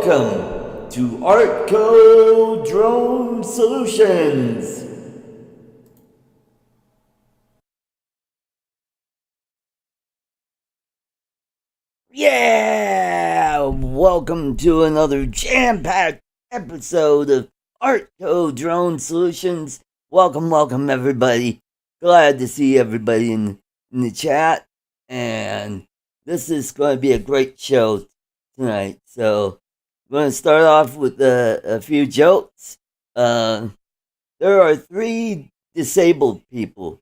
Welcome to ArtCo Drone Solutions. Yeah! Welcome to another jam-packed episode of ArtCo Drone Solutions. Welcome, everybody. Glad to see everybody in the chat. And this is going to be a great show tonight. So, I'm going to start off with a few jokes. There are 3 disabled people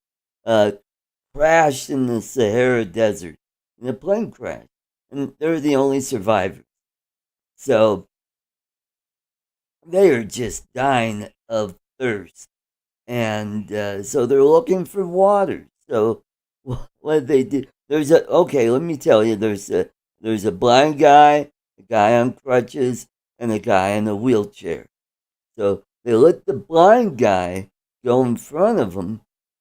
crashed in the Sahara Desert in a plane crash, and they're the only survivors. So they are just dying of thirst, and so they're looking for water. So what they do? Let me tell you. There's a blind guy, a guy on crutches, and a guy in a wheelchair. So they let the blind guy go in front of him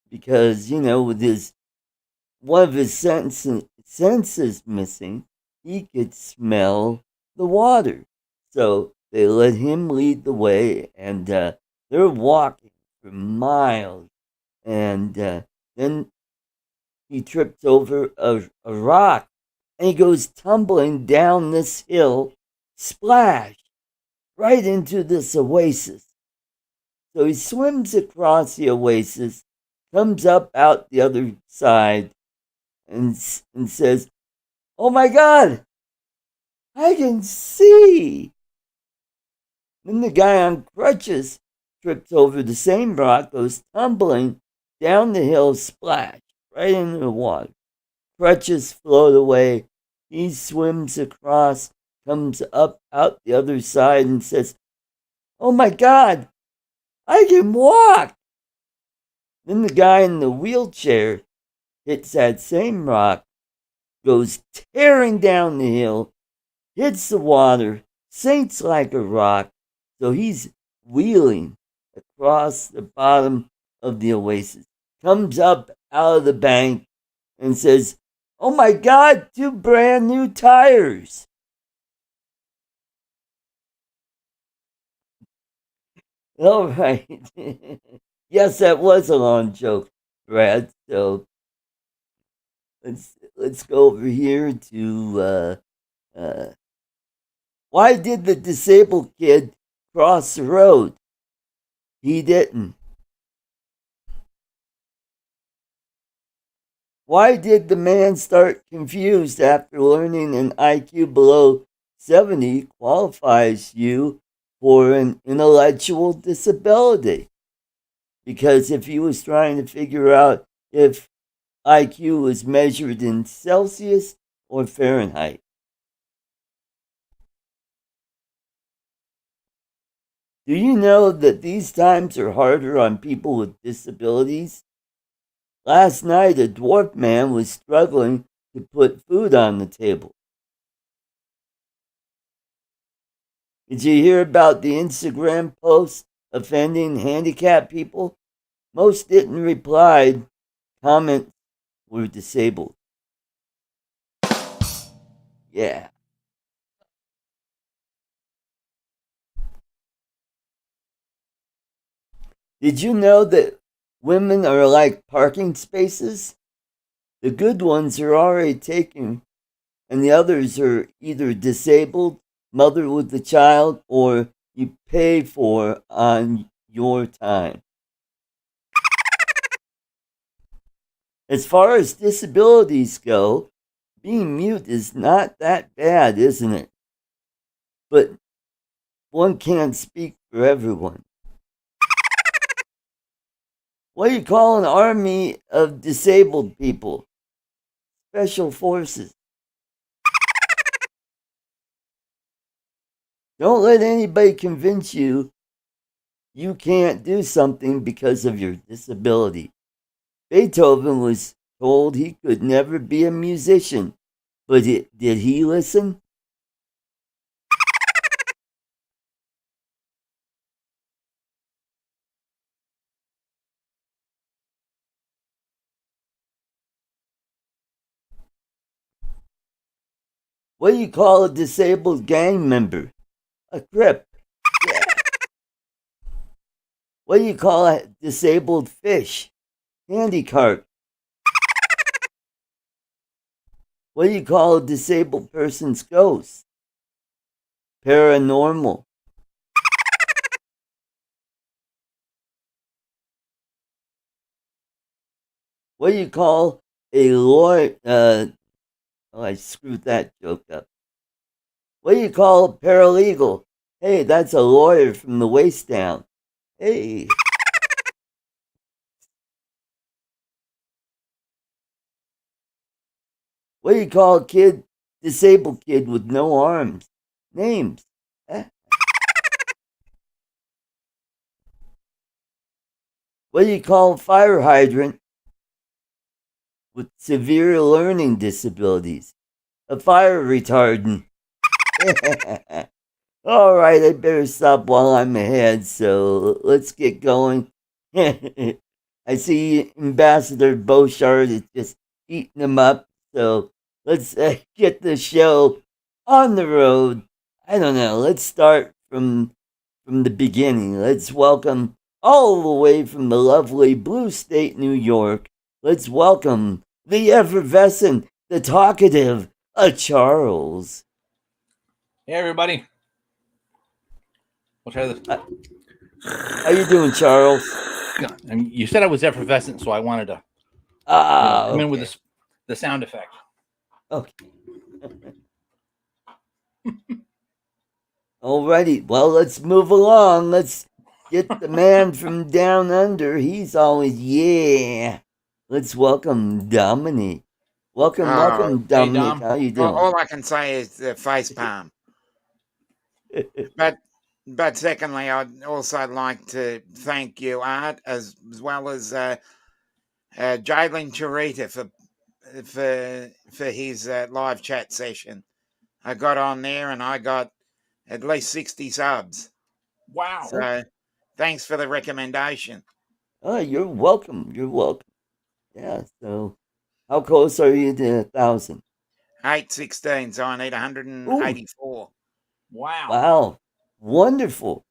because, with his one of his senses missing, he could smell the water. So they let him lead the way, and they're walking for miles. And then he trips over a rock, and he goes tumbling down this hill, splash, right into this oasis. So he swims across the oasis, comes up out the other side, and says, "Oh my God, I can see." Then the guy on crutches trips over the same rock, goes tumbling down the hill, splash, right into the water. Crutches float away. He swims across, comes up out the other side, and says, "Oh my God, I can walk." Then the guy in the wheelchair hits that same rock, goes tearing down the hill, hits the water, sinks like a rock. So he's wheeling across the bottom of the oasis, comes up out of the bank and says, "Oh my God, 2 brand new tires." All right. Yes, that was a long joke, Brad. So let's go over here to why did the disabled kid cross the road? He didn't. Why did the man start confused after learning an IQ below 70 qualifies you for an intellectual disability? Because if he was trying to figure out if IQ was measured in Celsius or Fahrenheit. Do you know that these times are harder on people with disabilities? Last night, a dwarf man was struggling to put food on the table. Did you hear about the Instagram post offending handicapped people? Most didn't reply. Comments were disabled. Yeah. Did you know that women are like parking spaces? The good ones are already taken, and the others are either disabled, mother with the child, or you pay for on your time. As far as disabilities go, being mute is not that bad, isn't it? But one can't speak for everyone. What do you call an army of disabled people? Special forces. Don't let anybody convince you you can't do something because of your disability. Beethoven was told he could never be a musician, but did he listen? What do you call a disabled gang member? A crip. Yeah. What do you call a disabled fish? Handicart. What do you call a disabled person's ghost? Paranormal. What do you call a lawyer? Oh, I screwed that joke up. What do you call a paralegal? Hey, that's a lawyer from the waist down. Hey. What do you call a disabled kid with no arms? Names. What do you call a fire hydrant with severe learning disabilities? A fire retardant. All right, I better stop while I'm ahead, so let's get going. I see Ambassador Beauchard is just eating them up, so let's get the show on the road. I don't know, let's start from the beginning. Let's welcome all the way from the lovely blue state New York. Let's welcome the effervescent, the talkative, Charles. Hey, everybody. We'll try this. How you doing, Charles? You said I was effervescent, so I wanted to come in with the sound effect. Okay. Alrighty, well, let's move along. Let's get the man from down under. He's always, yeah. Let's welcome Dominic. Welcome, Dominic. Hey, Dom. How you doing? All I can say is the face palm. But secondly, I'd also like to thank you, Art, as well as Jalen Charita for his live chat session. I got on there and I got at least 60 subs. Wow. So thanks for the recommendation. Oh, you're welcome. You're welcome. Yeah, so how close are you to 1,000? 816, so I need 184. Ooh. Wow. Wow. Wonderful.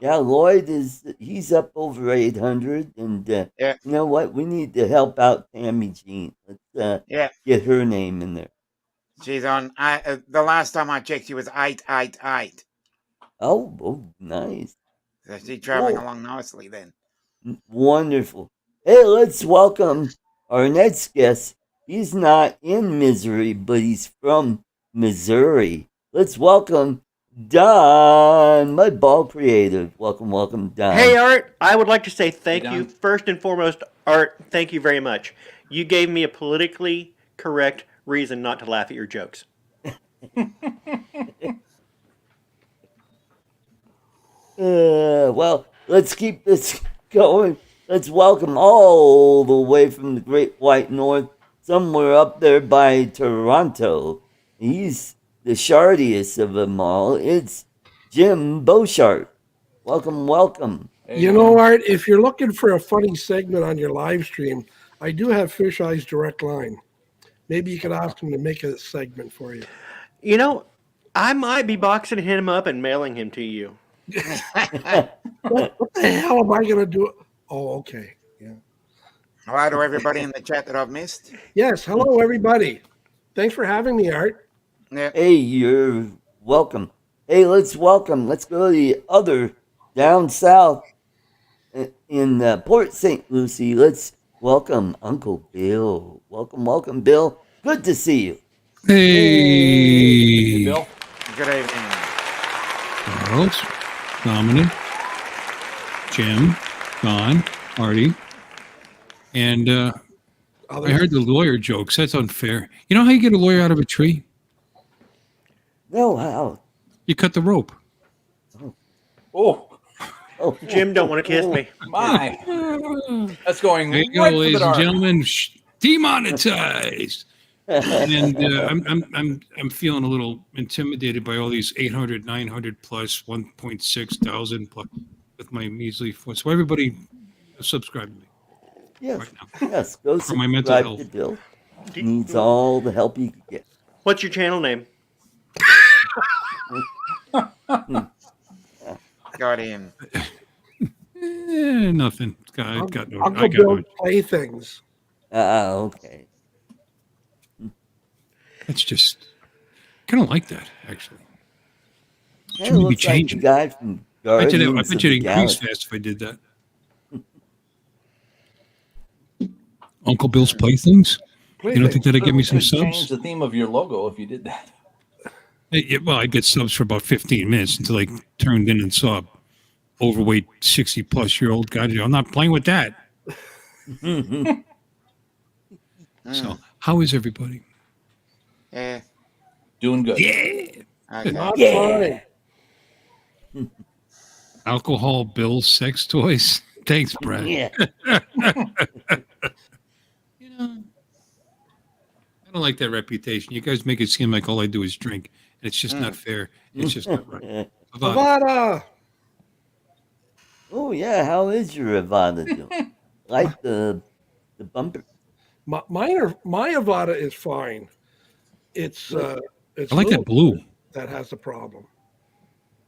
Yeah, Lloyd he's up over 800, and you know what? We need to help out Tammy Jean. Let's get her name in there. She's on. The last time I checked, she was 888. Oh, nice. So she's traveling along nicely then. Wonderful. Hey, let's welcome our next guest. He's not in Missouri, but he's from Missouri. Let's welcome Don, my ball creative. Welcome, Don. Hey, Art. I would like to say thank you. First and foremost, Art, thank you very much. You gave me a politically correct reason not to laugh at your jokes. Well, let's keep this going. Let's welcome all the way from the Great White North, somewhere up there by Toronto. He's the shardiest of them all. It's Jim Beauchard. Welcome. You know, Art, if you're looking for a funny segment on your live stream, I do have Fish Eye's direct line. Maybe you could ask him to make a segment for you. You know, I might be boxing him up and mailing him to you. What the hell am I going to do? Oh, okay. Yeah. Hello to everybody in the chat that I've missed. Yes. Hello, everybody. Thanks for having me, Art. Yeah. Hey, you're welcome. Hey, let's go to the other down south in Port St. Lucie. Let's welcome Uncle Bill. Welcome, Bill. Good to see you. Hey, Bill. Good evening. Charles, Dominic, Jim, Don, Artie, and I heard the lawyer jokes. That's unfair. You know how you get a lawyer out of a tree? No, how? You cut the rope. Oh, Jim, don't want to kiss me. my. That's going There you right go, for the ladies and dark. gentlemen. Demonetized. And I'm feeling a little intimidated by all these 800, 900 plus 1.6 thousand plus with my measly foot. So everybody subscribe to me. Yes, Right now. yes. Go For my mental subscribe health. to Bill. He needs all the help he can get. What's your channel name? got him? Nothing. I got no. Uncle Bill's playthings. Okay. It's just kind of like that, actually. Kind of looks like the guy from Guardians I bet you'd increase Galaxy. fast if I did that. Uncle Bill's Playthings? You don't think that'd give me some subs? Change the theme of your logo if you did that. Well, I'd get subs for about 15 minutes until I turned in and saw overweight 60-plus-year-old guy. I'm not playing with that. So, how is everybody? Yeah. Doing good. Okay. Yeah. Alcohol, bills, sex toys. Thanks, Brad. Yeah. You know, I don't like that reputation. You guys make it seem like all I do is drink. It's just not fair. It's just not right. Avada. Oh yeah, how is your Avada doing? Like the bumper? My Avada is fine. It's I like that blue. that has the problem.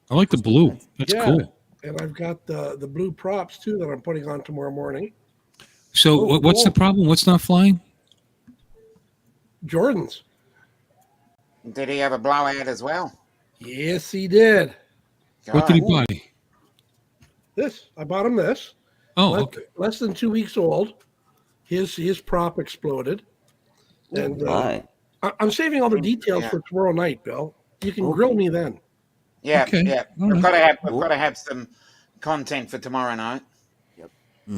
I like the blue. That's cool. And I've got the blue props too that I'm putting on tomorrow morning. So what's the problem? What's not flying? Jordan's. Did he have a blowout as well? Yes, he did. What did he buy? This. I bought him this. Oh, less, okay. less than 2 weeks old. His prop exploded. And I'm saving all the details for tomorrow night, Bill. You can grill me then. Yeah, Okay. yeah. We've got to have some content for tomorrow night. Yep.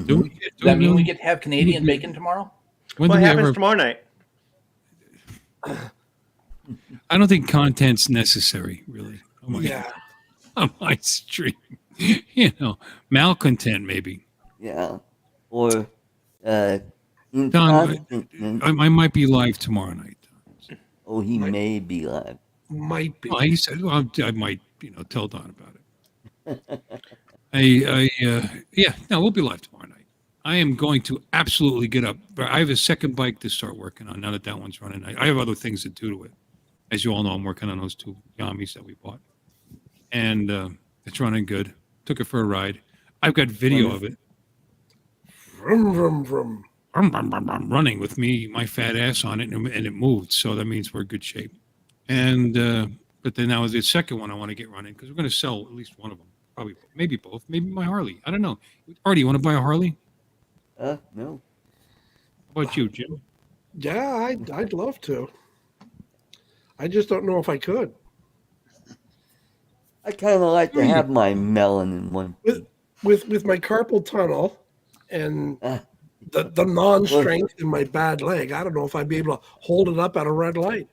Do Does that mean we get to have Canadian bacon tomorrow? When What do we happens ever? tomorrow night? I don't think content's necessary, really. Yeah. On my stream, malcontent maybe. Yeah. Or Don, inconstant. I might be live tomorrow night. Oh, he may be live. Might be. Well, he said, well, I might, tell Don about it. We'll be live tomorrow night. I am going to absolutely get up. I have a second bike to start working on now that one's running. I have other things to do to it. As you all know, I'm working on those 2 Yamis that we bought. And it's running good. Took it for a ride. I've got video of it. Vroom, vroom, vroom. I'm running with me, my fat ass on it, and it moved. So that means we're in good shape. And but then now the second one I want to get running because we're going to sell at least one of them. Probably, maybe both. Maybe my Harley. I don't know. Artie, you want to buy a Harley? No. How about you, Jim? Yeah, I'd love to. I just don't know if I could. I kind of like to have my melon in one. With my carpal tunnel and the non-strength in my bad leg, I don't know if I'd be able to hold it up at a red light.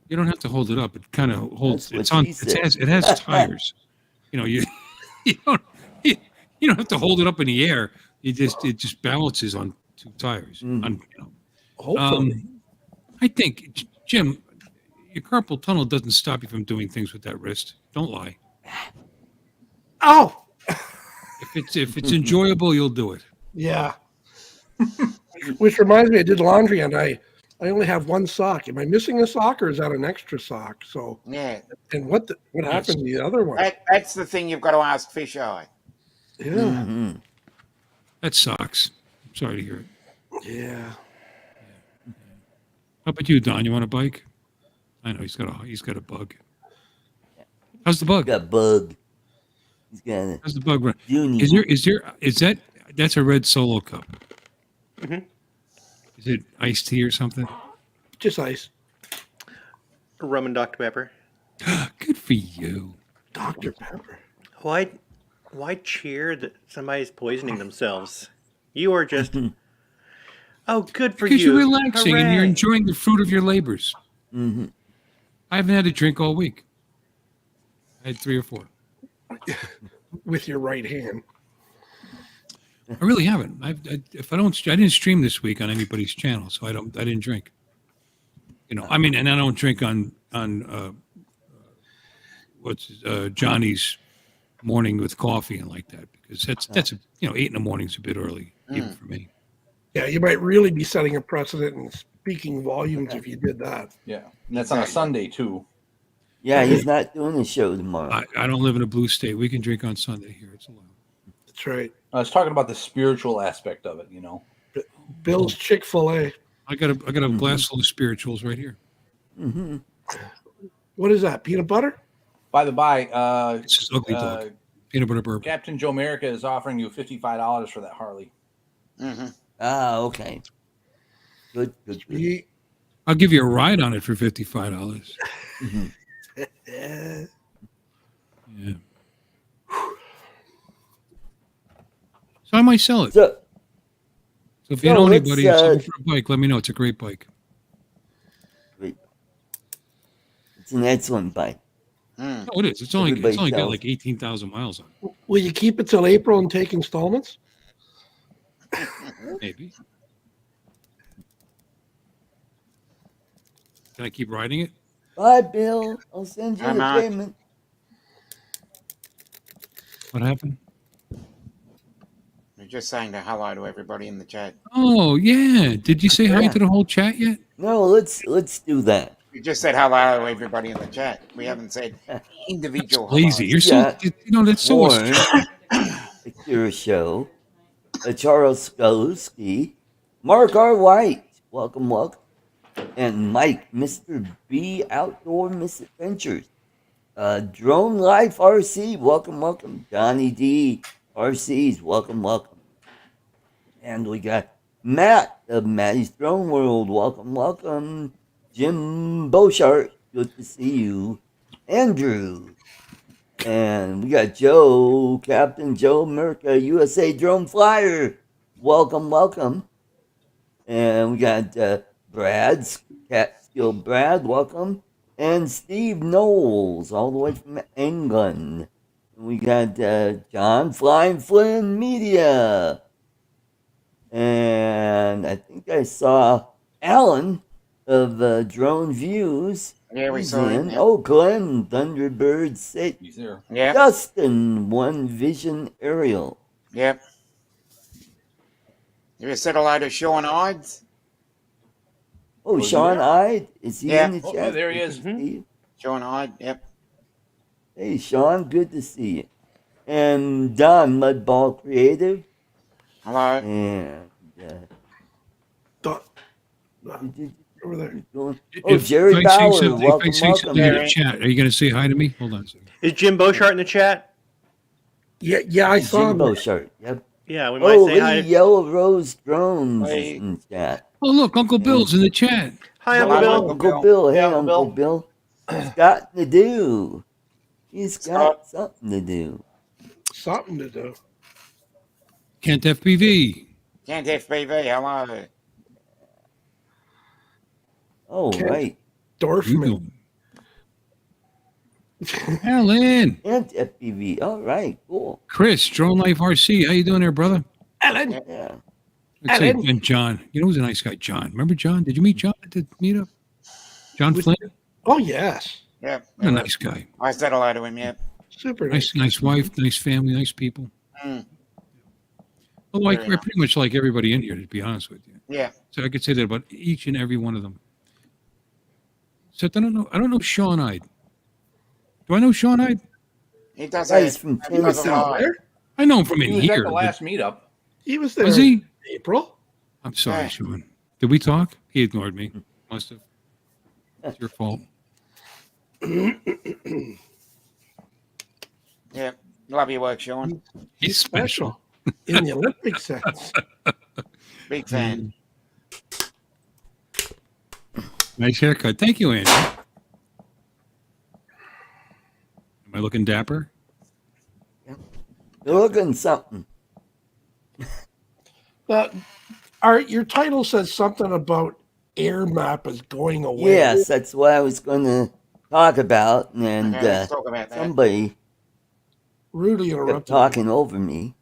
You don't have to hold it up. It kind of holds. That's It's what on. she said. It has tires. You don't have to hold it up in the air. It just balances on 2 tires. Hopefully. I think, Jim, your carpal tunnel doesn't stop you from doing things with that wrist. Don't lie. Oh! If it's enjoyable, you'll do it. Yeah. Which reminds me, I did laundry and I only have 1 sock. Am I missing a sock or is that an extra sock? So Yeah. And what happened to the other one? That's the thing you've got to ask Fisheye. Yeah. Mm-hmm. That sucks. I'm sorry to hear it. Yeah. How about you, Don? You want a bike? I know he's got a bug. How's the bug? Got a bug. He's got a How's the bug run? Junior. That's a red Solo cup. Mhm. Is it iced tea or something? Just ice. Rum and Dr. Pepper. Good for you. Dr. Pepper. Why cheer that somebody's poisoning themselves? You are just. Oh, good for Because you. you're relaxing and you're Hooray. enjoying the fruit of your labors. Mm-hmm. I haven't had a drink all week. I had 3 or 4. With your right hand. I really haven't. I didn't stream this week on anybody's channel, so I didn't drink. And I don't drink on Johnny's morning with coffee and like that because that's 8 in the morning is a bit early even for me. Yeah, you might really be setting a precedent and speaking volumes if you did that. Yeah. And that's on a Sunday, too. Yeah, he's not doing a show tomorrow. I don't live in a blue state. We can drink on Sunday here. It's allowed. That's right. I was talking about the spiritual aspect of it, Bill's Chick-fil-A. I got a glass full of spirituals right here. Mm-hmm. What is that? Peanut butter? By the by, It's just ugly dog. Peanut butter bourbon. Captain Joe America is offering you $55 for that Harley. Mm-hmm. Ah, okay. Good. I'll give you a ride on it for $55. Mm-hmm. Yeah. So I might sell it. So if you know anybody who's looking for a bike, let me know. It's a great bike. It's an excellent bike. Oh, it is. It's only got like 18,000 miles on it. Will you keep it till April and take installments? Maybe. Can I keep riding it? Bye, Bill. I'll send you I'm the out. payment. What happened? We're just saying hello to everybody in the chat. Oh, yeah. Did you say hi to the whole chat yet? No, let's do that. We just said hello to everybody in the chat. We haven't said individual Lazy. hellos. You're so, that's so. Warren, Akira Show, Charles Skaluski, Mark R. White, welcome, and Mike, Mr. B Outdoor Misadventures, Drone Life RC, welcome, Johnny D RCs, welcome, and we got Matt of Matty's Drone World, welcome, Jim Beauchart, good to see you, Andrew. And we got Joe, Captain Joe Merca, USA Drone Flyer. Welcome. And we got Brad, Catskill Brad, welcome. And Steve Knowles, all the way from England. And we got John Flying Flynn Media. And I think I saw Alan of Drone Views. Yeah, we saw him. Yeah. Oh, Glenn, Thunderbird 6. He's there. Yeah. Justin, One Vision Aerial. Yep. You ever said hello to Sean Ides? Oh, Sean Ide? Is he in the chat? Yeah, there he is. Sean Ide, yep. Hey, Sean, good to see you. And Don, Mudball Creative. Hello. And Over there. Jerry Bauer, if I say something in the chat, are you going to say hi to me? Hold on a second. Is Jim Beauchart in the chat? Yeah, I saw him. Jim Beauchart, yep. Yeah, we might say hi. Yellow Rose Drones is in the chat. Oh, look, Uncle Bill's in the chat. Hi, Uncle Bill. Uncle Bill. Hey, Uncle Bill. He's got to do. He's got something to do. Something to do. Kent FPV. Kent FPV, hello. Oh, Kent right. Dorfman. Alan. And FPV. All right, cool. Chris, Drone Life RC. How you doing there, brother? Alan. Yeah. Let's say, and John. You know who's a nice guy? John. Remember John? Did you meet John at the meetup? John Flynn? Oh, yes. Yep. What a nice guy. I said hello to him, yep. Super nice. Nice wife, nice family, nice people. Well, I pretty much like everybody in here, to be honest with you. Yeah. So I could say that about each and every one of them. So I don't know Sean Ide. Do I know Sean Ide? He does He's from Tennessee. I know him from in He was here. at the last meetup. He was there. Was he? In April. I'm sorry, Yeah. Sean. Did we talk? He ignored me. Must have. It's your fault. Yeah. Love your work, Sean. He's special. In the Olympic sense. Big fan. Nice haircut. Thank you, Andy. Am I looking dapper? You're looking something. Your title says something about Airmap is going away. Yes, that's what I was going to talk about. And Let's talk about that. somebody Rudely kept interrupted. talking over me,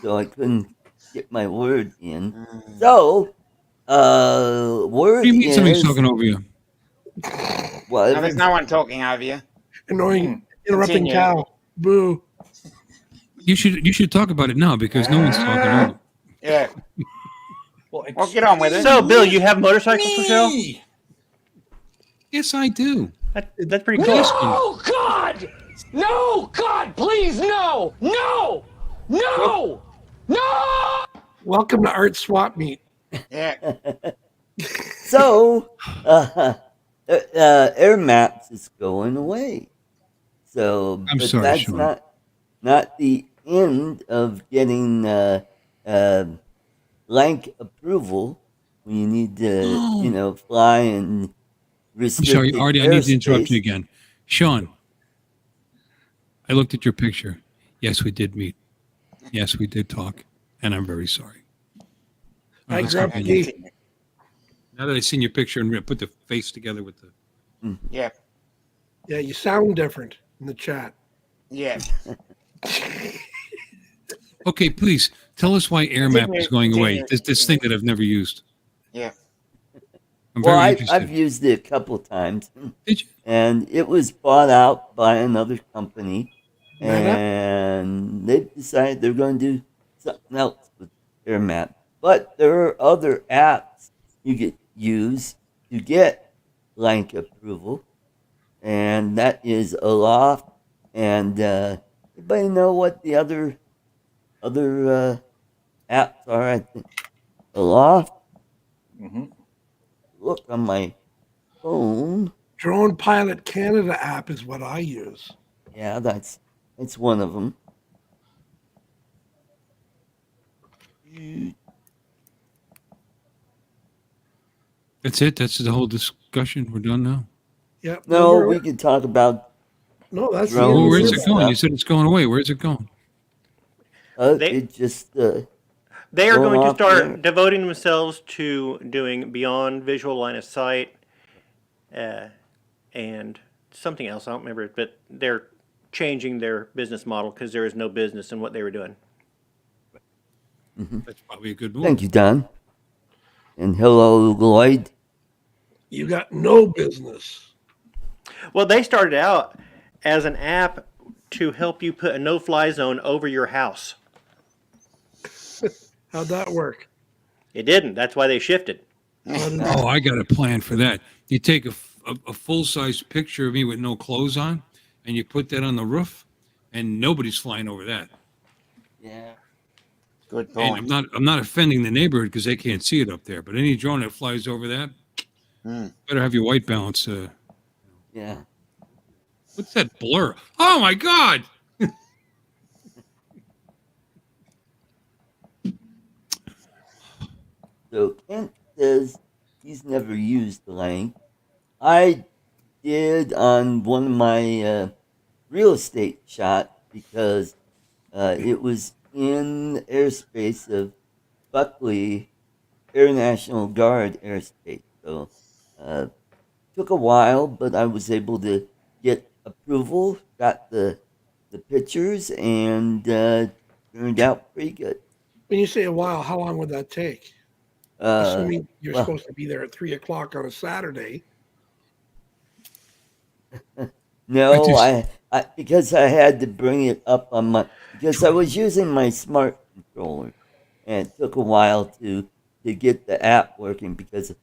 so I couldn't get my word in. So, word What do you mean somebody's is... talking over you? Well, No, there's no one talking over you. Annoying, interrupting Continue. cow. Boo. You should talk about it now because no one's talking over you. Yeah. Well, get on with it. So, Bill, you have motorcycles for sale? Yes, I do. That's pretty cool. No, God! No, God, please, no! No! No! No! Welcome to Art Swap Meet. Yeah. So, Airmaps is going away. So, I'm but sorry, that's Sean. not the end of getting blank approval when you need to, fly in I'm restricted sorry, Artie, I need to interrupt you airspace. again. Sean, I looked at your picture. Yes, we did meet. Yes, we did talk. And I'm very sorry. I let's grabbed continue. the Now that I've seen your picture and put the face together with the... Yeah. Yeah, you sound different in the chat. Yeah. Okay, please, tell us why Airmap is going away. Continue. This thing that I've never used. Yeah. I'm Well, very interested. I've used it a couple times, Did you? and it was bought out by another company, Meta? and they decided they're going to do something else with Airmap. But there are other apps you could use to get blank approval, and that is Aloft. And anybody know what the other apps are? I think Aloft. Mm-hmm. Look on my phone. Drone Pilot Canada app is what I use. Yeah, that's one of them. That's it? That's the whole discussion? We're done now? Yeah. No, we could talk about. No, that's the drones Well, end. where's and it going? stuff. You said it's going away. Where's it going? It just. They are Going going to off start there. devoting themselves to doing beyond visual line of sight and something else. I don't remember it, but they're changing their business model because there is no business in what they were doing. That's probably a good move. Thank you, Don. And hello, Lloyd. You got no business. Well, they started out as an app to help you put a no-fly zone over your house. How'd that work? It didn't. That's why they shifted. Oh, I got a plan for that. You take a full-size picture of me with no clothes on, and you put that on the roof, and nobody's flying over that. Yeah. Good And point. I'm not offending the neighborhood because they can't see it up there. But any drone that flies over that, better have your white balance. Yeah. What's that blur? Oh my God! So Kent says he's never used blank. I did on one of my real estate shots because it was in the airspace of Buckley Air National Guard airspace. So took a while, but I was able to get approval, got the pictures, and turned out pretty good. When you say a while, how long would that take? Assuming you're well- supposed to be there at 3:00 on a Saturday. No, I because I had to bring it up on my because I was using my smart controller, and it took a while to get the app working because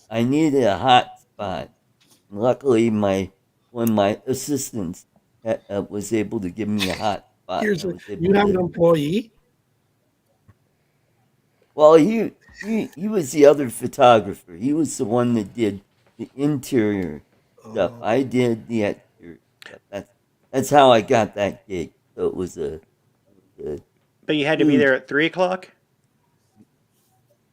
I needed a hotspot. Luckily, one of my assistants was able to give me a hotspot. You have an employee? Well, he was the other photographer. He was the one that did the interior stuff. I did the exterior stuff. That's how I got that gig. So it was a But you had to be there at 3:00?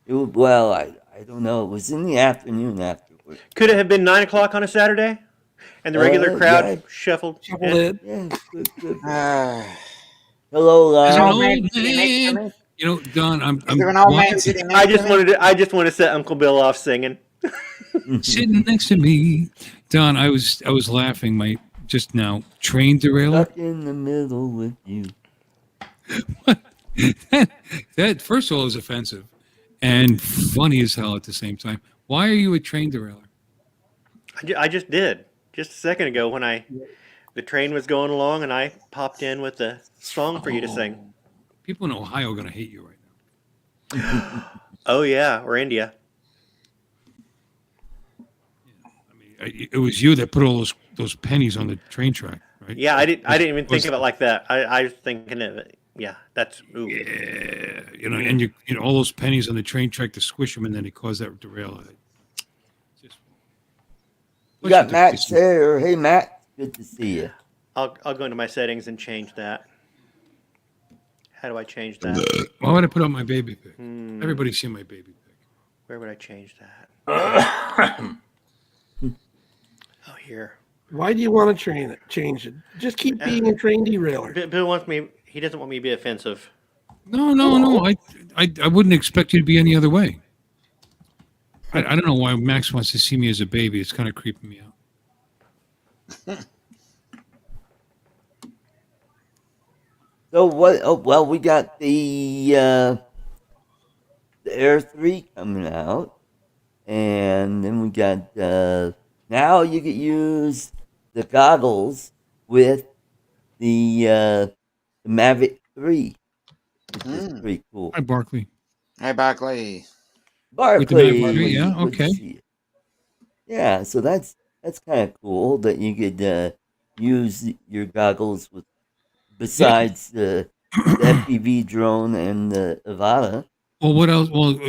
Well, I don't know. It was in the afternoon afterwards. Could it have been 9:00 on a Saturday? And the regular crowd shuffled in? Yeah, good. Hello, Lon. You know, Don, I'm Is there an old man sitting next I just to me? I just want to set Uncle Bill off singing. sitting next to me. Don, I was laughing my just now. Train derailleur. Stuck in the middle with you. that first of all is offensive and funny as hell at the same time. Why are you a train derailleur? I just did. Just a second ago when the train was going along and I popped in with a song for you to sing. People in Ohio are going to hate you right now. Oh, yeah, or India. it was you that put all those pennies on the train track, right? Yeah, I didn't even think of it like that. I was thinking of it. Yeah, that's ooh. Yeah, and you all those pennies on the train track to squish them, and then it caused that derail. You got Matt there. Hey, Matt, good to see you. I'll go into my settings and change that. How do I change that? Why would I put on my baby pic? Everybody's seen my baby pic. Where would I change that? Oh, here. Why do you want to change it? Just keep being a train derailer. Bill wants me. He doesn't want me to be offensive. No. I wouldn't expect you to be any other way. I don't know why Max wants to see me as a baby. It's kind of creeping me out. So what? Oh, well, we got the Air 3 coming out, and then we got now you can use the goggles with the Mavic 3, which is pretty cool. Hi, Barkley. Hey, Barkley. Barkley, yeah, okay. Yeah, so that's kind of cool that you could use your goggles with besides the FPV drone and the Avata. Well, what else? Well,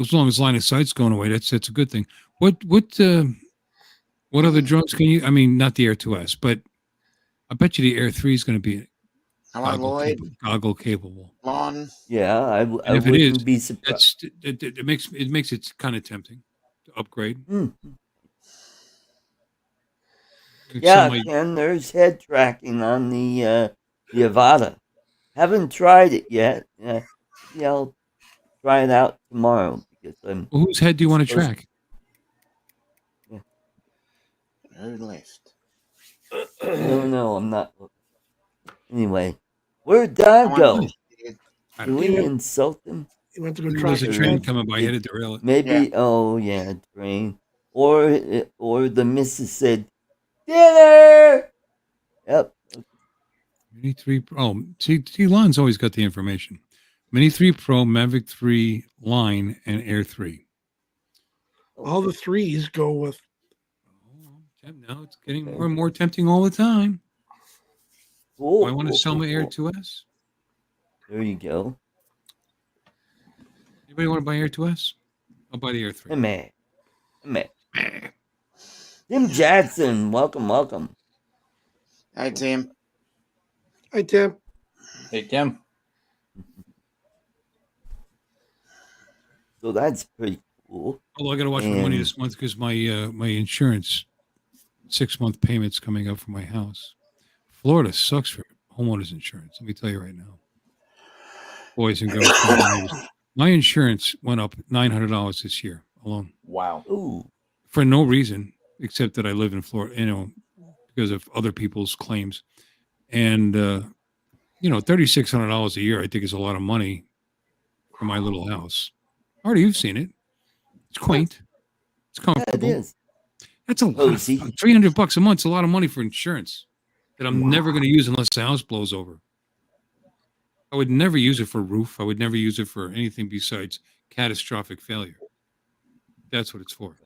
as long as line of sight's going away, that's a good thing. What other drones can you? I mean, not the Air 2S, but I bet you the Air 3 is going to be goggle capable. Lon. Yeah, I wouldn't be surprised. It makes it kind of tempting to upgrade. Yeah, Ken, there's head tracking on the Avata. Haven't tried it yet. Yeah, I'll try it out tomorrow because I'm. Well, whose head do you want to track? Yeah. Who left? No, I'm not. Anyway, where'd Don go? Did we insult him? He went to go try. There's a train coming by. He had to derail it. Maybe. Yeah. Oh yeah, train. Or the missus said, dinner. Yep. Mini 3 Pro. Oh, see, Lon's always got the information. Mini 3 Pro, Mavic 3 Line, and Air 3. All the threes go with. Now it's getting more and more tempting all the time. Cool. I want to sell my Air 2S. There you go. Anybody want to buy Air 2S? I'll buy the Air 3. Man. Tim Jackson, welcome. Hi, Tim. Hi, Tim. Hey, Tim. So that's pretty cool. Although I got to watch my money this month because my insurance 6-month payments coming up for my house. Florida sucks for homeowners insurance. Let me tell you right now, boys and girls. My insurance went up $900 this year alone. Wow. Ooh. For no reason except that I live in Florida, because of other people's claims. And, $3,600 a year, I think is a lot of money for my little house. Artie, you've seen it. It's quaint. It's comfortable. Yeah, it is. That's a lot. $300 a month's a lot of money for insurance that I'm never going to use unless the house blows over. I would never use it for roof. I would never use it for anything besides catastrophic failure. That's what it's for.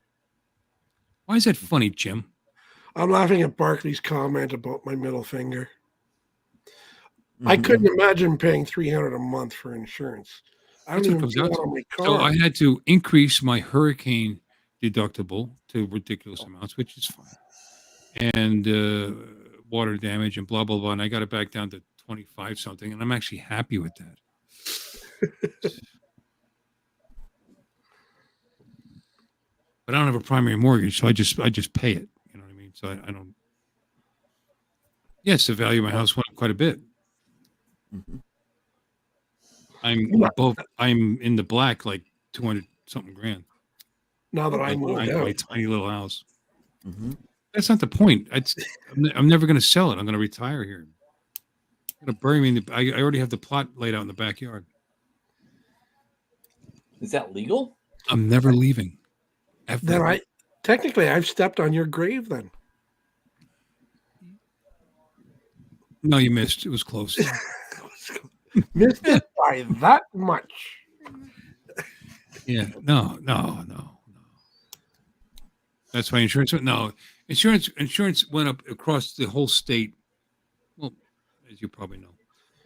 Why is that funny, Jim? I'm laughing at Barkley's comment about my middle finger. I couldn't imagine paying $300 a month for insurance. I don't even do that on my car. So I had to increase my hurricane deductible to ridiculous amounts, which is fine. And water damage and blah, blah, blah. And I got it back down to 25 something. And I'm actually happy with that. But I don't have a primary mortgage, so I just pay it. You know what I mean? So I don't. Yes, the value of my house went up quite a bit. I'm in the black, like 200 something grand. Now that I moved out, my tiny little house. That's not the point. I'm never going to sell it. I'm going to retire here. I'm going to bury me I already have the plot laid out in the backyard. Is that legal? I'm never leaving. Then I've stepped on your grave then. No, you missed. It was close. Missed it by that much. Yeah. No. That's why insurance went. No, insurance went up across the whole state. Well, as you probably know.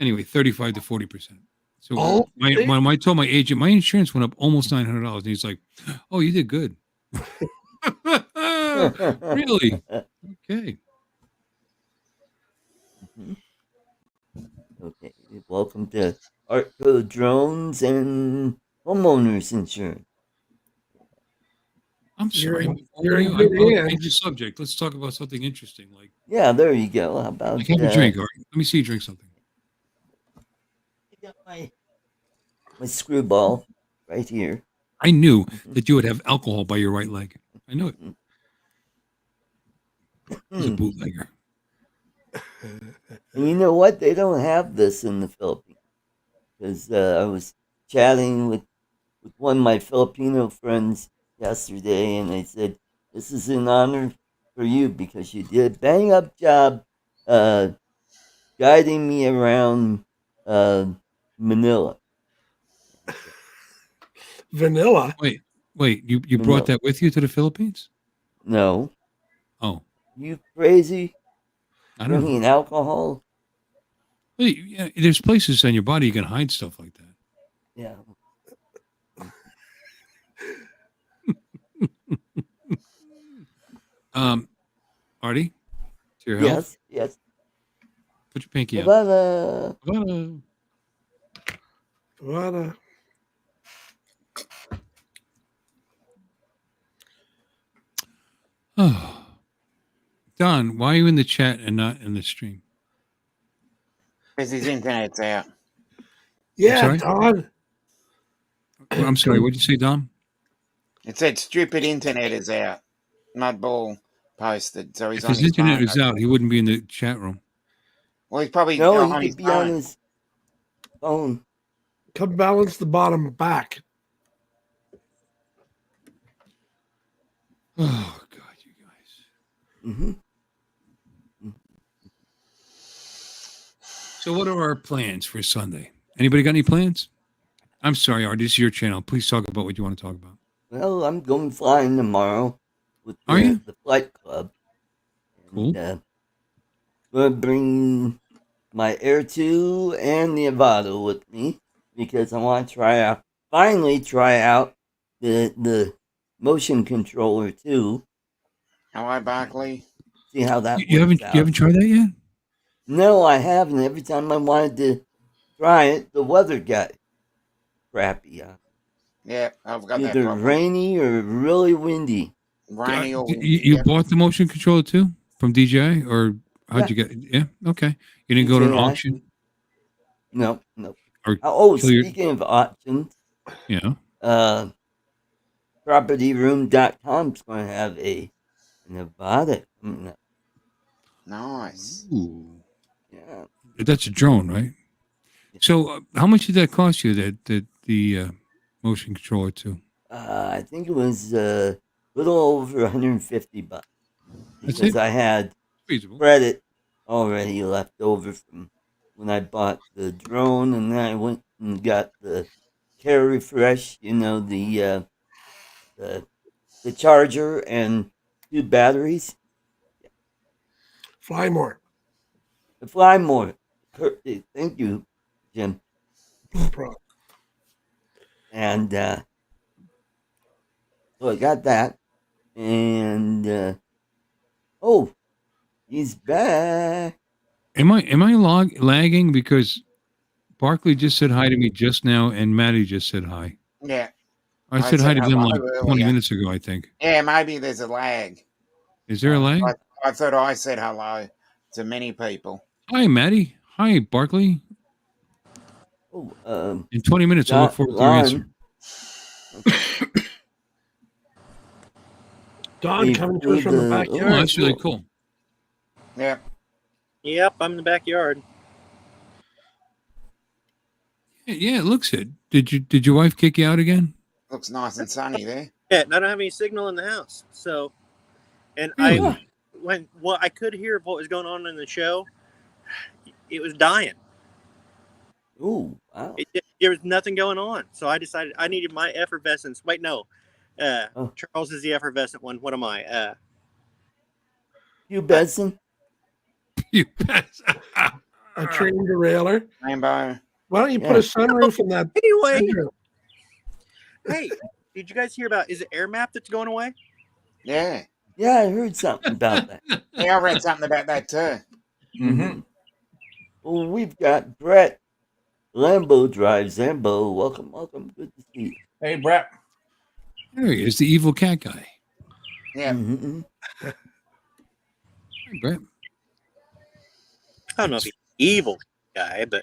Anyway, 35 to 40%. So when I told my agent, my insurance went up almost $900, and he's like, "Oh, you did good." Really? Okay. Okay. Welcome to ArtCo Drones and Homeowners Insurance. I'm sorry. I change the subject. Let's talk about something interesting. Like, yeah, there you go. How about have a drink? Art. Let me see you drink something. I got my screwball right here. I knew that you would have alcohol by your right leg. I knew it. He's a bootlegger. And you know what? They don't have this in the Philippines. Because I was chatting with one of my Filipino friends yesterday, and they said, this is an honor for you because you did a bang-up job guiding me around Manila. Vanilla? Wait, you brought that with you to the Philippines? No. Oh. You crazy? I don't Drinking know. alcohol? Well, yeah, there's places on your body you can hide stuff like that. Yeah. Artie, to your health? Yes. Put your pinky up. What Oh. Don, why are you in the chat and not in the stream? Because his internet's out. Yeah, Don. I'm sorry, what did you say, Don? It said stupid internet is out. Nutball posted. So he's If on his his internet phone. is out, he wouldn't be in the chat room. Well, he's probably No, on he his could be on phone. his phone. Come balance the bottom back. Oh, God, you guys. Mm-hmm. So what are our plans for Sunday? Anybody got any plans? I'm sorry, Art, this is your channel. Please talk about what you want to talk about. Well, I'm going flying tomorrow with the flight club. Cool. And, going to bring my Air 2 and the Avado with me because I want to finally try out the motion controller too. Hello, Barkley. See how that you haven't tried that yet? No, I haven't. Every time I wanted to try it, the weather got crappy. Yeah, I've got that either problem. rainy or really windy. Rainy or windy. You bought the motion controller too from DJI, or how'd you get it? Yeah, okay. You didn't go to an auction? No. Or Speaking of auctions, propertyroom.com is going to have a Nevada coming up. Nice. Ooh. Yeah. That's a drone, right? So how much did that cost you, the motion controller too? I think it was a little over $150 because I had credit already left over from when I bought the drone, and then I went and got the Care Refresh, the charger and 2 batteries. Fly more. Fly more. Thank you, Jim. No problem. And so I got that, and he's back. Am I lagging because Barkley just said hi to me just now, and Maddie just said hi. Yeah. I said hi to them like 20 minutes ago, I think. Yeah, maybe there's a lag. Is there a lag? I thought I said hello to many people. Hi, Maddie. Hi, Barkley. In 20 minutes, I look forward to your answer. Don coming to us from the backyard. Oh, that's really cool. Yeah. Yep, I'm in the backyard. Yeah, it looks it. Did your wife kick you out again? Looks nice and sunny there. Yeah, and I don't have any signal in the house. So, and Really? I could hear what was going on in the show. It was dying. Ooh, wow. There was nothing going on. So I decided I needed my effervescence. Wait, no. Charles is the effervescent one. What am I? Pubescent? A train derailer. Rainbow. Why don't you put a sunroof in that? Anyway. bedroom? Hey, did you guys hear about? Is it Airmap that's going away? Yeah. Yeah, I heard something about that. Yeah, I read something about that too. Mm-hmm. Well, we've got Brett. Lambo drives Zambo. Welcome, welcome. Good to see you. Hey, Brett. There he is, the evil cat guy. Yeah. Mm-hmm. Hey, Brett. I don't know if he's an evil guy, but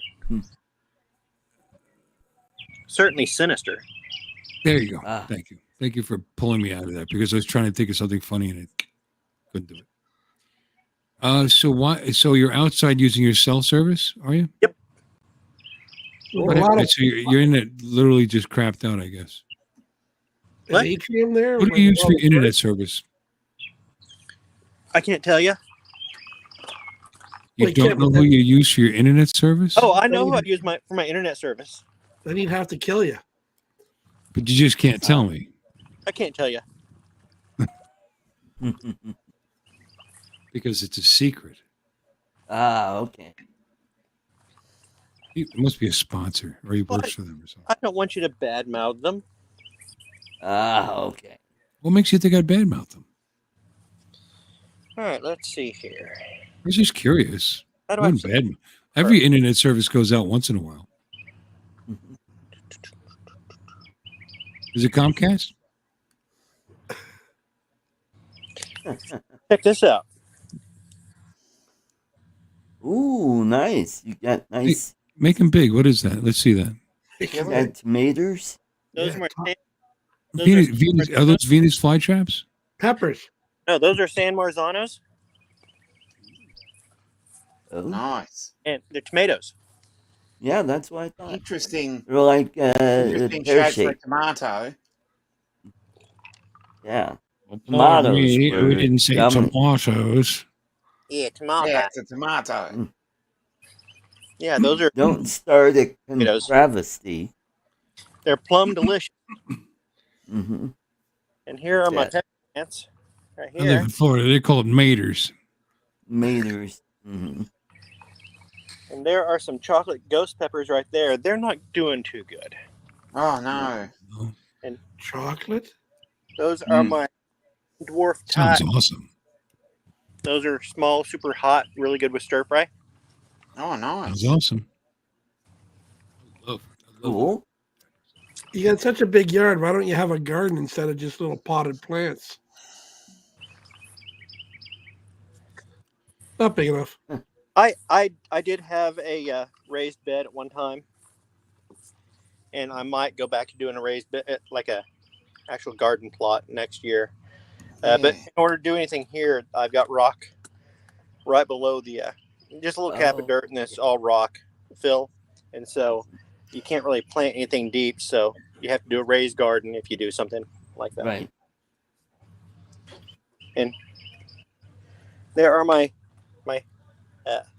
certainly sinister. There you go. Thank you. Thank you for pulling me out of that because I was trying to think of something funny and I couldn't do it. So you're outside using your cell service, are you? Yep. So your internet literally just crapped out, I guess. What? Atrium there? What do you use for your internet service? I can't tell you. You don't know who you use for your internet service? Oh, I know who I use for my internet service. Then he'd have to kill you. But you just can't tell me. I can't tell you. Because it's a secret. Okay. It must be a sponsor or he works for them or something. I don't want you to badmouth them. Okay. What makes you think I'd badmouth them? All right, let's see here. I was just curious. How do I wouldn't badmouth. Every internet service goes out once in a while. Is it Comcast? Check this out. Ooh, nice. You got nice. Make them big. What is that? Let's see that. You got tomatoes? Those are are those Venus flytraps? Peppers. No, those are San Marzanos. Oh. Nice. And they're tomatoes. Yeah, that's what I thought. Interesting. They're like Interesting pear shape for a shape. tomato. Yeah. Tomatoes. We were didn't say yummy. tomatoes. Yeah, tomato. Yeah, it's a tomato. Yeah, those are. Don't start a travesty. They're plum delicious. Mm-hmm. And here are my pepper plants. Right I live in here. Florida. They're called maters. Maters. Mm-hmm. And there are some chocolate ghost peppers right there. They're not doing too good. Oh no. And chocolate? Those are my dwarf Sounds Thai. awesome. Those are small, super hot, really good with stir fry. Oh, nice. Sounds awesome. Cool. You got such a big yard. Why don't you have a garden instead of just little potted plants? Not big enough. I did have a raised bed at one time, and I might go back to doing a raised bed, like a actual garden plot next year. But in order to do anything here, I've got rock right below the just a little cap of dirt, and it's all rock fill, and so you can't really plant anything deep. So you have to do a raised garden if you do something like that. Right. And there are my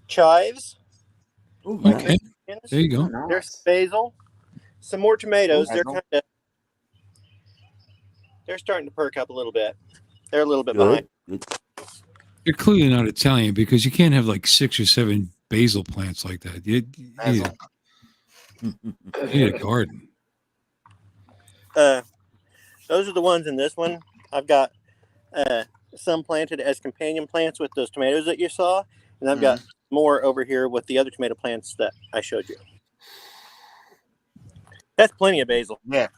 chives. Ooh, Okay. There you go. There's basil, some more tomatoes. They're starting to perk up a little bit. They're a little bit behind. Good. You're clearly not Italian because you can't have like 6 or 7 basil plants like that. You need a garden. Those are the ones in this one. I've got some planted as companion plants with those tomatoes that you saw, and I've got more over here with the other tomato plants that I showed you. That's plenty of basil. Yeah.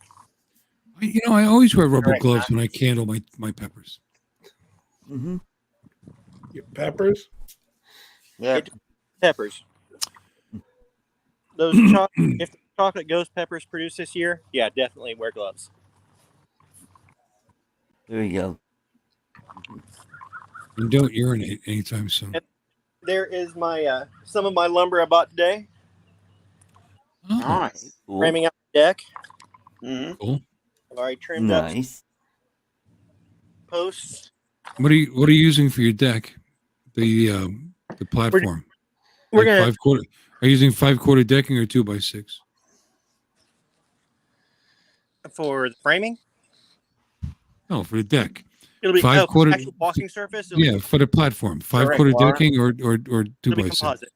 You know, I always wear rubber gloves when I candle my peppers. Mm-hmm. Your peppers? Yeah. Peppers. Those if the chocolate ghost peppers produce this year, yeah, definitely wear gloves. There you go. And don't urinate anytime soon. And there is my some of my lumber I bought today. Oh, Nice. Cool. Framing out the deck. cool. I've already trimmed up Nice. posts. What are you using for your deck? The platform. We're Like gonna 5/4. Are you using 5/4 decking or 2x6? for the framing. No, for the deck. It'll be 5/4 actual walking surface. Yeah, for the platform. 5/4 decking or 2x6. Composite.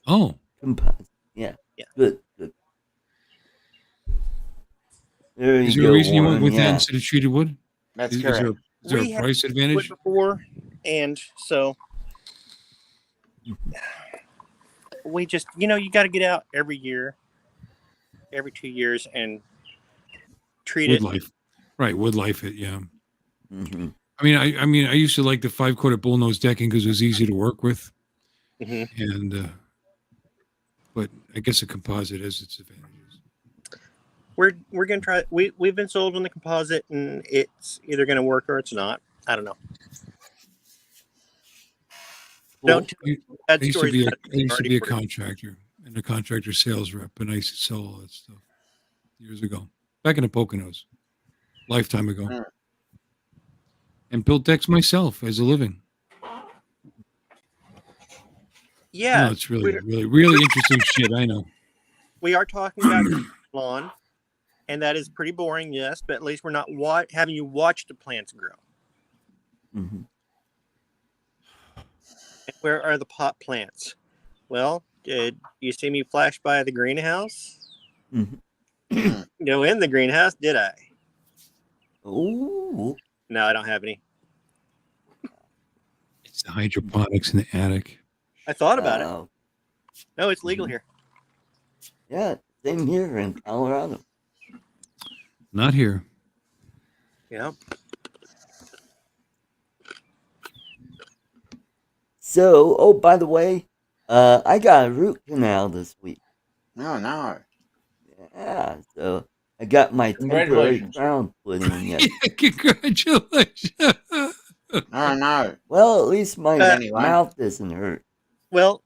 Oh, composite. Yeah. Yeah. Good. There is you there go. a reason you went with that Yeah. instead of treated wood? That's Is correct. there a price advantage? Before, and so we just, you got to get out every year, every 2 years, and treat Wood it. life, right? Wood life, it yeah. Mm-hmm. I mean, I used to like the 5/4 bullnose decking because it was easy to work with, and but I guess a composite has its advantages. We're gonna try. We've been sold on the composite, and it's either gonna work or it's not. I don't know. Cool. I used to be a contractor and a contractor sales rep, and I used to sell all that stuff years ago, back in the Poconos, lifetime ago, and built decks myself as a living. Yeah, no, it's really interesting shit. I know. We are talking about lawn, and that is pretty boring, yes, but at least we're not having you watch the plants grow. Mm-hmm. Where are the pot plants? Well, did you see me flash by the greenhouse? Mm-hmm. Go in the greenhouse, did I? Ooh. No, I don't have any. It's the hydroponics in the attic. I thought about it. No, it's legal here. Yeah, same here in Colorado. Not here. Yeah. So, by the way, I got a root canal this week. Oh, no. Yeah, so I got my temporary crown put in yet. Congratulations. Oh, no. Well, at least my mouth isn't hurt. Well,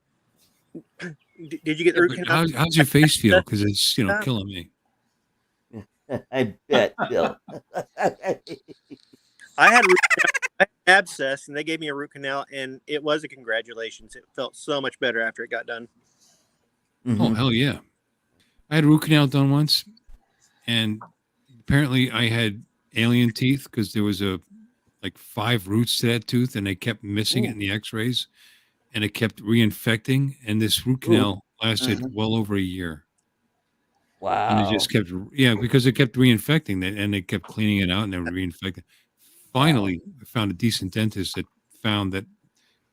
did you get the root canal? How's your face feel? Because it's, killing me. I bet, Bill. I had an abscess, and they gave me a root canal, and it was a congratulations. It felt so much better after it got done. Mm-hmm. Oh, hell yeah. I had a root canal done once, and apparently I had alien teeth because there was 5 roots to that tooth, and they kept missing it in the x-rays, and it kept reinfecting, and this root canal lasted well over a year. Wow. And it just kept, because it kept reinfecting that, and they kept cleaning it out and then reinfecting. Finally, I found a decent dentist that found that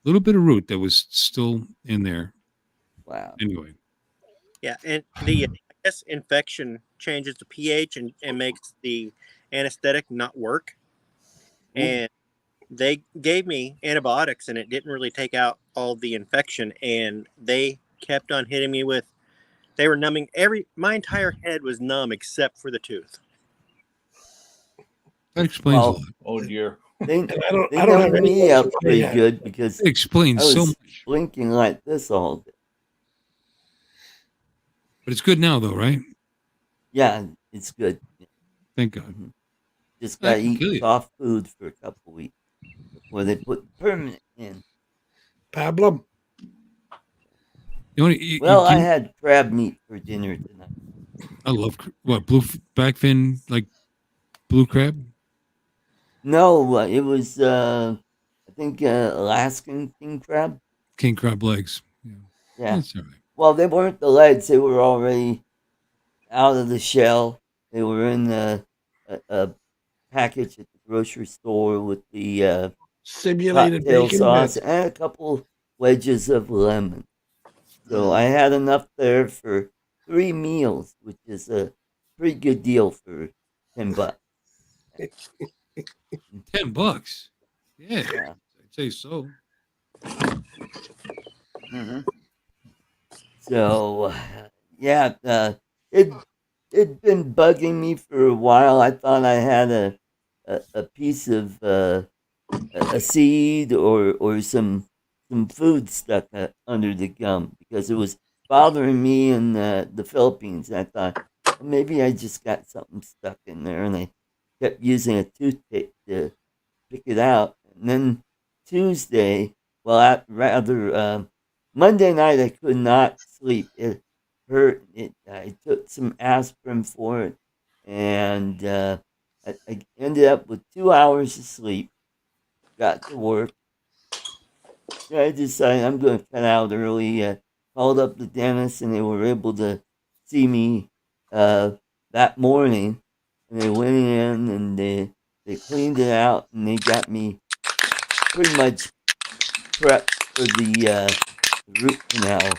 little bit of root that was still in there. Wow. Anyway. Yeah, and the infection changes the pH and makes the anesthetic not work. And they gave me antibiotics, and it didn't really take out all the infection. And they kept on hitting me with. They were numbing my entire head was numb except for the tooth. That explains a lot. Oh dear. They numbed me up pretty good because it explains so much. Blinking like this all day. But it's good now, though, right? Yeah, it's good. Thank God. Mm-hmm. Just gotta eat soft food for a couple weeks before they put permanent in. Pablum. I had crab meat for dinner tonight. I love blue backfin, like blue crab. No, it was I think Alaskan king crab. King crab legs. Yeah. That's all right. Well, they weren't the legs; they were already out of the shell. They were in a package at the grocery store with the simulated cocktail bacon sauce bits. and a couple wedges of lemon. So I had enough there for 3 meals, which is a pretty good deal for $10. $10. Yeah, I'd say so. Mm-hmm. So, it'd been bugging me for a while. I thought I had a piece of a seed or some food stuck under the gum because it was bothering me in the Philippines. I thought maybe I just got something stuck in there, and I kept using a toothpick to pick it out. And then Tuesday, Monday night, I could not sleep. It hurt. I took some aspirin for it, and I ended up with 2 hours of sleep. Got to work. I decided I'm going to cut out early. Called up the dentist, and they were able to see me that morning. And they went in and they cleaned it out, and they got me pretty much prepped for the root canal.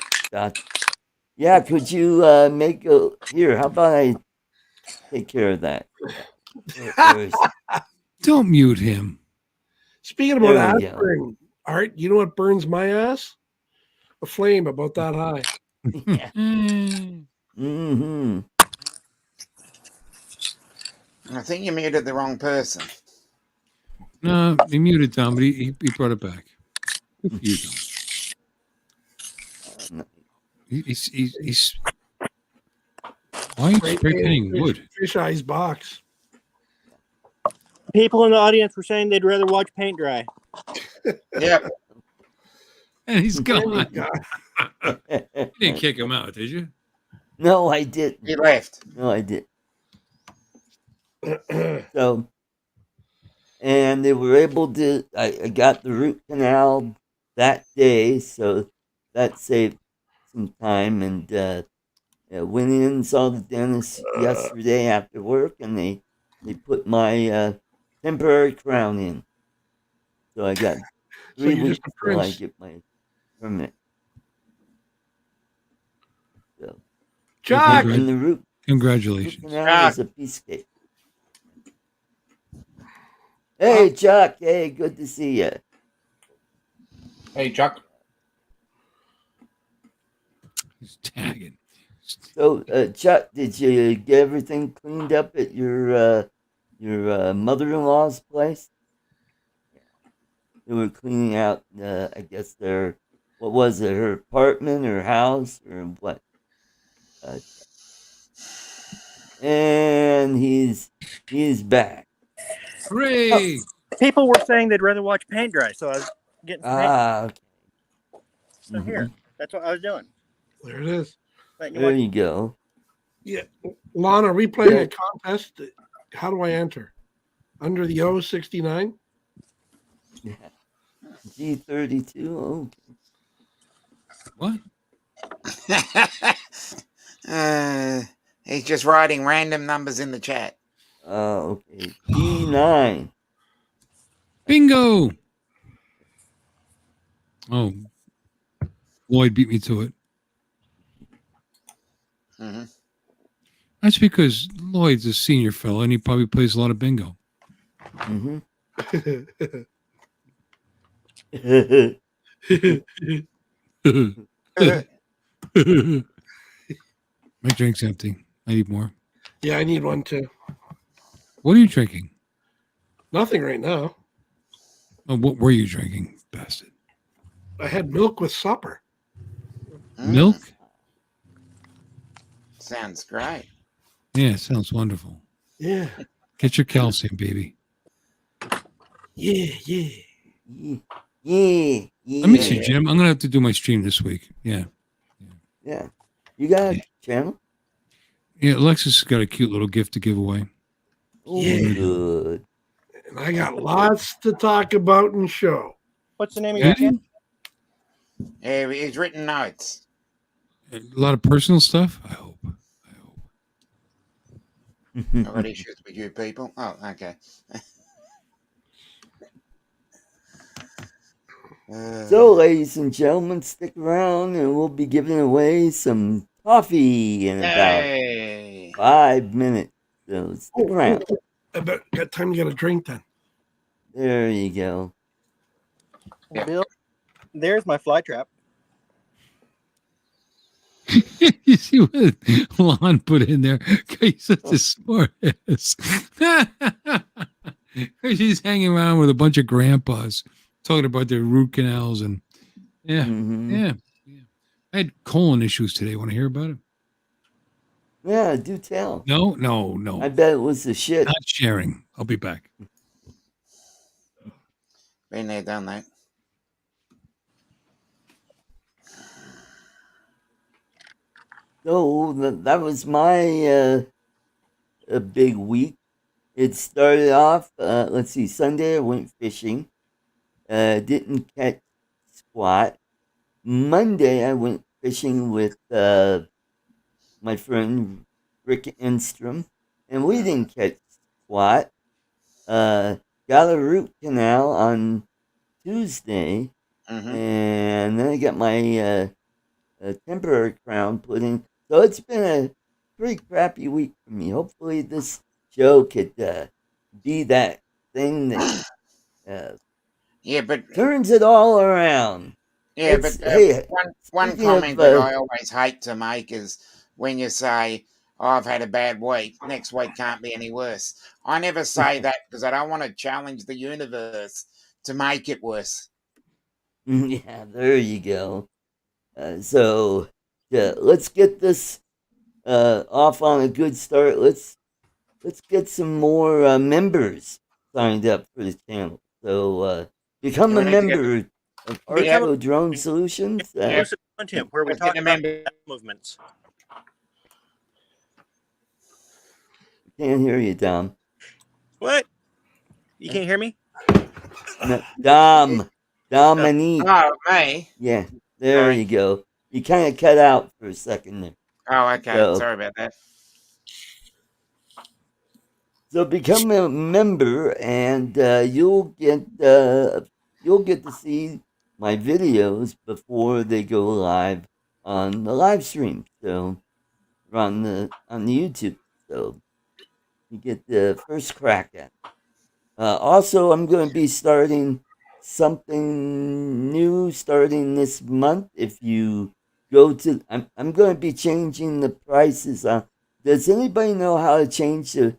Yeah, could you make a here? How about I take care of that? Don't mute him. Speaking about aspirin, Art, you know what burns my ass? A flame about that high. Yeah. Mm-hmm. I think you muted the wrong person. No, he muted Tom, but he brought it back. Good for you, Tom. He's why are you spray painting wood? Fish eyes box. People in the audience were saying they'd rather watch paint dry. Yep. And he's gone. You didn't kick him out, did you? No, I didn't. He left. No, I didn't. So, and they were able to. I got the root canal that day, so that saved some time. And went in and saw the dentist yesterday after work, and they put my temporary crown in. So I got 3 weeks till I get my permit. So, Chuck, and the root congratulations. canal is a piece of cake. Hey, Chuck. Hey, good to see you. Hey, Chuck. He's tagging. So, Chuck, did you get everything cleaned up at your mother-in-law's place? They were cleaning out, I guess what was it, her apartment or house or what? And he's back. Hooray! People were saying they'd rather watch paint dry, so I was getting some paint. Okay. So here, that's what I was doing. There it is. There you go. Yeah, Lana, are we playing a contest? How do I enter? Under the O69? Yeah. G32. Okay. What? He's just writing random numbers in the chat. Oh, okay. G9. Bingo! Oh, Lloyd beat me to it. Mm-hmm. That's because Lloyd's a senior fellow and he probably plays a lot of bingo. Mm-hmm. My drink's empty. I need more. Yeah, I need one too. What are you drinking? Nothing right now. Oh, what were you drinking, bastard? I had milk with supper. Milk? Sounds great. Yeah, sounds wonderful. Yeah. Get your calcium, baby. Yeah. Let me see, Jim. I'm going to have to do my stream this week. Yeah. You got a channel? Yeah, Alexis has got a cute little gift to give away. Oh, good. And I got lots to talk about and show. What's the name of your channel? Yeah, he's written notes. A lot of personal stuff, I hope. What issues with you people? Oh, okay. So, ladies and gentlemen, stick around and we'll be giving away some toffee in about 5 minutes. So, stick around. I bet got time to get a drink then. There you go. Bill, there's my fly trap. You see what Lon put in there? He's such a smart ass. She's hanging around with a bunch of grandpas talking about their root canals and yeah. I had colon issues today. Want to hear about it? Yeah, do tell. No. I bet it was the shit. Not sharing. I'll be back. Been there, done that. So that was my a big week. it started off. Let's see. Sunday I went fishing. Didn't catch squat. Monday I went fishing with my friend Rick Enstrom, and we didn't catch squat. Got a root canal on Tuesday, and then I got my temporary crown put in. So it's been a pretty crappy week for me. Hopefully, this show could be that thing that but turns it all around. Yeah, but hey, one comment that I always hate to make is when you say, oh, I've had a bad week, next week can't be any worse. I never say that because I don't want to challenge the universe to make it worse. Yeah, there you go. So let's get this off on a good start. Let's get some more members signed up for the channel. So become a member of ArtCo Drone Solutions. Exclusive content where we talk about movements. Can't hear you, Dom. What? You can't hear me? No, Dominique. Oh, me? Yeah, there you go. You kind of cut out for a second there. Oh, okay. So, sorry about that. So become a member, and you'll get to see my videos before they go live on the live stream. So on the YouTube, so you get the first crack at it. Also, I'm going to be starting something new starting this month. If you go to, I'm going to be changing the prices on. Does anybody know how to change the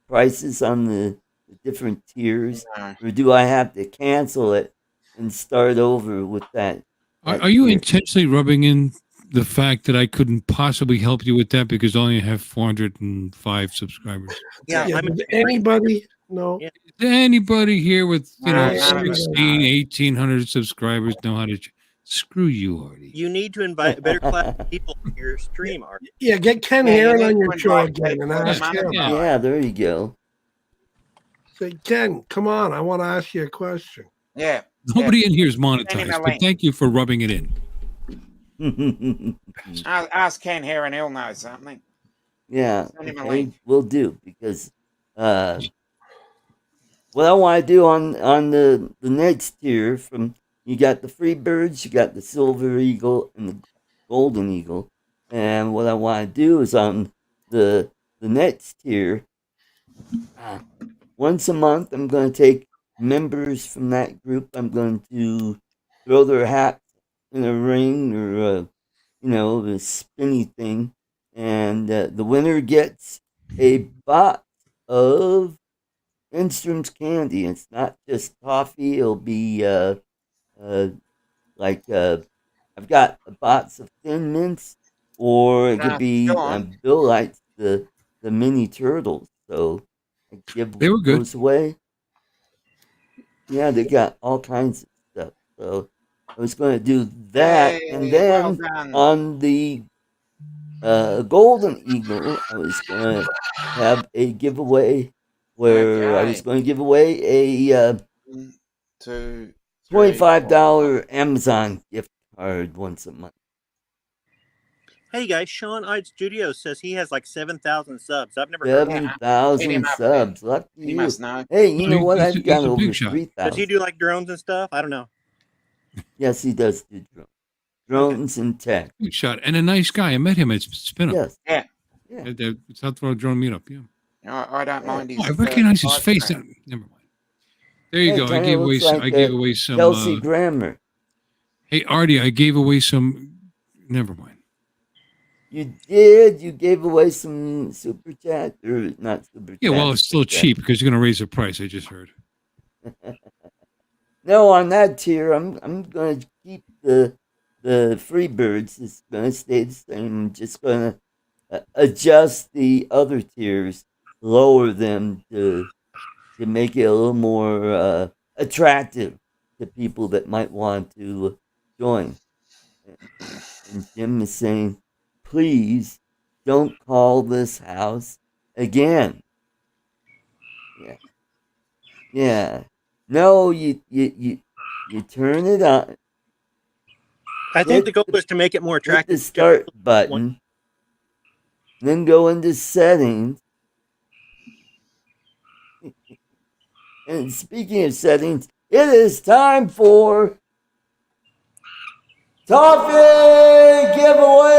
prices on the different tiers, or do I have to cancel it and start over with that? Are you intentionally rubbing in the fact that I couldn't possibly help you with that because I only have 405 subscribers? Yeah. Anybody? No. Yeah. Anybody here with 16, 1,800 subscribers know how to? Screw you, Artie. You need to invite a better class of people to your stream, Artie. Yeah, get Ken Heron on your show again and ask him. Yeah, there you go. Say, Ken, come on, I want to ask you a question. Yeah. Nobody in here is monetized, but thank you for rubbing it in. Ask Ken Heron, he'll know something. Yeah, okay, we'll do, because what I want to do on the next tier, from you got the free birds, you got the silver eagle and the golden eagle, and what I want to do is on the next tier, once a month I'm going to take members from that group. I'm going to throw their hat in a ring, or the spinny thing, and the winner gets a box of Enstrom's candy. It's not just toffee. It'll be I've got a box of Thin Mints, or it could be Bill likes the mini turtles, so I give those away. Yeah, they got all kinds of stuff. So I was going to do that, and then on the golden eagle, I was going to have a giveaway where I was going to give away a $25 Amazon gift card once a month. Hey guys, Sean Ide Studio says he has like 7,000 subs. I've never heard of 7,000 subs. Lucky you. Must know. Hey, you know what? I've got over 3,000. Does he do like drones and stuff? I don't know. Yes, he does do drones and tech. Good shot. And a nice guy. I met him at Spin Up. Yes. Yeah. At the South Florida Drone Meetup. Yeah. I don't mind his. I recognize his face. Never mind. There you go. I gave away some. Kelsey Grammer. Hey, Artie, I gave away some. Never mind. You did. You gave away some super chat, or not super chat. Yeah, well, it's still cheap because you're going to raise the price. I just heard. No, on that tier, I'm going to keep the free birds. It's going to stay the same. I'm just going to adjust the other tiers, lower them to make it a little more attractive to people that might want to join. And Jim is saying, please don't call this house again. Yeah. No, you turn it on. I think the goal was to make it more Hit attractive. the start button. Then go into settings. And speaking of settings, it is time for toffee giveaway.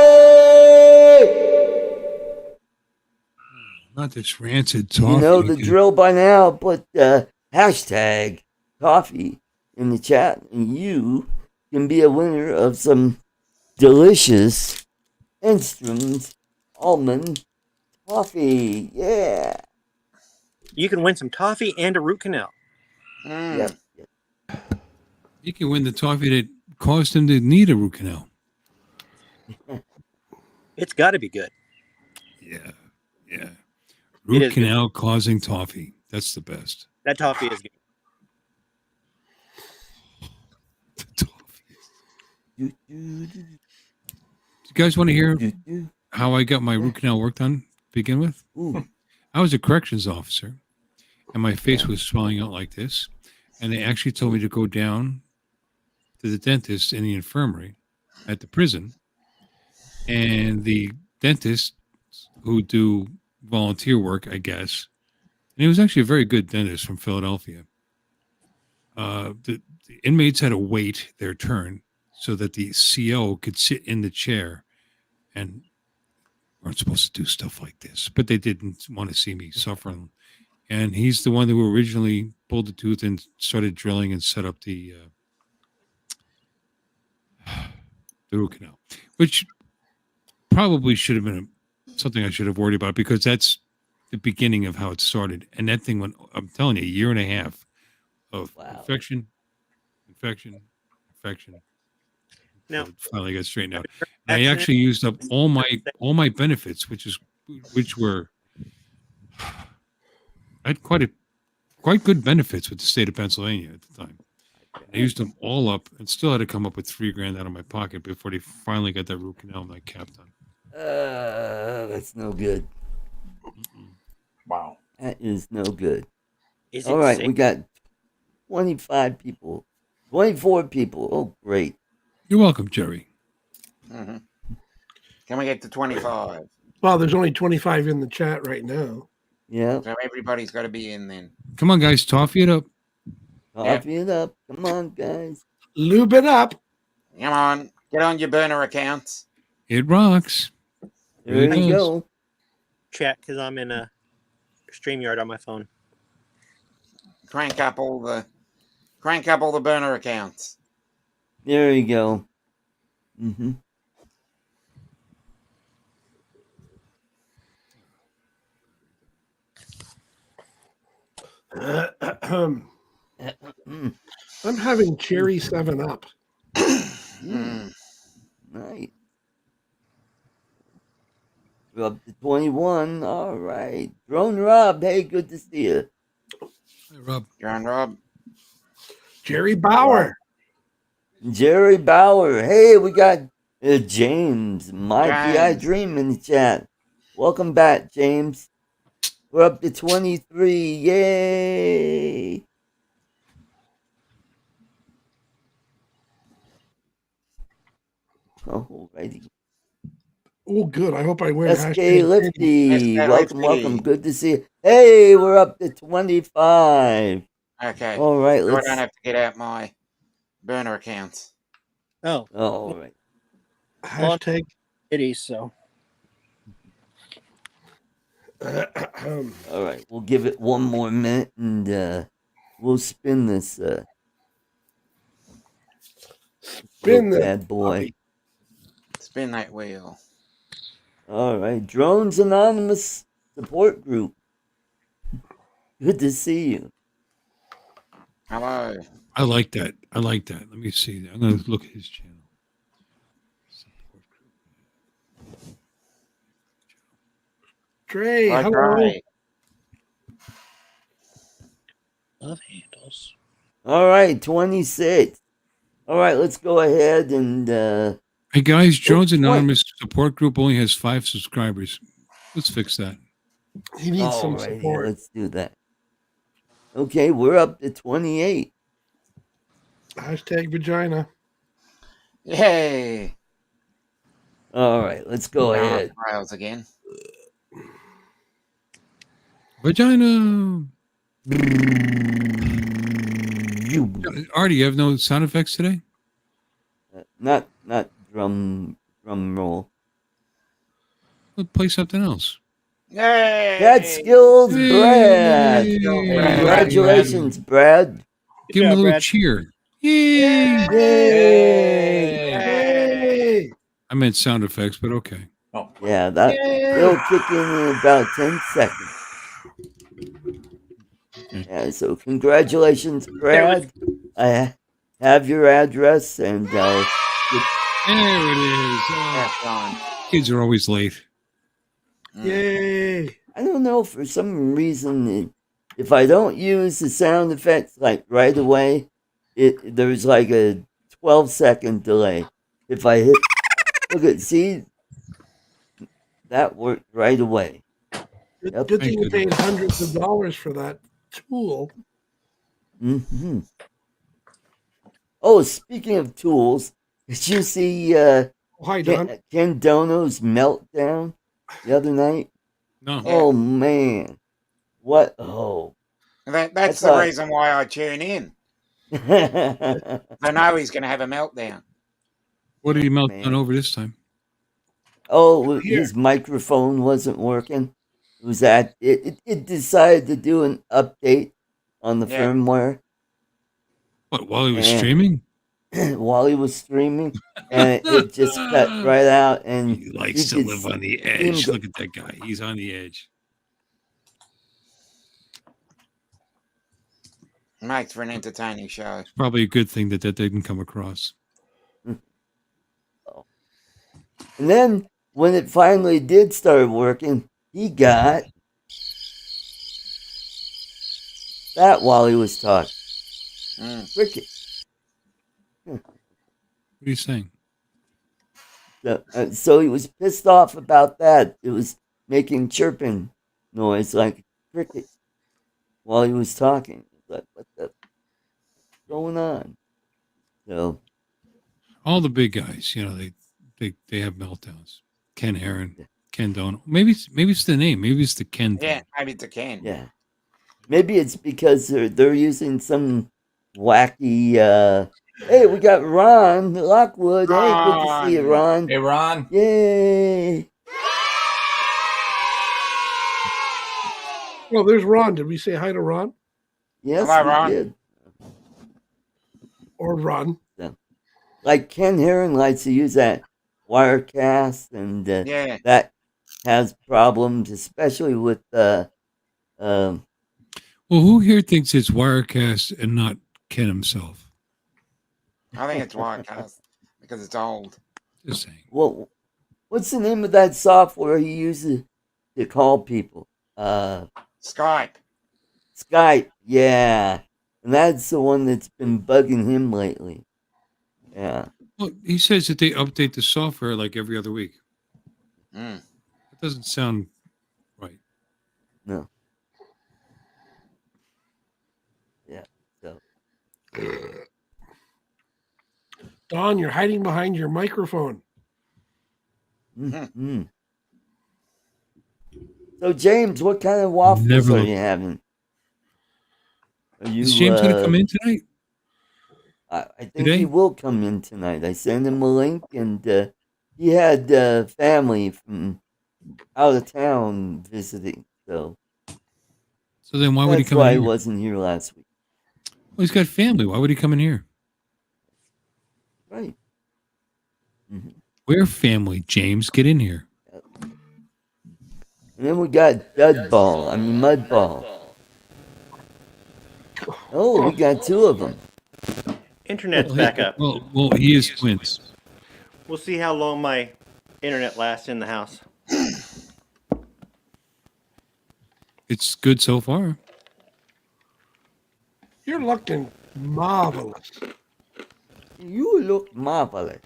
Not this rancid toffee. You know the drill by now. Put hashtag toffee in the chat, and you can be a winner of some delicious Enstrom's almond toffee. Yeah. You can win some toffee and a root canal. Yep. You can win the toffee that caused him to need a root canal. It's got to be good. Yeah. Root canal causing toffee. That's the best. That toffee is good. You guys want to hear how I got my root canal work done to begin with? I was a corrections officer, and my face was swelling out like this. And they actually told me to go down to the dentist in the infirmary at the prison. And the dentists who do volunteer work, I guess, and he was actually a very good dentist from Philadelphia. The inmates had to wait their turn so that the CO could sit in the chair, and weren't supposed to do stuff like this, but they didn't want to see me suffering. And he's the one who originally pulled the tooth and started drilling and set up the root canal, which probably should have been something I should have worried about, because that's the beginning of how it started. And that thing went, I'm telling you, a year and a half of infection. Now, finally got straightened out. I actually used up all my benefits, which were, I had quite good benefits with the state of Pennsylvania at the time. I used them all up and still had to come up with $3,000 out of my pocket before they finally got that root canal and my cap done. That's no good. Wow. That is no good. Is all right, we got 25 people. 24 people. Oh, great. You're welcome, Jerry. Mm-hmm. Can we get to 25? Well, there's only 25 in the chat right now. Yeah. So everybody's got to be in then. Come on, guys. Toffee it up. Toffee it up. Come on, guys. Lube it up. Come on. Get on your burner accounts. It rocks. There you go. Chat, because I'm in a StreamYard on my phone. Crank up all the burner accounts. There you go. Mm-hmm. I'm having cherry 7-Up. Nice. We're up to 21. All right. Drone Rob, hey, good to see you. Hey, Rob. Drone Rob. Jerry Bauer. Jerry Bauer. Hey, we got James, my PI Dream in the chat. Welcome back, James. We're up to 23. Yay. Alrighty. Oh, good. I hope I win. SK Lifty. Welcome. Good to see you. Hey, we're up to 25. Okay. All right. So I don't have to get out my burner accounts. Oh. All right. Hashtag Kitty, so. All right. We'll give it one more minute and we'll spin this bad boy. Spin that wheel. All right. Drones Anonymous support group. Good to see you. Hello. I like that. Let me see. I'm going to look at his channel. Trey, Hi, hello. Trey. Love handles. All right. 26. All right. Let's go ahead and hey guys, Drones Anonymous support group only has 5 subscribers. Let's fix that. He needs some support. Let's do that. Okay, we're up to 28. Hashtag vagina. Yay! All right, let's go ahead. Rails again. Vagina. Artie, you have no sound effects today? Not drum roll. We'll play something else. Yay! Catskills, Brad. Yay! Congratulations, Brad. Give him a job, little Brad. cheer. Yay! Hey! I meant sound effects, but okay. Oh, Yeah, they'll kick in about 10 seconds. Yeah, so congratulations, Brad. I have your address, and There it is. That's on. Kids are always late. Yay! I don't know, for some reason, if I don't use the sound effects like right away, there's like a 12-second delay. If I hit, see, that worked right away. Yep. Good thing you paid hundreds of dollars for that tool. Mm-hmm. Oh, speaking of tools, did you see Hi, Don. Ken Dono's meltdown the other night? No. Oh, man. What? Oh. That's the reason why I tune in. I know he's going to have a meltdown. What did he melt down over this time? Oh, his microphone wasn't working. It was it decided to do an update on the firmware. What, while he was streaming? While he was streaming, and it just cut right out. And he likes to live on the edge. Look at that guy; he's on the edge. Makes for an entertaining show. It's probably a good thing that didn't come across. And then when it finally did start working, he got that while he was talking. Cricket. What are you saying? So he was pissed off about that. It was making chirping noise like cricket while he was talking. Like, what the going on? So all the big guys, they have meltdowns. Ken Heron, Ken Dono. Maybe it's the name. Maybe it's the Ken thing. Yeah, maybe it's a Ken. Yeah, maybe it's because they're using some wacky. Hey, we got Ron Lockwood. Hey, good to see you, Ron. Hey, Ron. Yay! Well, there's Ron. Did we say hi to Ron? Yes, Hello, we Ron. did. Or Ron. Yeah. Like Ken Heron likes to use that Wirecast, and that has problems, especially with Well, who here thinks it's Wirecast and not Ken himself? I think it's Wirecast because it's old. Just saying. Well, what's the name of that software he uses to call people? Skype. Skype, yeah. And that's the one that's been bugging him lately. Yeah. Well, he says that they update the software like every other week. That doesn't sound right. No. Yeah. So. Don, you're hiding behind your microphone. Mm-hmm. So, James, what kind of waffles are you having? Is James going to come in tonight? I think he will come in tonight. I sent him a link, and he had family from out of town visiting. So then why would he come in? That's why here? he wasn't here last week. Well, he's got family. Why would he come in here? Right. Mm-hmm. We're family, James. Get in here. Yep. And then we got Mudball. Oh, we got two of them. Internet's back up. Well, he is twins. We'll see how long my internet lasts in the house. It's good so far. You're looking marvelous. You look marvelous.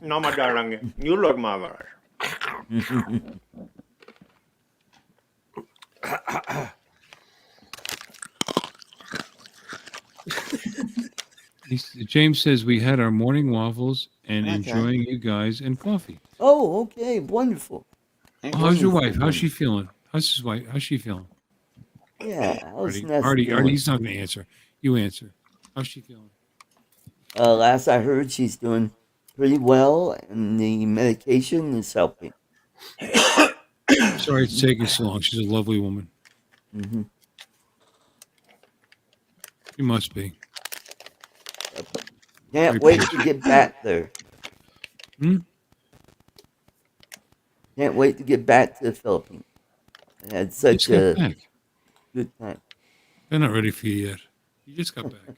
No, my darling, you look marvelous. James says we had our morning waffles and enjoying you guys and coffee. Oh, okay, wonderful. Oh, how's your wife? How's she feeling? How's his wife? How's she feeling? Yeah, how's Ness Artie, doing? he's not going to answer. You answer. How's she feeling? Last I heard, she's doing pretty well, and the medication is helping. Sorry it's taking so long. She's a lovely woman. Mm-hmm. She must be. Can't wait to get back there. Can't wait to get back to the Philippines. I had such a good time. They're not ready for you yet. You just got back.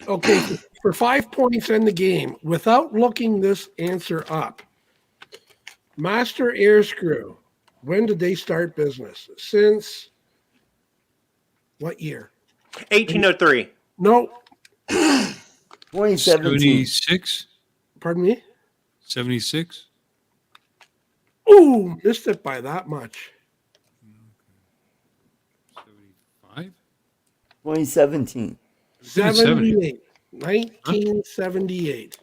Okay, for 5 points in the game, without looking this answer up, Master Air Screw, when did they start business? Since what year? 1803. No. 2017. 76? Pardon me? 76? Ooh, missed it by that much. 75? 2017. 78. 1978.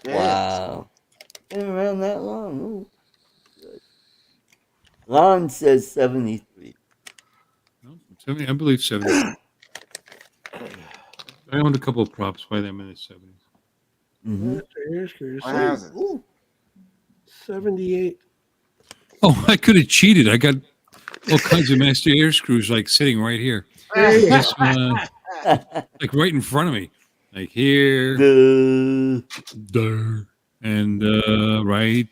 Wow. Been around that long. Ooh. Good. Lon says 73. No, 70, I believe 70. I owned a couple of props by them in the 70s. Mm-hmm. Ooh. 78. Oh, I could have cheated. I got all kinds of Master Air Screws like sitting right here. This, like right in front of me. Like here. There. And right.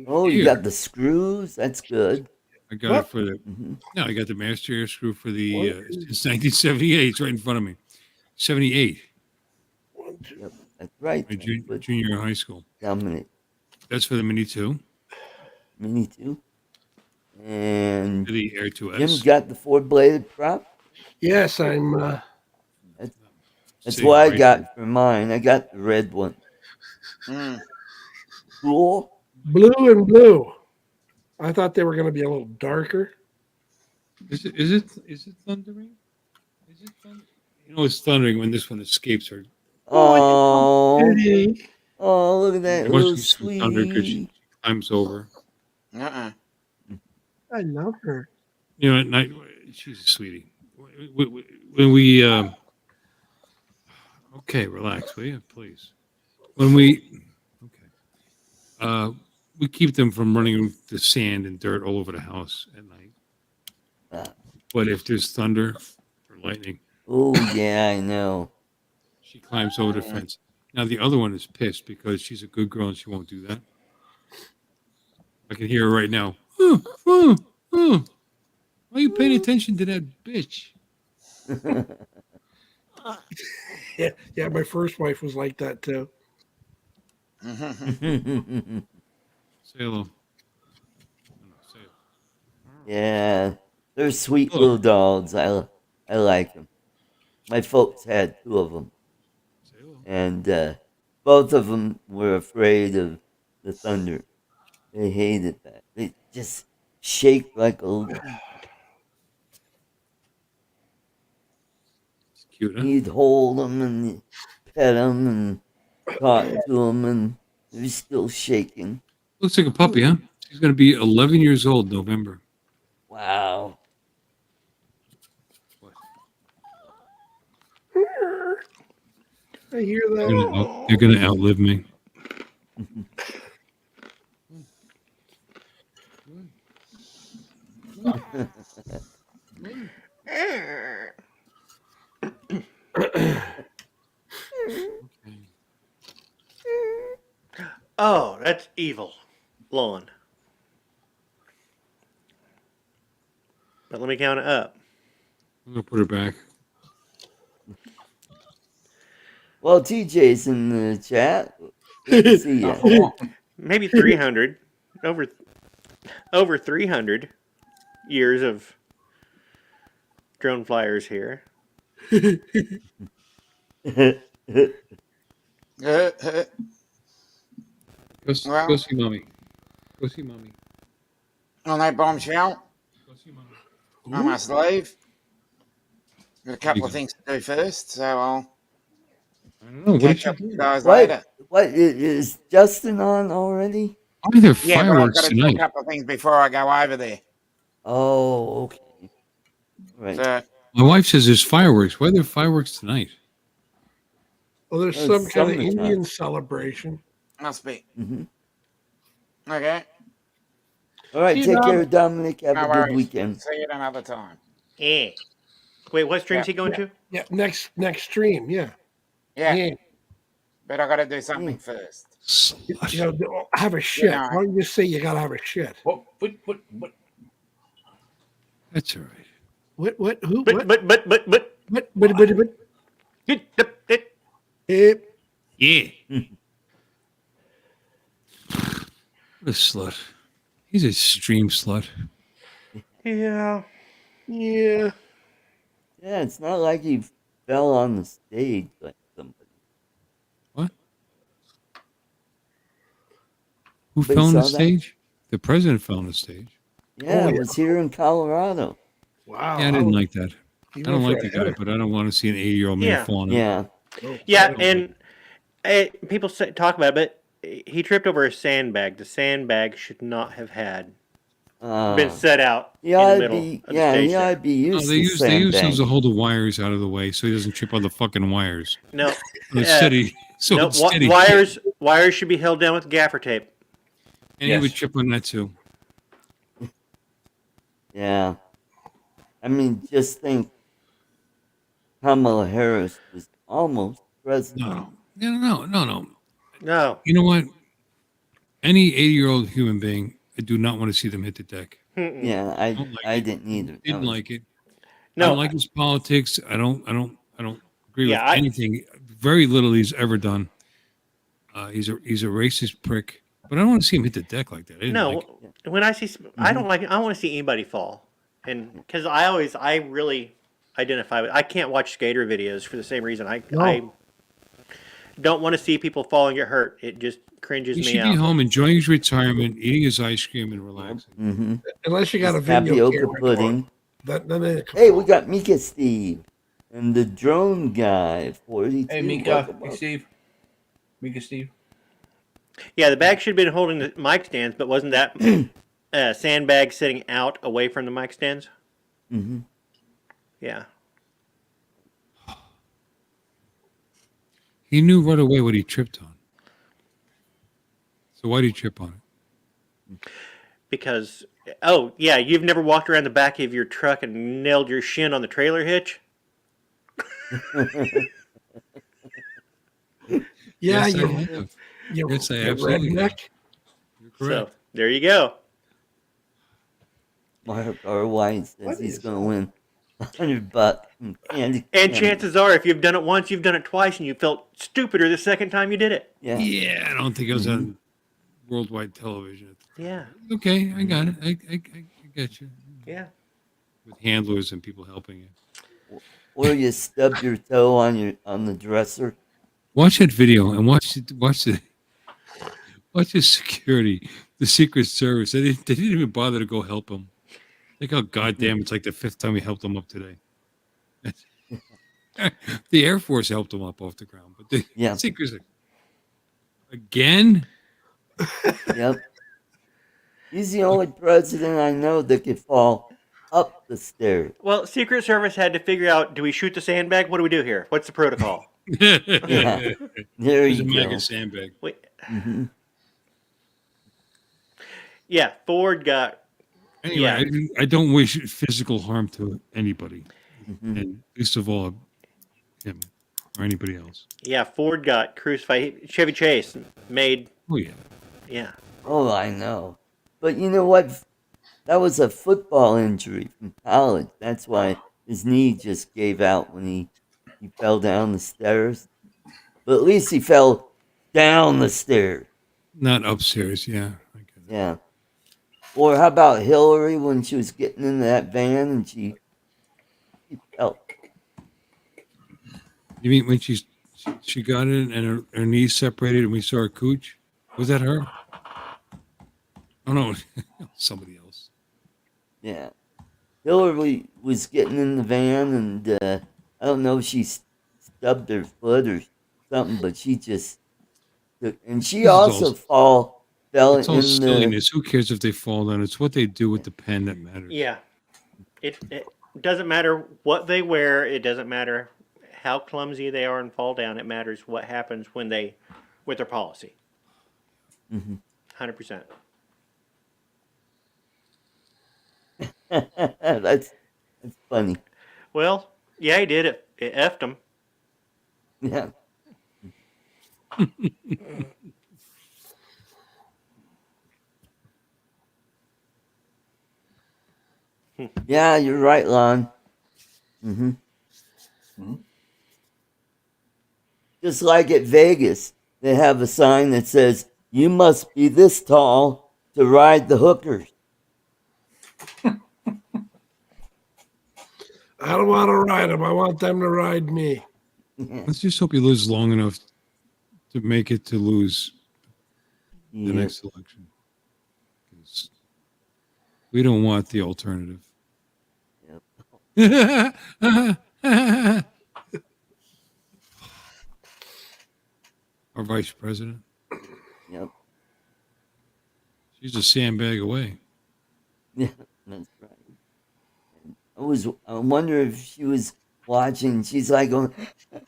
Oh, you got the screws? That's good. I got it for the. No, I got the Master Air Screw for the. It's 1978. It's right in front of me. 78. Yep, that's right. My junior high school. Dominic. That's for the Mini 2. Mini 2. And the Air 2S. Jim's got the 4-bladed prop. Yes, I'm. That's what I got for mine. I got the red one. Cool. Blue and blue. I thought they were going to be a little darker. Is it thundering? Is it thundering? You know it's thundering when this one escapes her. Oh, oh, look at that little sweet. Thunder because she climbs over. I love her. You know, at night she's a sweetie. When we okay, relax, will you, please? When we keep them from running the sand and dirt all over the house at night. But if there's thunder or lightning, oh yeah, I know. She climbs over the fence. Now the other one is pissed because she's a good girl and she won't do that. I can hear her right now. Why are you paying attention to that bitch? Yeah, my first wife was like that too. Say hello. Yeah, they're sweet little dogs. I like them. My folks had 2 of them, and both of them were afraid of the thunder. They hated that. They just shake like a. It's cute, huh? You'd hold them and pet them and talk to them, and they're still shaking. Looks like a puppy, huh? She's going to be 11 years old November. Wow. I hear that. They're going to outlive me. Oh, that's evil. Lawn. But let me count it up. I'm going to put her back. Well, TJ's in the chat. Good to see you. Maybe 300. Over 300 years of drone flyers here. Go see mommy. Go see mommy. On that bombshell. Go see mommy. I must leave. Got a couple of things to do first, so I'll I don't know. What catch did you up with you do? guys later. What is Justin on already? Why are there Yeah, but I've got fireworks to do a tonight? couple of things before I go over there. Oh, okay. Right. So My wife says there's fireworks. Why are there fireworks tonight? Well, there's Oh, some it's kind of summertime. Indian celebration. must be. Mm-hmm. Okay. All right. See you, Take Dom. care, Dominic. Have No a good worries. weekend. See you another time. Yeah. Wait, what stream's he going Yeah. to? Yeah, next stream. Yeah. Yeah, but I got to do something Yeah. first. Slut. You know, have a shit. know. Why don't you just say you gotta have a shit? What? That's all right. What? Who? But What? but Eh, Yeah. What a slut. He's a stream slut. yeah. yeah. Yeah, it's not like he fell on the stage like somebody. What? Who But you fell on the saw that? stage? The president fell on the stage. Yeah, Oh, it yeah. was here in Colorado. Wow. Yeah, I didn't like that. he I don't went like for the a guy, header. but I don't want to see an 80-year-old man Yeah. fall on him. Yeah. Oh, Yeah, wow. and people talk about it, but he tripped over a sandbag. The sandbag should not have had been set out He in ought the to middle be. of the Yeah, stage. he ought there. to be used No, they to use those to sandbagging. hold the wires out of the way so he doesn't trip on the fucking wires. No, Instead, he no, wires should be held down with gaffer tape. and he would trip on that too. Yeah. I mean, just think Kamala Harris was almost president. No. No. You know what? Any 80-year-old human being, I do not want to see them hit the deck. Mm-mm. Yeah, Don't like I it. didn't either. Didn't like it. I No. don't like his politics. I don't agree Yeah, with anything. Very little he's ever done. He's a racist prick. But I don't want to see him hit the deck like that. I didn't No. like it. When I see, I don't like it. I want to see anybody fall, and because I really identify with. I can't watch skater videos for the same reason. I don't want to see people fall and get hurt. It just cringes He me should out. be home enjoying his retirement, eating his ice cream, and relaxing. Mm-hmm. Unless you got a video Tapioca camera pudding. going. Then Hey, we got Mika Steve and the drone guy. 42. Hey, Mika. Hey, Steve. Mika, Steve. Yeah, the bag should have been holding the mic stands, but wasn't that sandbag sitting out away from the mic stands? Mm-hmm. Yeah. He knew right away what he tripped on. So why did he trip on it? Because, oh, yeah, you've never walked around the back of your truck and nailed your shin on the trailer hitch? Yeah, Yes, I you have. you Yes, I you absolutely have. redneck. You're correct. So, there you go. Mark R. White says he's going to win $100 from candy. And cane. chances are, if you've done it once, you've done it twice, and you felt stupider the second time you did it. Yeah. Yeah, I don't think it was on worldwide television. Yeah. Okay, I got it. I get you. Yeah. With handlers and people helping you. Or you stubbed your toe on the dresser. Watch that video and watch the security, the Secret Service. They didn't even bother to go help him. Think how goddamn it's like the fifth time we helped him up today. The Air Force helped him up off the ground, but the Secret Service again. Yep. He's the only president I know that could fall up the stairs. Well, Secret Service had to figure out, do we shoot the sandbag? What do we do here? What's the protocol? Yeah. There There's you a go. mega sandbag. Wait. Mm-hmm. Yeah, Ford got... Anyway, Yeah. I don't wish physical harm to anybody, Mm-hmm. and least of all him or anybody else. Yeah, Ford got crucified. Chevy Chase made... Oh yeah. Yeah. Oh, I know. But you know what? That was a football injury from college. That's why his knee just gave out when he fell down the stairs. But at least he fell down the stairs. Not upstairs, yeah. I get it. Yeah. Or how about Hillary when she was getting into that van and she fell? You mean when she got in and her knees separated and we saw her cooch? Was that her? Oh no, somebody else. Yeah. Hillary was getting in the van and I don't know if she stubbed her foot or something, but she just took, and she This is also fell It's all in the. silliness. Who cares if they fall down? It's what they do with the pen that matters. Yeah. It doesn't matter what they wear. It doesn't matter how clumsy they are and fall down. It matters what happens when they, with their policy. 100%. That's funny. Well, yeah, he did it. It effed him. Yeah. Yeah, you're right, Lon. Just like at Vegas, they have a sign that says, "You must be this tall to ride the hookers." I don't want to ride them. I want them to ride me. Let's just hope he lives long enough to make it to lose the next election. 'Cause we don't want the alternative. Our vice president. Yep. She's a sandbag away. Yeah, that's right. I wonder if she was watching. She's like going, We're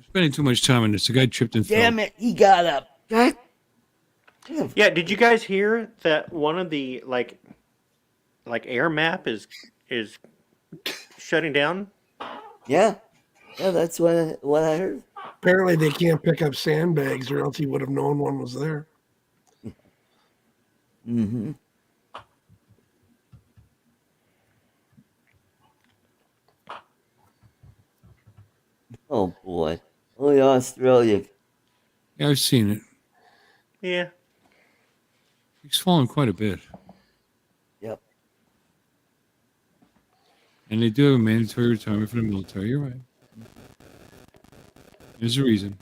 spending too much time on this. The guy tripped and fell. "Damn it, he got up." God. Yeah, did you guys hear that one of the like Airmap is shutting down? Yeah, that's what I heard. Apparently, they can't pick up sandbags, or else he would have known one was there. Oh boy, only Australia. Yeah, I've seen it. Yeah. He's fallen quite a bit. Yep. And they do have a mandatory retirement for the military. You're right. There's a reason.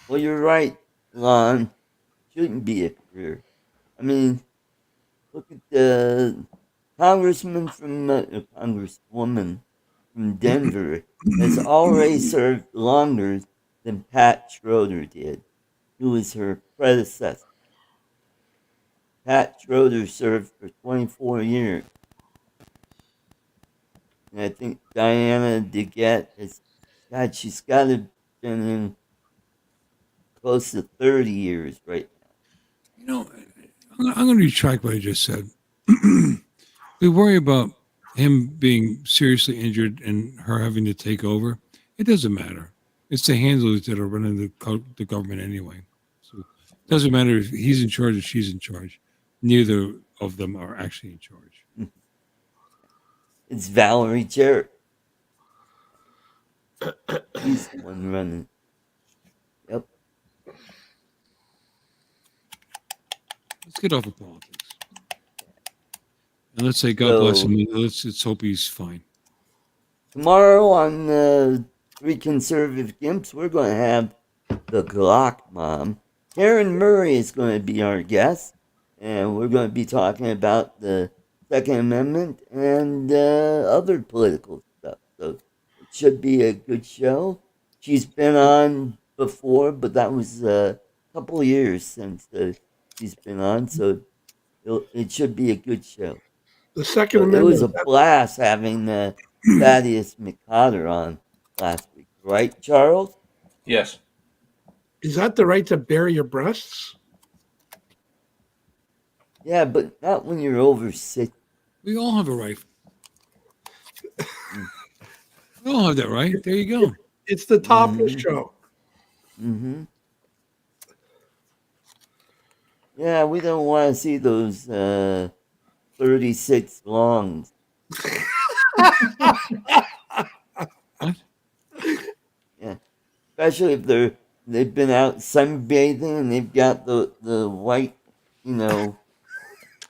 Well, you're right, Lon. Shouldn't be a career. I mean, look at the congresswoman from Denver has already served longer than Pat Schroeder did, who was her predecessor. Pat Schroeder served for 24 years. And I think Diana DeGette she's got to have been in close to 30 years right now. You know, I'm going to retract what I just said. We worry about him being seriously injured and her having to take over. It doesn't matter. It's the handlers that are running the government anyway. So it doesn't matter if he's in charge or she's in charge. Neither of them are actually in charge. It's Valerie Jarrett. He's the one running. Yep. Let's get off of politics. And let's say God bless him. Let's hope he's fine. Tomorrow on Three Conservative Gimps, we're going to have the Glock Mom. Karen Murray is going to be our guest. And we're going to be talking about the Second Amendment and other political stuff. So it should be a good show. She's been on before, but that was a couple of years since she's been on. So it should be a good show. The Second Amendment. It was a blast having Thaddeus McCotter on last week, right, Charles? Yes. Is that the right to bare your breasts? Yeah, but not when you're over 60. We all have a right. We all have that right. There you go. It's the topless show. Mm-hmm. Yeah, we don't want to see those 36 longs. What? Yeah, especially if they've been out sunbathing and they've got the white,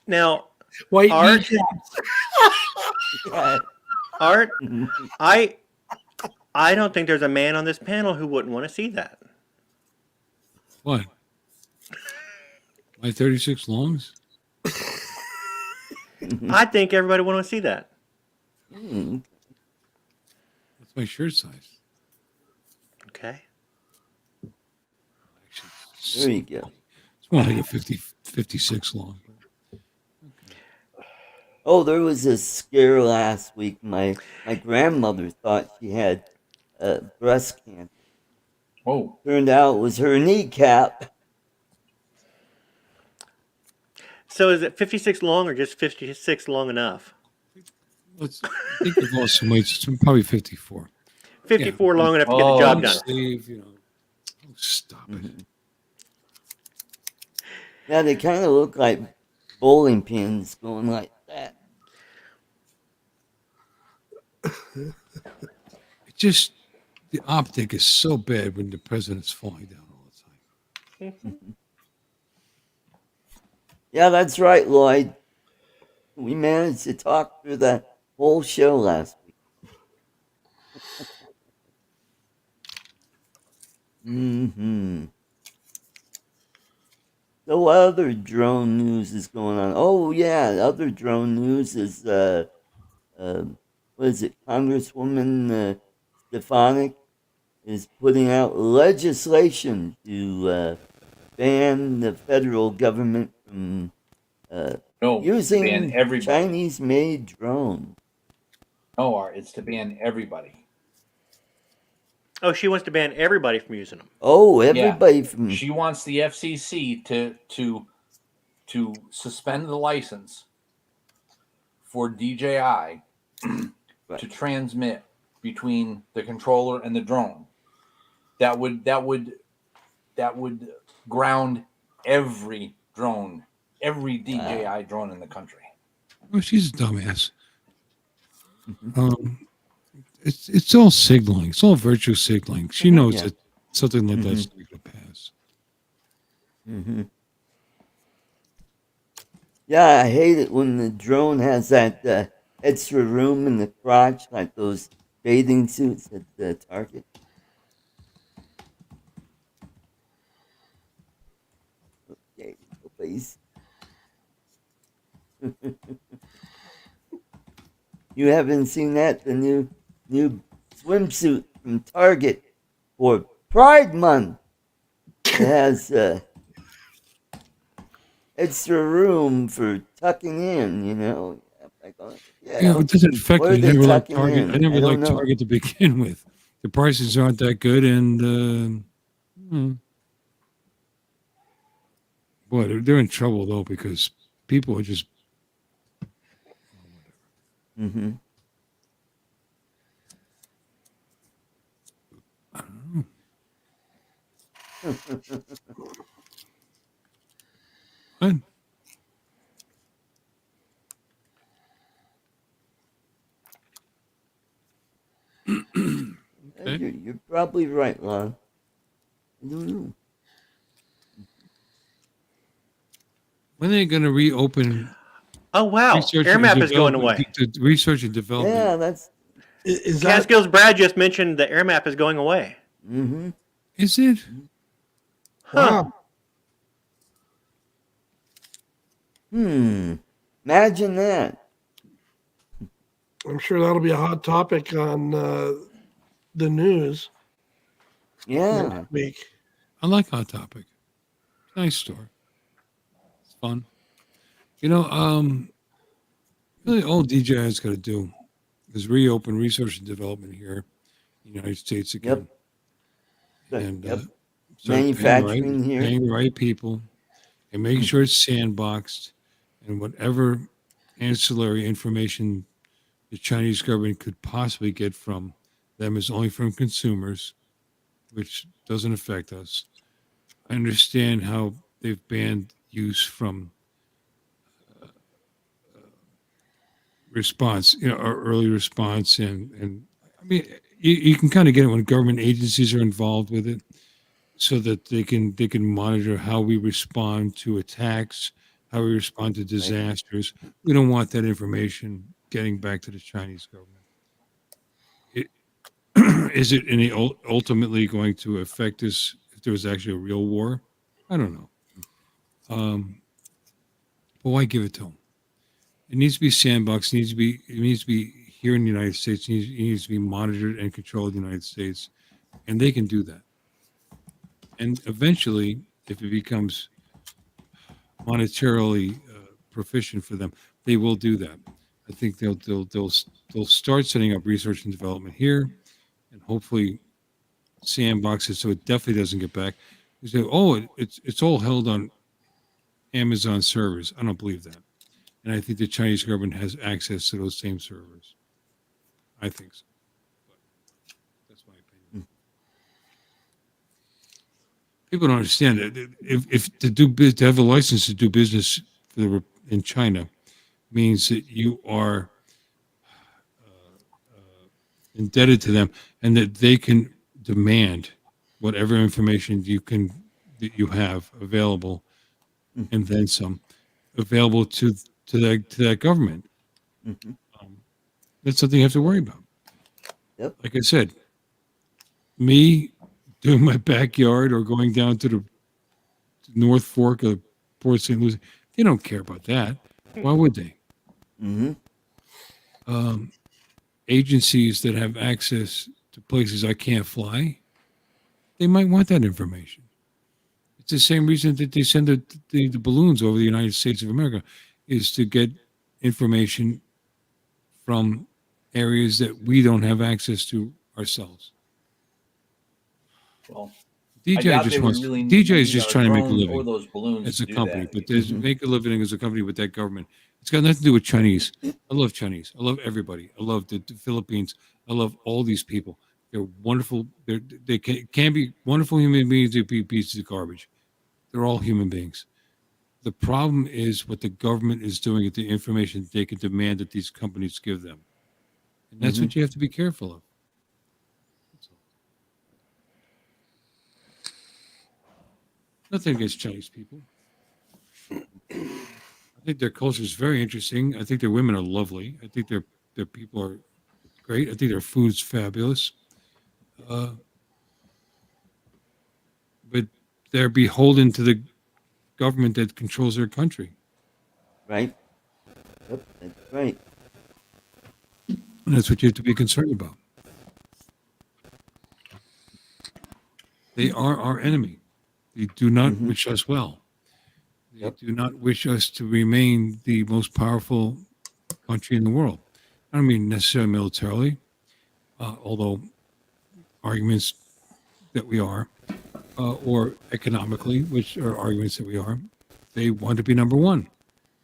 Now, White Art, Yeah. Art, I don't think there's a man on this panel who wouldn't want to see that. What? My 36 longs. I think everybody want to see that. Mm. That's my shirt size. Okay. Actually, There you go. it's more like a 56 long. Oh, there was a scare last week. My grandmother thought she had breast cancer. Oh, Turned out it was her kneecap. So is it 56 long or just 56 long enough? I think I've lost some weight. It's probably 54. 54 long enough to get the Oh, job yeah. done. Sleeve, you know. Oh, stop it. Mhm. Yeah, they kind of look like bowling pins going like that. It just, the optic is so bad when the president's falling down all the time. Yeah, that's right, Lloyd. We managed to talk through the whole show last week. Mm-hmm. So what other drone news is going on? Oh yeah, other drone news is what is it? Congresswoman Stefanik is putting out legislation to ban the federal government from no, to ban using everybody. Chinese-made drones. No, Art, it's to ban everybody. Oh, she wants to ban everybody from using them. Oh, everybody from She wants the FCC to suspend the license for DJI Right. to transmit between the controller and the drone. That would ground every drone, every DJI drone in the country. Well, she's a dumbass. It's all signaling. It's all virtue signaling. She knows Yeah. that something like that's not going to pass. Mm-hmm. Yeah, I hate it when the drone has that extra room in the crotch, like those bathing suits at the Target. Okay, please. You haven't seen that? The new swimsuit from Target for Pride Month. It has extra room for tucking in, you know. Yeah, it doesn't affect Where me. are I they never liked tucking Target. in? I never I don't liked know. Target to begin with. The prices aren't that good, and boy, they're in trouble though because people are just. Mm-hmm. I don't know. What? Okay. You're probably right, Lon. I don't know. When are they going to reopen Oh, wow. research and Airmap is going development? away. Research and development. Yeah, that's. Is that Catskills Brad just mentioned the Airmap is going away. Mm-hmm. Is it? Huh. wow? Imagine that. I'm sure that'll be a hot topic on the news Yeah. next week. I like Hot Topic. Nice store. It's fun. You know, really all DJI's got to do is reopen research and development here in the United States again. And Yep. start Manufacturing here. paying the right people and making sure it's sandboxed and whatever ancillary information the Chinese government could possibly get from them is only from consumers, which doesn't affect us. I understand how they've banned use from response, or early response, and I mean, you can kind of get it when government agencies are involved with it, so that they can monitor how we respond to attacks, how we respond to disasters. We don't want that information getting back to the Chinese government. Is it ultimately going to affect us if there was actually a real war? I don't know. But why give it to them? It needs to be sandboxed. It needs to be here in the United States. It needs to be monitored and controlled in the United States, and they can do that. And eventually, if it becomes monetarily proficient for them, they will do that. I think they'll start setting up research and development here, and hopefully sandbox it so it definitely doesn't get back. You say, oh, it's all held on Amazon servers. I don't believe that, and I think the Chinese government has access to those same servers. I think so. But that's my opinion. People don't understand that if to have a license to do business in China means that you are indebted to them, and that they can demand whatever information that you have available, and then some, available to that government. That's something you have to worry about. Yep. Like I said, me doing my backyard or going down to the North Fork of Port St. Lucie, they don't care about that. Why would they? Agencies that have access to places I can't fly, they might want that information. It's the same reason that they send the balloons over the United States of America, is to get information from areas that we don't have access to ourselves. Well, DJ is just trying to make a living or those balloons as a do company, that. but there's make a living as a company with that government. It's got nothing to do with Chinese. I love Chinese. I love everybody. I love the Philippines. I love all these people. They're wonderful. They can be wonderful human beings. They be pieces of garbage. They're all human beings. The problem is what the government is doing with the information they can demand that these companies give them. And that's what you have to be careful of. Nothing against Chinese people. I think their culture is very interesting. I think their women are lovely. I think their people are great. I think their food's fabulous. But they're beholden to the government that controls their country. Right. Yep, that's right. And that's what you have to be concerned about. They are our enemy. They do not wish us well. They do not wish us to remain the most powerful country in the world. I don't mean necessarily militarily, although arguments that we are, or economically, which are arguments that we are. They want to be number one.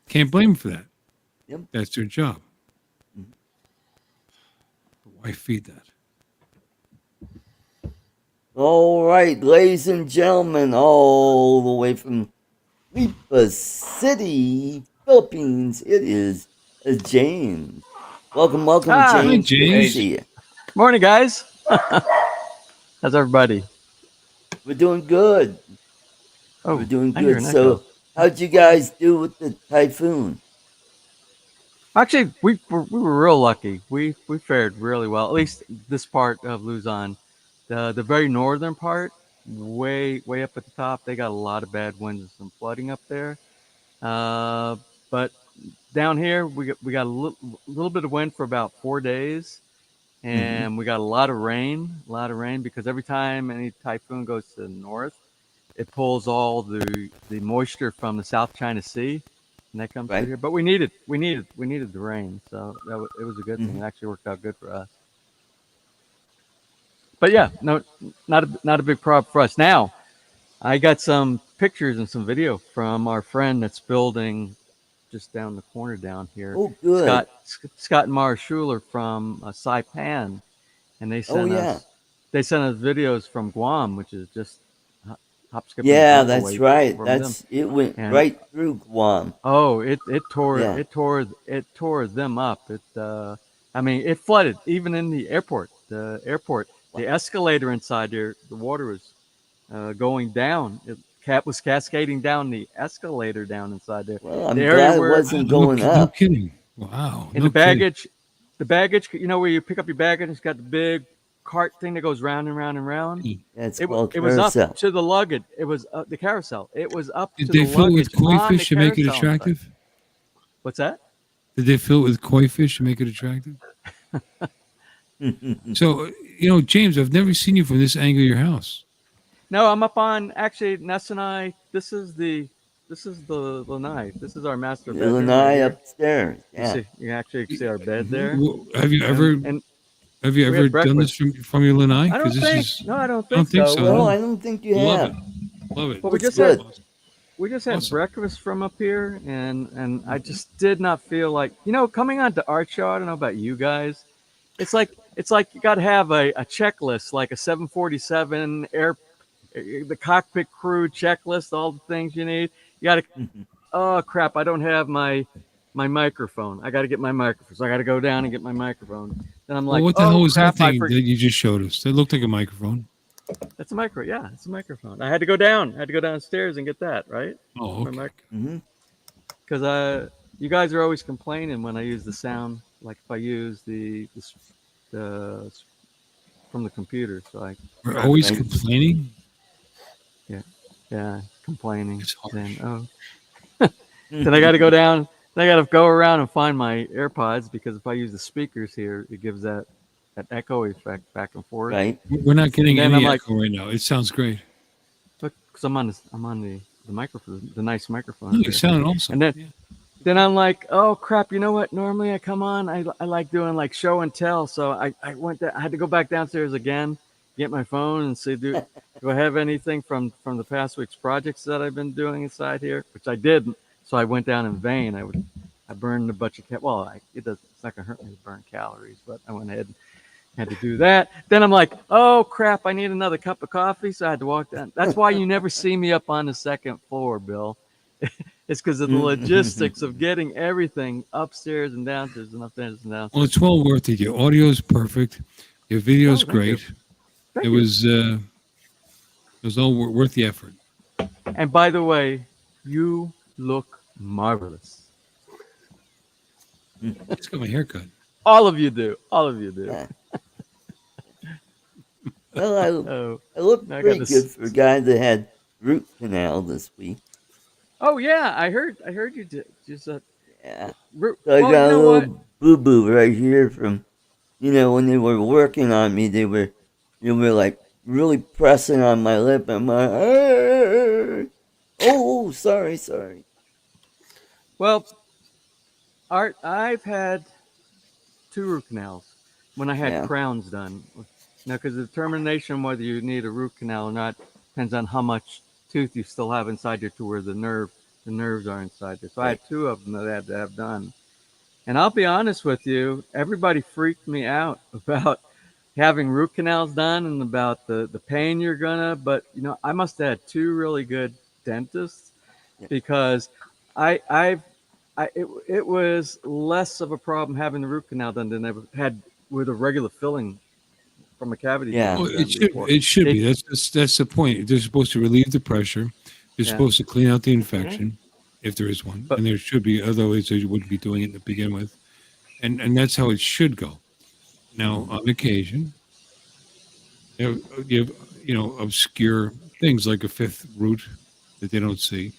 Can't blame them for that. Yep. That's their job. But why feed that? All right, ladies and gentlemen, all the way from Lipa City, Philippines, it is James. Welcome, James. Hi, James. Good to see you. Morning, guys. How's everybody? We're doing good. Oh, we're doing I hear good. an So, echo. how'd you guys do with the typhoon? Actually, we were real lucky. We fared really well. At least this part of Luzon, the very northern part, way up at the top, they got a lot of bad winds and some flooding up there. But down here, we got a little bit of wind for about 4 days, and we got a lot of rain because every time any typhoon goes to the north, it pulls all the moisture from the South China Sea, and that comes through here. But we needed the rain, so it was a good thing. It actually worked out good for us. But yeah, no, not a big problem for us. Now, I got some pictures and some video from our friend that's building just down the corner down here. Oh, good. Scott and Mara Schuler from Saipan, and they sent us videos from Guam, which is just hop, skip. Yeah, that's right. It went right through Guam. Oh, it tore them up. It flooded even in the airport. The escalator inside there, the water was going down. It was cascading down the escalator down inside there. Well, I'm glad it wasn't going up. No kidding. Wow. And the baggage, you know, where you pick up your baggage, it's got the big cart thing that goes round and round and round. That's It called was up carousel. to the luggage. It was the carousel. It was up Did to they the fill it luggage with koi on the fish to make it carousel inside. attractive? What's that? Did they fill it with koi fish to make it attractive? So, James, I've never seen you from this angle of your house. No, I'm up on actually Ness and I. This is the lanai. This is our master The bedroom. lanai right here. upstairs. You Yeah. see, you actually see our bed there. Have you ever And have you we ever had done this breakfast. from your lanai? I don't Because think. this is No, I don't I don't think think so. so. No, Well, I don't think you Love have. it. Love it. Well, we Looks just good. had we just had Awesome. breakfast from up here, and I just did not feel like coming on to art show. I don't know about you guys. It's like you got to have a checklist, like a 747 the cockpit crew checklist, all the things you need. You got to. Oh crap! I don't have my microphone. I got to get my microphone. So I got to go down and get my microphone. Then I'm Well, like, what the hell was that crap! I thing forgot. that you just showed us? That looked like a microphone. That's a micro. Yeah, it's a microphone. I had to go down. I had to go downstairs and get that right. Oh, My okay. mic. Mm-hmm. Because you guys are always complaining when I use the sound, like if I use the from the computer. So We're always Right. complaining. yeah, complaining. It's harsh. Then then I got to go down. Then I got to go around and find my AirPods because if I use the speakers here, it gives that echo effect back and forth. Right. We're not getting And then any I'm like- echo right now. It sounds great. Because I'm on the microphone, the nice microphone. No, you here. sound awesome. And then I'm like, oh crap! You know what? Normally I come on, I like doing like show and tell. So I went there. I had to go back downstairs again, get my phone and see do I have anything from the past week's projects that I've been doing inside here, which I didn't. So I went down in vain. I burned a bunch of it's not gonna hurt me to burn calories, but I went ahead and had to do that. Then I'm like, oh crap! I need another cup of coffee, so I had to walk down. That's why you never see me up on the second floor, Bill. It's because of the logistics of getting everything upstairs and downstairs and upstairs and downstairs. Well, it's well worth it. Your audio is perfect. Your video is Oh, thank great. you. Thank It you. was all worth the effort. And by the way, you look marvelous. Just got my hair cut. All of you do. All of you do. Yeah. Well, Oh, I looked I got pretty this- good for a guy that had root canal this week. oh yeah, I heard you did. Just Yeah. well, So I you got a know what? little boo boo right here from, when they were working on me, they were like really pressing on my lip. I'm like, oh, sorry. Well, Art, I've had 2 root canals when I had Yeah. crowns done. Now, because the determination whether you need a root canal or not depends on how much tooth you still have inside there to where the nerves are inside there. So I had 2 of them that I had to have done. And I'll be honest with you, everybody freaked me out about having root canals done and about the pain you're gonna. But I must have had 2 really good dentists because it was less of a problem having the root canal done than I had with a regular filling from a cavity. Yeah. done Well, it before. should be. That's the point. They're supposed to relieve the pressure. They're Yeah. supposed to clean out the infection, if there is one, But- and there should be. Otherwise, they wouldn't be doing it to begin with, and that's how it should go. Now, on occasion, you have obscure things like a 5th root that they don't see,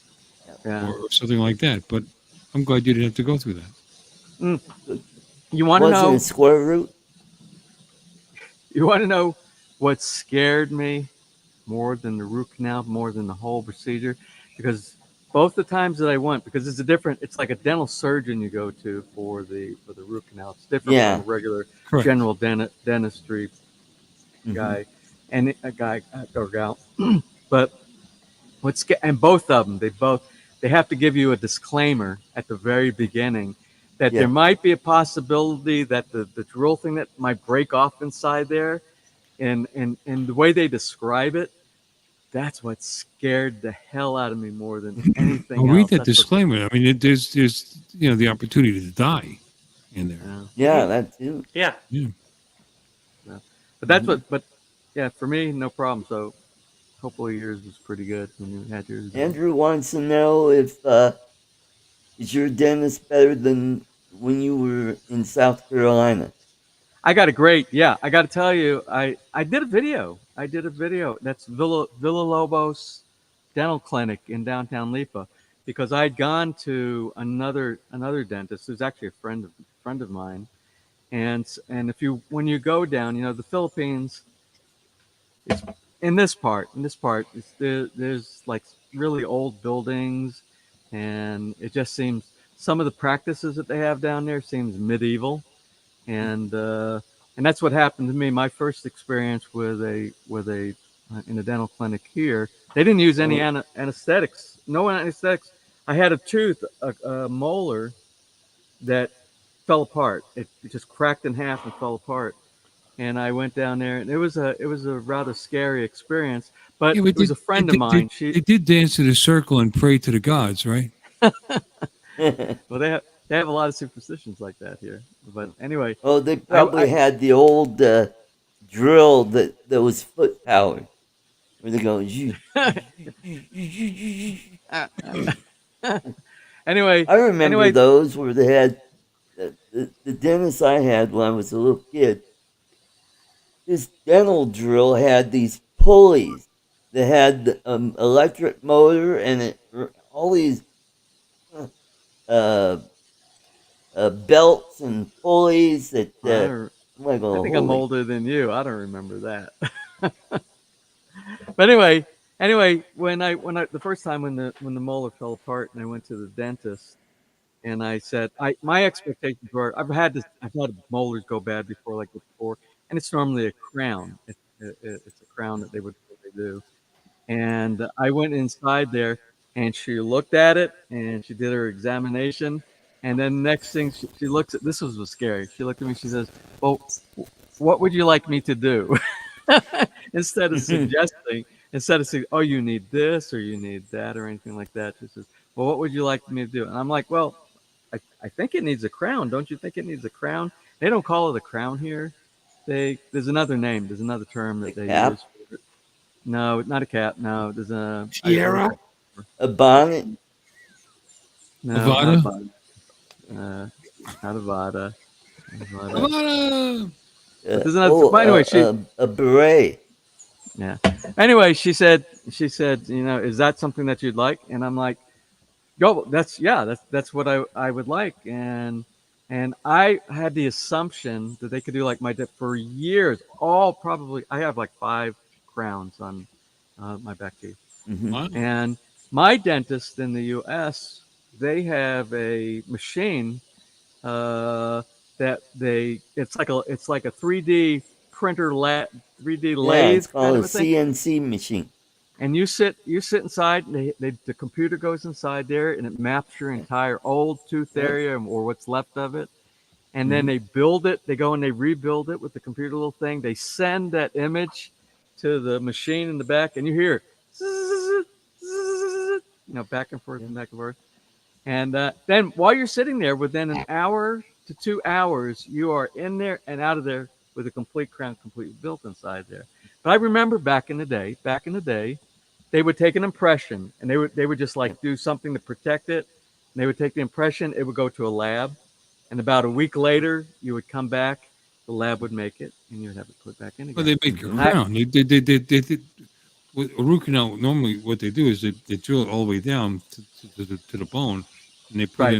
Yeah. or something like that. But I'm glad you didn't have to go through that. You want to Wasn't know? a square root? You want to know what scared me more than the root canal, more than the whole procedure? Because both the times that I went, because it's like a dental surgeon you go to for the root canal. It's different Yeah. from a regular Correct. general dentistry Mhm. guy and a guy or gal. But and both of them, they have to give you a disclaimer at the very beginning that Yeah. there might be a possibility that the drill thing that might break off inside there, and the way they describe it, that's what scared the hell out of me more than anything I'll else. read that That's what- disclaimer. I mean, there's the opportunity to die in there. Yeah, that too. Yeah. But that's what. Yeah, for me, no problem. So hopefully yours was pretty good when you had yours done. Andrew wants to know if is your dentist better than when you were in South Carolina? I got a great, yeah. I got to tell you, I did a video. That's Villalobos Dental Clinic in downtown Lipa, because I'd gone to another dentist who's actually a friend of mine, and if you when you go down, the Philippines, it's in this part, there's like really old buildings, and it just seems some of the practices that they have down there seems medieval, and that's what happened to me. My first experience with a in a dental clinic here, they didn't use any anesthetics, no anesthetics. I had a tooth, a molar that fell apart. It just cracked in half and fell apart. And I went down there, and it was a rather scary experience. But Yeah, it was a friend of mine. They did dance to the circle and pray to the gods, right? Well, they have a lot of superstitions like that here. But anyway, oh, they probably had the old drill that was foot powered, where they go. Anyway, I remember those where they had the dentist I had when I was a little kid. His dental drill had these pulleys that had electric motor and all these belts and pulleys that. I think I'm older than you. I don't remember that. But anyway, when the first time when the molar fell apart and I went to the dentist, and I said, my expectations were, I've had molars go bad before, like before, and it's normally a crown. It's a crown that they do. And I went inside there, and she looked at it, and she did her examination, and then next thing she looks at, this was scary. She looked at me, she says, "Well, what would you like me to do?" Instead of saying, "Oh, you need this or you need that," or anything like that, she says, "Well, what would you like me to do?" And I'm like, "Well, I think it needs a crown. Don't you think it needs a crown?" They don't call it a crown here. There's another name. There's another term that they use for it. No, not a cap. No, there's a tiara, a bonnet. No, Avada? Not Avada. Avada. There's another. Anyway, a beret. Yeah. Anyway, she said, is that something that you'd like? And I'm like, go. That's what I would like. And I had the assumption that they could do like my dip for years. I have like 5 crowns on my back teeth. Mm-hmm. And my dentist in the U.S., they have a machine that it's like a 3D printer 3D lathe. It's called a CNC machine. And you sit inside, and the computer goes inside there, and it maps your entire old tooth area or what's left of it. And then they build it. They go and they rebuild it with the computer little thing. They send that image to the machine in the back, and you hear back and forth and back and forth. And then while you're sitting there, within an hour to 2 hours, you are in there and out of there with a complete crown, completely built inside there. But I remember back in the day, they would take an impression, and they would just like do something to protect it. And they would take the impression, it would go to a lab, and about a week later, you would come back, the lab would make it, and you'd have it put back in again. Well, they make a crown. They with a root canal, normally what they do is they drill it all the way down to the bone, and they put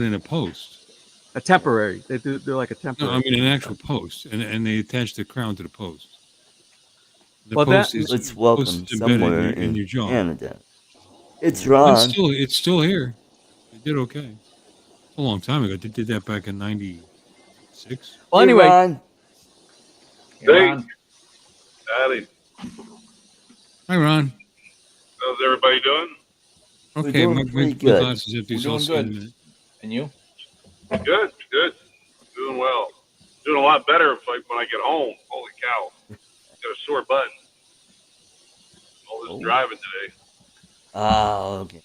in a post. A temporary. They're like a temporary. No, I mean an actual post, and they attach the crown to the post. It's welcome somewhere in your jaw. Canada. It's Ron. It's still here. They did okay. A long time ago. They did that back in '96. Well, anyway. Ron. Hey, Howdy. Hi, Ron. How's everybody doing? Okay, my glass is empty. We're doing good. And you? Good. Doing well. Doing a lot better when I get home. Holy cow. Got a sore butt. All this driving today. Oh, okay.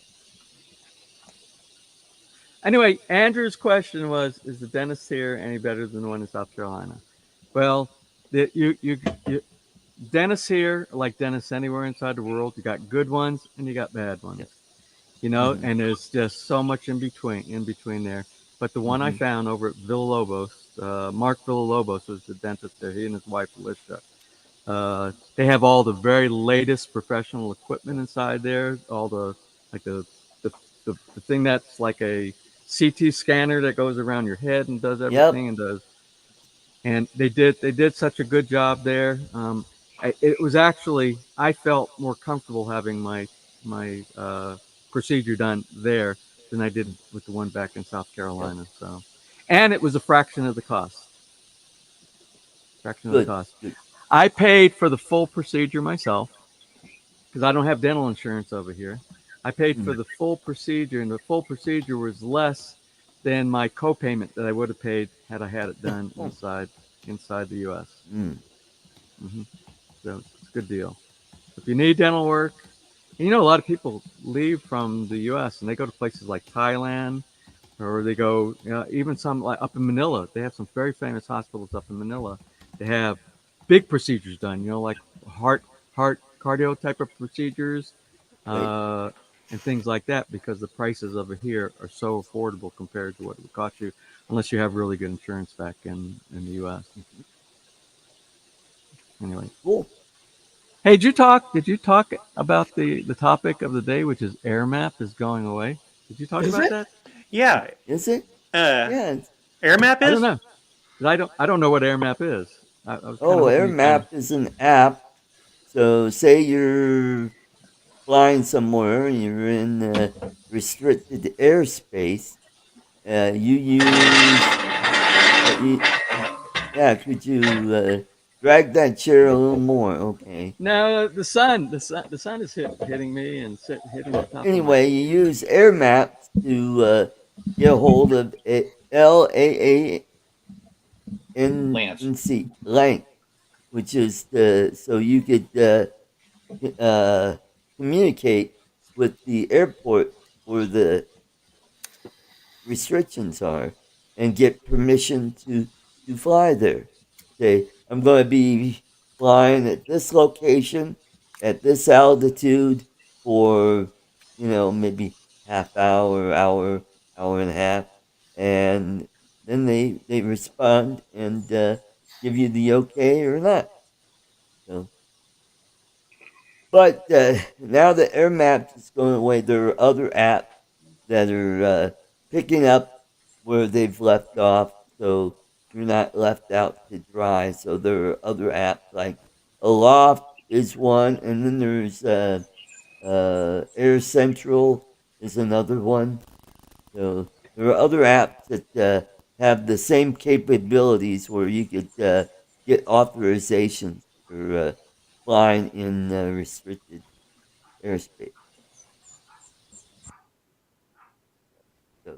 Anyway, Andrew's question was, is the dentist here any better than the one in South Carolina? Well, dentists here are like dentists anywhere inside the world. You got good ones and you got bad ones. And there's just so much in between there. But the one I found over at Villalobos Mark Villalobos was the dentist there. He and his wife Alicia. They have all the very latest professional equipment inside there. All the like the thing that's like a CT scanner that goes around your head and does everything and they did such a good job there. It was actually, I felt more comfortable having my procedure done there than I did with the one back in South Carolina. So, and it was a fraction of the cost. Good. I paid for the full procedure myself because I don't have dental insurance over here. I paid for the full procedure, and the full procedure was less than my co-payment that I would have paid had I had it done inside the U.S. So it's a good deal. If you need dental work, and a lot of people leave from the U.S. and they go to places like Thailand, or they go even some like up in Manila. They have some very famous hospitals up in Manila. They have big procedures done, like heart cardio type of procedures, and things like that, because the prices over here are so affordable compared to what it would cost you, unless you have really good insurance back in the U.S. Anyway, cool. Hey, did you talk about the topic of the day, which is Airmap is going away? Did you talk about that? Yeah. Is it? Yeah. Airmap is? I don't know. I don't know what Airmap is. Airmap is an app. So say you're flying somewhere and you're in restricted airspace. You use. Could you drag that chair a little more? Okay. No, the sun is hitting me and hitting the top. Anyway, you use Airmaps to get a hold of LAANC length, which is so you could communicate with the airport where the restrictions are and get permission to fly there. Say, I'm going to be flying at this location at this altitude for maybe half hour, hour and a half, and then they respond and give you the okay or not. So, but now that Airmaps is going away, there are other apps that are picking up where they've left off, so you're not left out to dry. So there are other apps like Aloft is one, and then there's Air Central is another one. So there are other apps that have the same capabilities where you could get authorizations for flying in restricted airspace. So,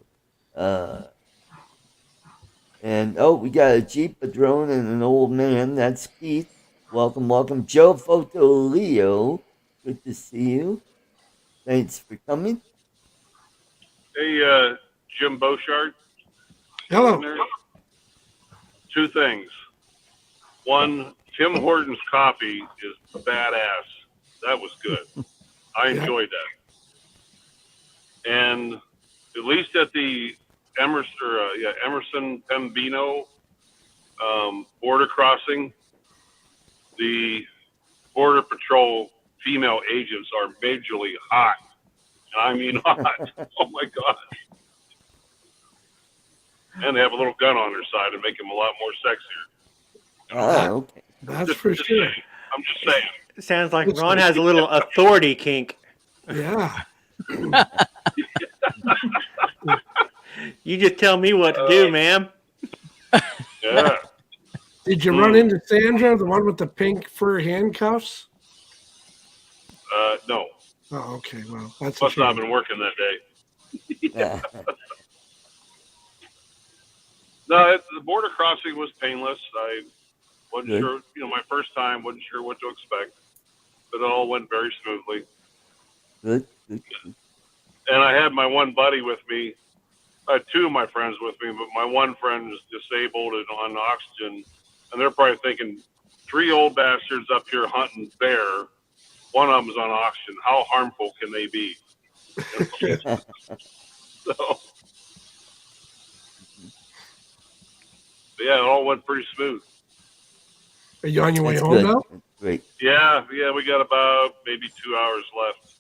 and we got a Jeep, a drone, and an old man. That's Keith. Welcome. Joe Photo Leo. Good to see you. Thanks for coming. Hey, Jim Beauchard. Hello. Two things. One, Tim Hortons coffee is badass. That was good. I enjoyed that. And at least at the Emerson Pembino border crossing, the Border Patrol female agents are majorly hot. I mean hot. Oh my God. And they have a little gun on their side to make them a lot more sexier. Oh, okay. That's for sure. I'm just saying. It sounds like Ron has a little authority kink. Yeah. You just tell me what to do, ma'am. Yeah. Did you run into Sandra, the one with the pink fur handcuffs? No. Oh, okay. Well, that's must not have been working that day. No, the border crossing was painless. I wasn't sure, my first time, wasn't sure what to expect. But it all went very smoothly. Good. And I had my one buddy with me. I had two of my friends with me, but my one friend is disabled and on oxygen. And they're probably thinking, 3 old bastards up here hunting bear. One of them's on oxygen. How harmful can they be? So yeah, it all went pretty smooth. Are you on your way That's home good. now? That's great. Yeah, we got about maybe 2 hours left.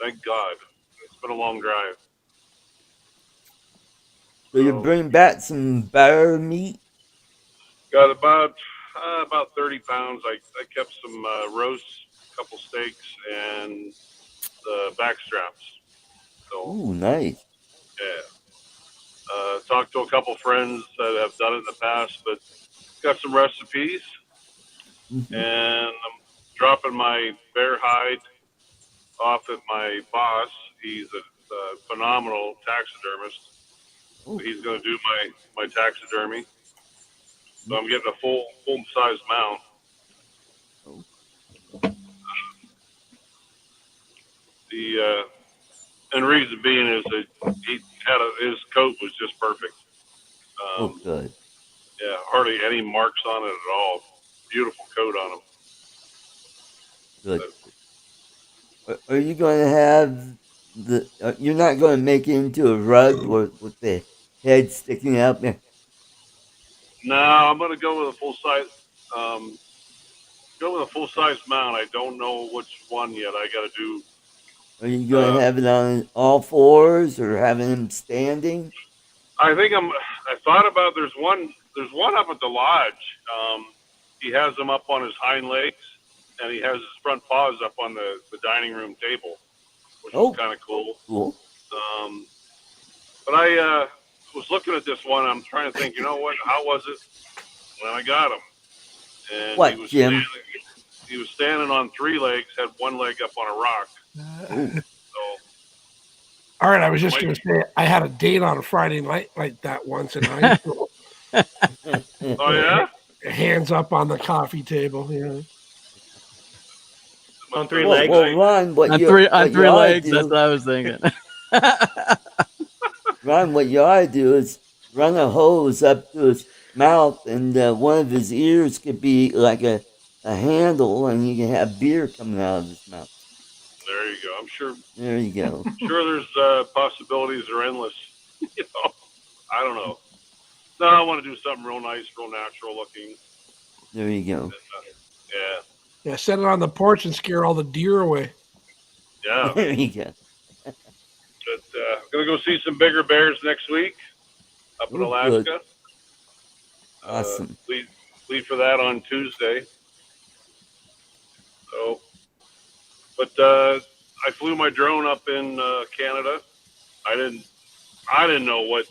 Thank God. It's been a long drive. So you bring back some bear meat? Got about 30 pounds. I kept some roasts, a couple steaks, and the back straps. So, Ooh, nice. yeah. Talked to a couple friends that have done it in the past, but got some recipes. Mm-hmm. And I'm dropping my bear hide off at my boss. He's a phenomenal taxidermist. So he's going to do my taxidermy. So I'm getting a full size mount. The and reason being is that he had his coat was just perfect. Good. Yeah, hardly any marks on it at all. Beautiful coat on him. Good. Are you going to have you're not going to make it into a rug with the head sticking out there? No, I'm going to go with a full size. Go with a full size mount. I don't know which one yet. I got to do. Are you going to have it on all fours or having him standing? I thought about there's one up at the lodge. He has them up on his hind legs, and he has his front paws up on the dining room table, which is kind of cool. Cool. But I was looking at this one. I'm trying to think. You know what? How was it when I got him? And what, Jim? He was standing on 3 legs, had one leg up on a rock. So, all right, I was just going to say I had a date on a Friday night like that once in high school. Oh yeah, hands up on the coffee table. Yeah, on 3 legs. Well, Ron, on three legs. That's what I was thinking. Ron, what you ought to do is run a hose up to his mouth, and one of his ears could be like a handle, and you can have beer coming out of his mouth. There you go. I'm sure. There you go. Sure, there's possibilities are endless. I don't know. No, I want to do something real nice, real natural looking. There you go. And, yeah. Set it on the porch and scare all the deer away. Yeah. There you go. But I'm gonna go see some bigger bears next week up in Alaska. Good. Awesome. Leave for that on Tuesday. So, but I flew my drone up in Canada. I didn't know what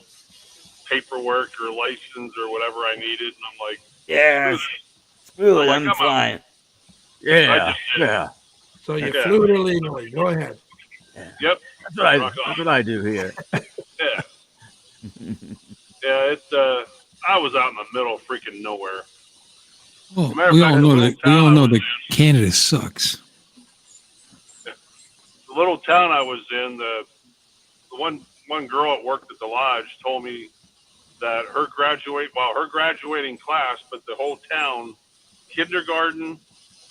paperwork or license or whatever I needed, and I'm like, yeah, screw it, I'm flying. Yeah. So you flew it illegally. Go ahead. Yep. That's what I do here. Yeah. Yeah, I was out in the middle of freaking nowhere. Oh, we all know that Canada sucks. The little town I was in, the one girl that worked at the lodge told me that her graduating class, but the whole town, kindergarten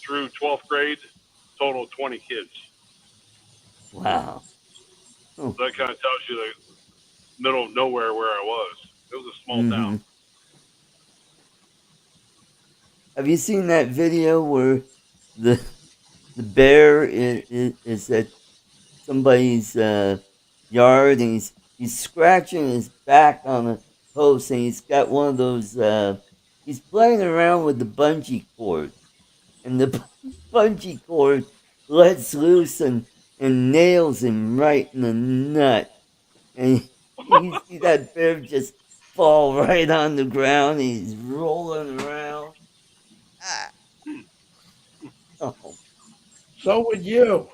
through 12th grade, total 20 kids. Wow. So that kind of tells you the middle of nowhere where I was. It was a small town. Have you seen that video where the bear is at somebody's yard, and he's scratching his back on a post, and he's got one of those he's playing around with the bungee cord, and the bungee cord lets loose and nails him right in the nut, and you see that bear just fall right on the ground. He's rolling around. Oh. So would you.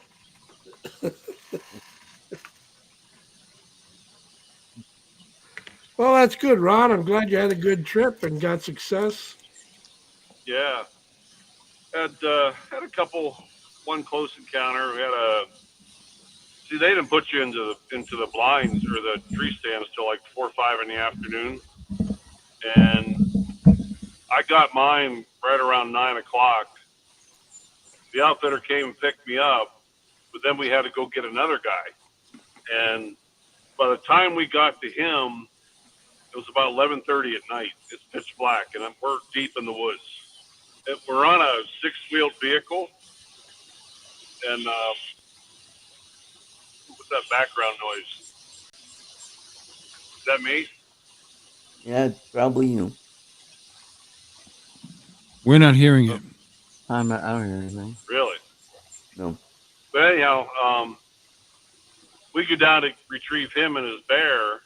Well, that's good, Ron. I'm glad you had a good trip and got success. Yeah. Had a one close encounter. We had they didn't put you into the blinds or the tree stands till like 4 or 5 in the afternoon, and I got mine right around 9 o'clock. The outfitter came and picked me up, but then we had to go get another guy. And by the time we got to him, It was about 11:30 at night. It's pitch black, and we're deep in the woods. We're on a 6-wheeled vehicle, and what's that background noise? Is that me? Yeah, it's probably you. We're not hearing it. I don't hear anything. Really? No. But anyhow, we go down to retrieve him and his bear,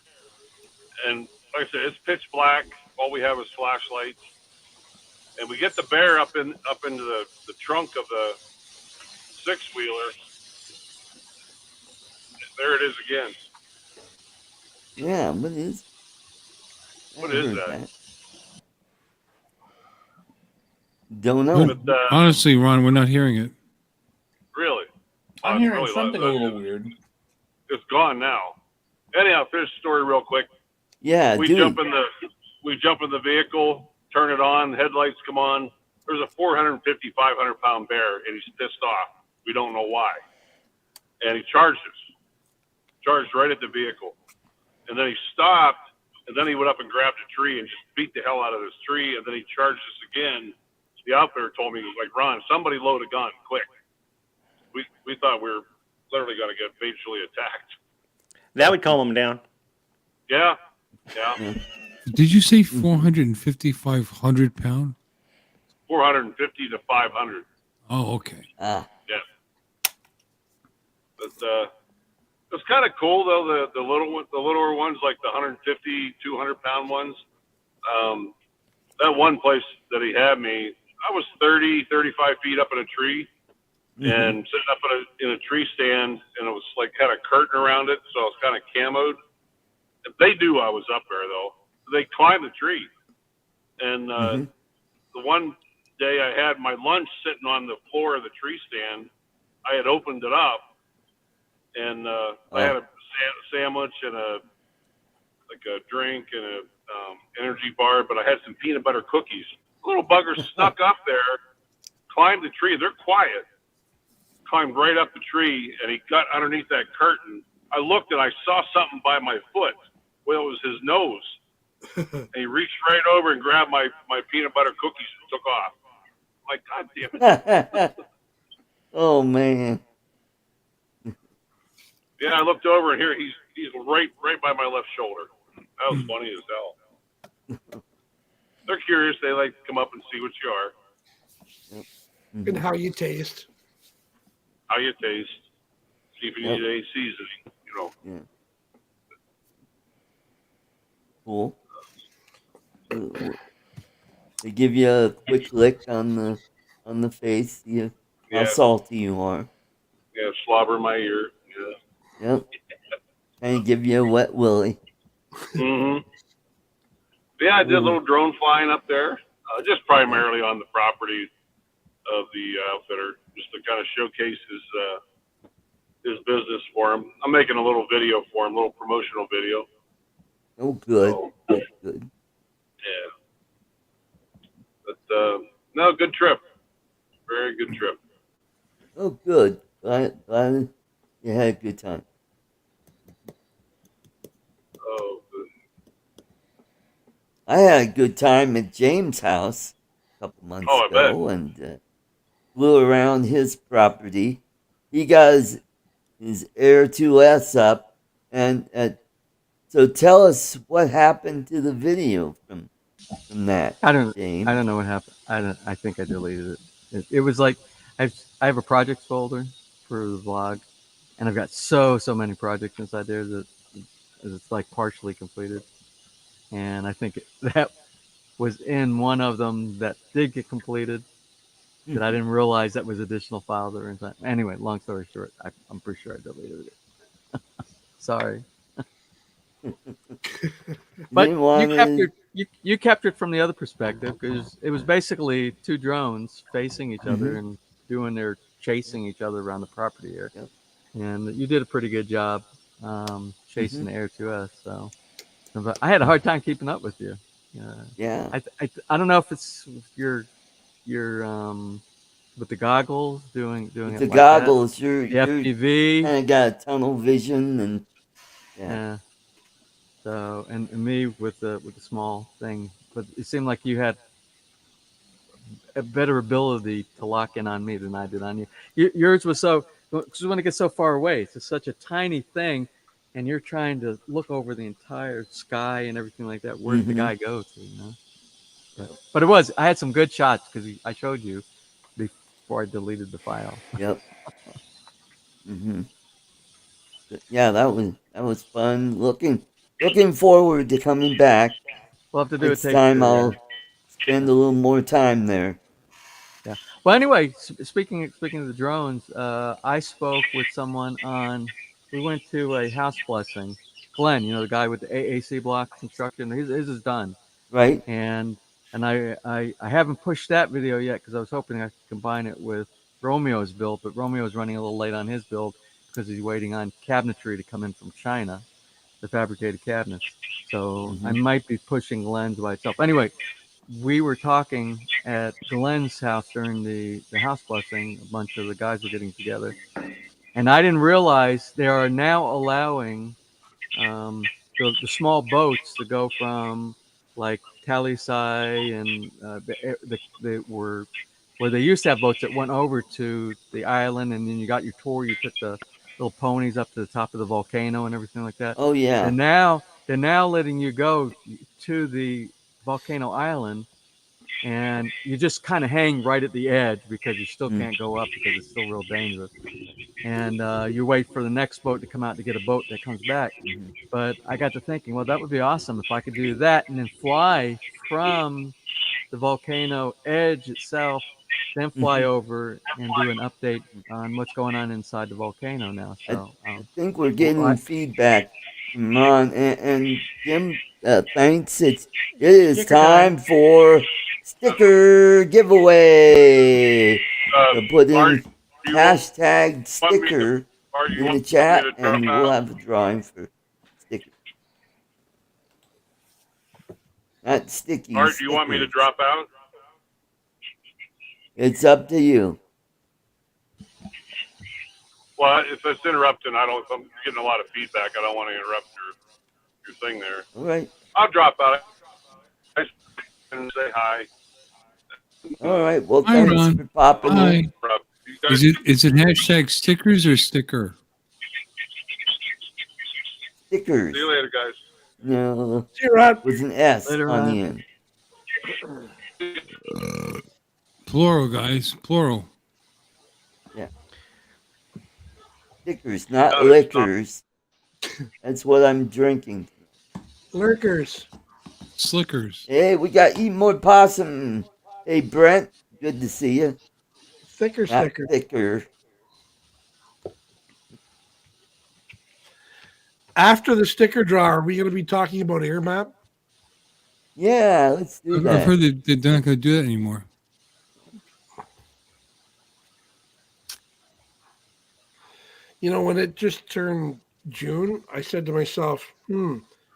and like I said, it's pitch black. All we have is flashlights, and we get the bear up into the trunk of the 6-wheeler. There it is again. Yeah, what is that? Don't know. But, honestly, Ron, we're not hearing it. Really? I'm hearing something a little weird. It's gone now. Anyhow, finish the story real quick. Yeah, we jump in the vehicle, turn it on, headlights come on. There's a 450, 500 pound bear, and he's pissed off. We don't know why. And he charged right at the vehicle. And then he stopped, and then he went up and grabbed a tree and just beat the hell out of this tree, and then he charged us again. The outfitter told me, he was like, Ron, somebody load a gun, quick. We thought we were literally going to get visually attacked. That would calm him down. Yeah. Did you say 450, 500 pound? 450 to 500. Oh, okay. Yeah. But it's kind of cool though. The littler ones, like the 150, 200 pound ones. That one place that he had me, I was 30, 35 feet up in a tree, and sitting up in a tree stand, and it was like kind of curtain around it, so I was kind of camoed. They knew I was up there though. They climbed the tree, and the one day I had my lunch sitting on the floor of the tree stand. I had opened it up, and I had a sandwich and a drink and a energy bar, but I had some peanut butter cookies. The little bugger snuck up there, climbed the tree. They're quiet. Climbed right up the tree, and he got underneath that curtain. I looked and I saw something by my foot. Well, it was his nose. And he reached right over and grabbed my peanut butter cookies and took off. I'm like, God damn it. Oh, man. Yeah, I looked over and here he's right by my left shoulder. That was funny as hell. They're curious. They like to come up and see what you are. And how you taste. How you taste. See if you need any seasoning, you know. Yeah. Cool. They give you a quick lick on the face, see how salty you are. Yeah, slobber in my ear. Yeah. Yep. And give you a wet willy. Yeah, I did a little drone flying up there, just primarily on the property of the outfitter, just to kind of showcase his business for him. I'm making a little video for him, a little promotional video. Oh, good. That's good. Yeah. But no, good trip. Very good trip. Oh, good. Glad you had a good time. Oh, good. I had a good time at James' house a couple months ago, and flew around his property. He got his Air 2S up, and so tell us what happened to the video from that. I don't James. I don't know what happened. I think I deleted it. It was like I have a projects folder for the vlog, and I've got so many projects inside there that it's like partially completed. And I think that was in one of them that did get completed that I didn't realize that was additional files that were inside. Anyway, long story short, I'm pretty sure I deleted it. Sorry. But you captured from the other perspective, because it was basically two drones facing each other and doing their chasing each other around the property here. Yep. And you did a pretty good job chasing the Air 2S. So I had a hard time keeping up with you. Yeah. I don't know if it's your with the goggles doing with it the like goggles, you're FPV kind of got a tunnel vision, and So and me with the small thing, but it seemed like you had a better ability to lock in on me than I did on you. Yours was so, because when it gets so far away, it's just such a tiny thing, and you're trying to look over the entire sky and everything like that. Where did the guy go to? You know. But it was. I had some good shots because I showed you before I deleted the file. Yep. Yeah, that was fun. Looking forward to coming back. We'll have to do Next a take time two, I'll spend a little more time there. Yeah. Well, anyway, speaking of the drones, I spoke with someone on. We went to a house blessing. Glenn, you know, the guy with the AAC block construction. His is done. Right. And I haven't pushed that video yet because I was hoping I could combine it with Romeo's build, but Romeo's running a little late on his build because he's waiting on cabinetry to come in from China, the fabricated cabinets. So I might be pushing Glenn's by itself. Anyway, we were talking at Glenn's house during the house blessing. A bunch of the guys were getting together, and I didn't realize they are now allowing the small boats to go from like Talisai and the were where they used to have boats that went over to the island, and then you got your tour. You took the little ponies up to the top of the volcano and everything like that. Oh yeah. And now they're now letting you go to the volcano island, and you just kind of hang right at the edge because you still can't go up because it's still real dangerous. And you wait for the next boat to come out to get a boat that comes back. But I got to thinking, well, that would be awesome if I could do that and then fly from the volcano edge itself, then fly over and do an update on what's going on inside the volcano now. So I think we're getting feedback from Ron and Jim. Thanks. It is time for sticker giveaway. So put in hashtag sticker in the chat, and we'll have a drawing for sticker. Not sticky. Art, do you want me to drop out? It's up to you. Well, if it's interrupting, I'm getting a lot of feedback. I don't want to interrupt your thing there. All right. I'll drop out and say hi. All right. Well, Hi, thanks Ron. for popping Hi. in. Is it hashtag stickers or sticker? Stickers. See you later, guys. No. See you, Rod. With an S Later, on Ron. the end. Plural, guys. Plural. Yeah. Stickers, not liquors. That's what I'm drinking. Lurkers. Slickers. Hey, we got Eat More Possum. Hey, Brent. Good to see you. Thicker Not sticker. thicker. After the sticker draw, are we going to be talking about Airmap? Yeah, let's do I've that. heard that they're not going to do that anymore. You know, when it just turned June, I said to myself,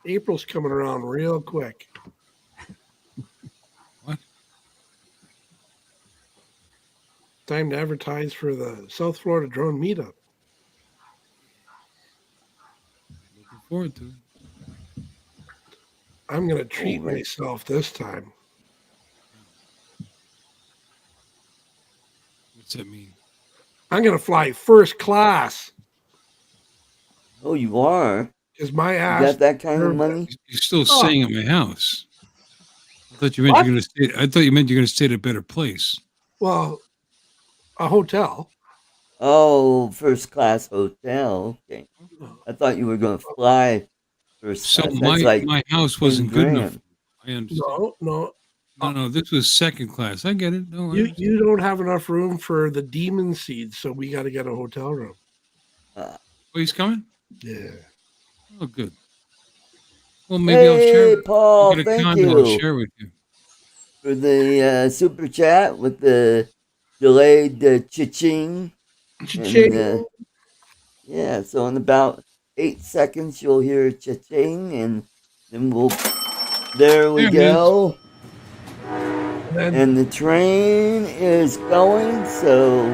April's coming around real quick. What? Time to advertise for the South Florida Drone Meetup. Looking forward to it. I'm going to treat right. myself this time. What's that mean? I'm going to fly first class Oh, you are? because my You ass. got that kind of money? You're still staying at my house. I thought you meant What? you're going to stay. I thought you meant you're going to stay at a better place. Well, a hotel. Oh, first class hotel. Okay. I thought you were going to fly first So class. That's like my house wasn't good enough. $10,000. I understand. No. No, this was second class. I get it. No, You don't have enough room for the demon seed, so we got to get a hotel room. Oh, he's coming? Yeah. Oh, good. Well, maybe I'll share. Hey, Paul, I'll get a thank condo to you share with you. for the super chat with the delayed cha-ching. Cha-ching. And, yeah, so in about 8 seconds, you'll hear cha-ching, and then there we There it go. Then And the train is going, so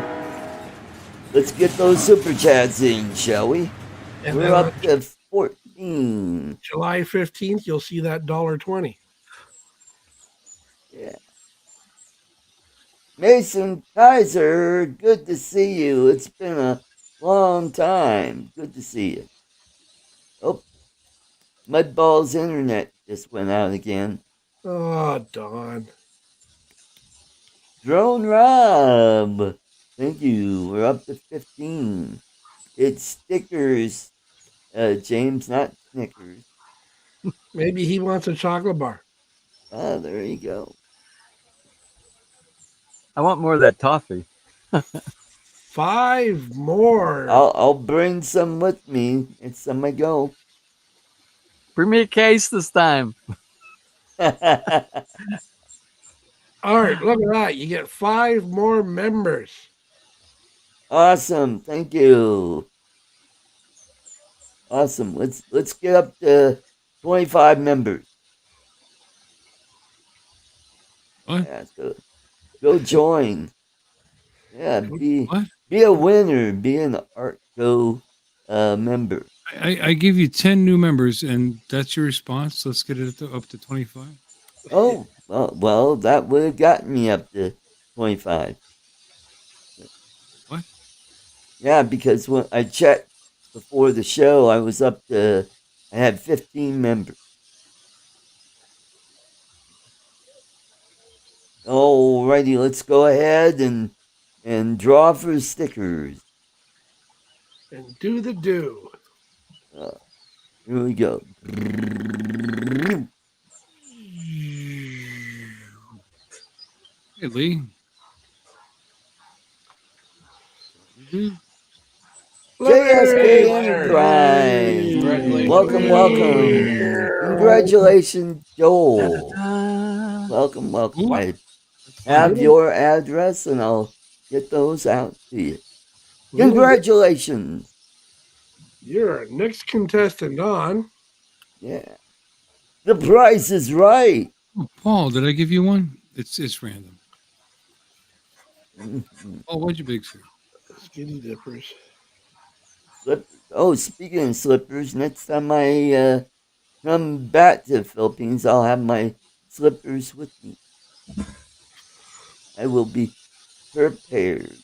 let's get those super chats in, shall we? And We're then up to 14. July 15th, you'll see that $1.20. Yeah. Mason Kaiser, good to see you. It's been a long time. Good to see you. Oh, Mudball's internet just went out again. Oh, Don. Drone Rob, thank you. We're up to 15. It's stickers, James, not Snickers. Maybe he wants a chocolate bar. Ah, there you go. I want more of that toffee. 5 more. I'll bring some with me next time I go. Bring me a case this time. Art, look at that. You get 5 more members. Awesome, thank you. Awesome. Let's get up to 25 members. What? Yeah, so go join. Yeah, What? be a winner. Be an ArtCo member. I give you 10 new members, and that's your response. Let's get it up to 25. Oh, well, that would have gotten me up to 25. What? Yeah, because when I checked before the show, I was up to, I had 15 members. Alrighty, let's go ahead and draw for stickers. And do the do. Here we go. Hey, Lee. JSK Enterprise. Welcome, welcome. Congratulations, Joel. Welcome. Ooh. I have your address and I'll get those out to you. Congratulations. You're our next contestant on. Yeah. The price is right. Oh, Paul, did I give you one? It's random. Oh, what'd you big say? Skinny dippers. Slippers. Oh, speaking of slippers, next time I come back to the Philippines, I'll have my slippers with me. I will be prepared.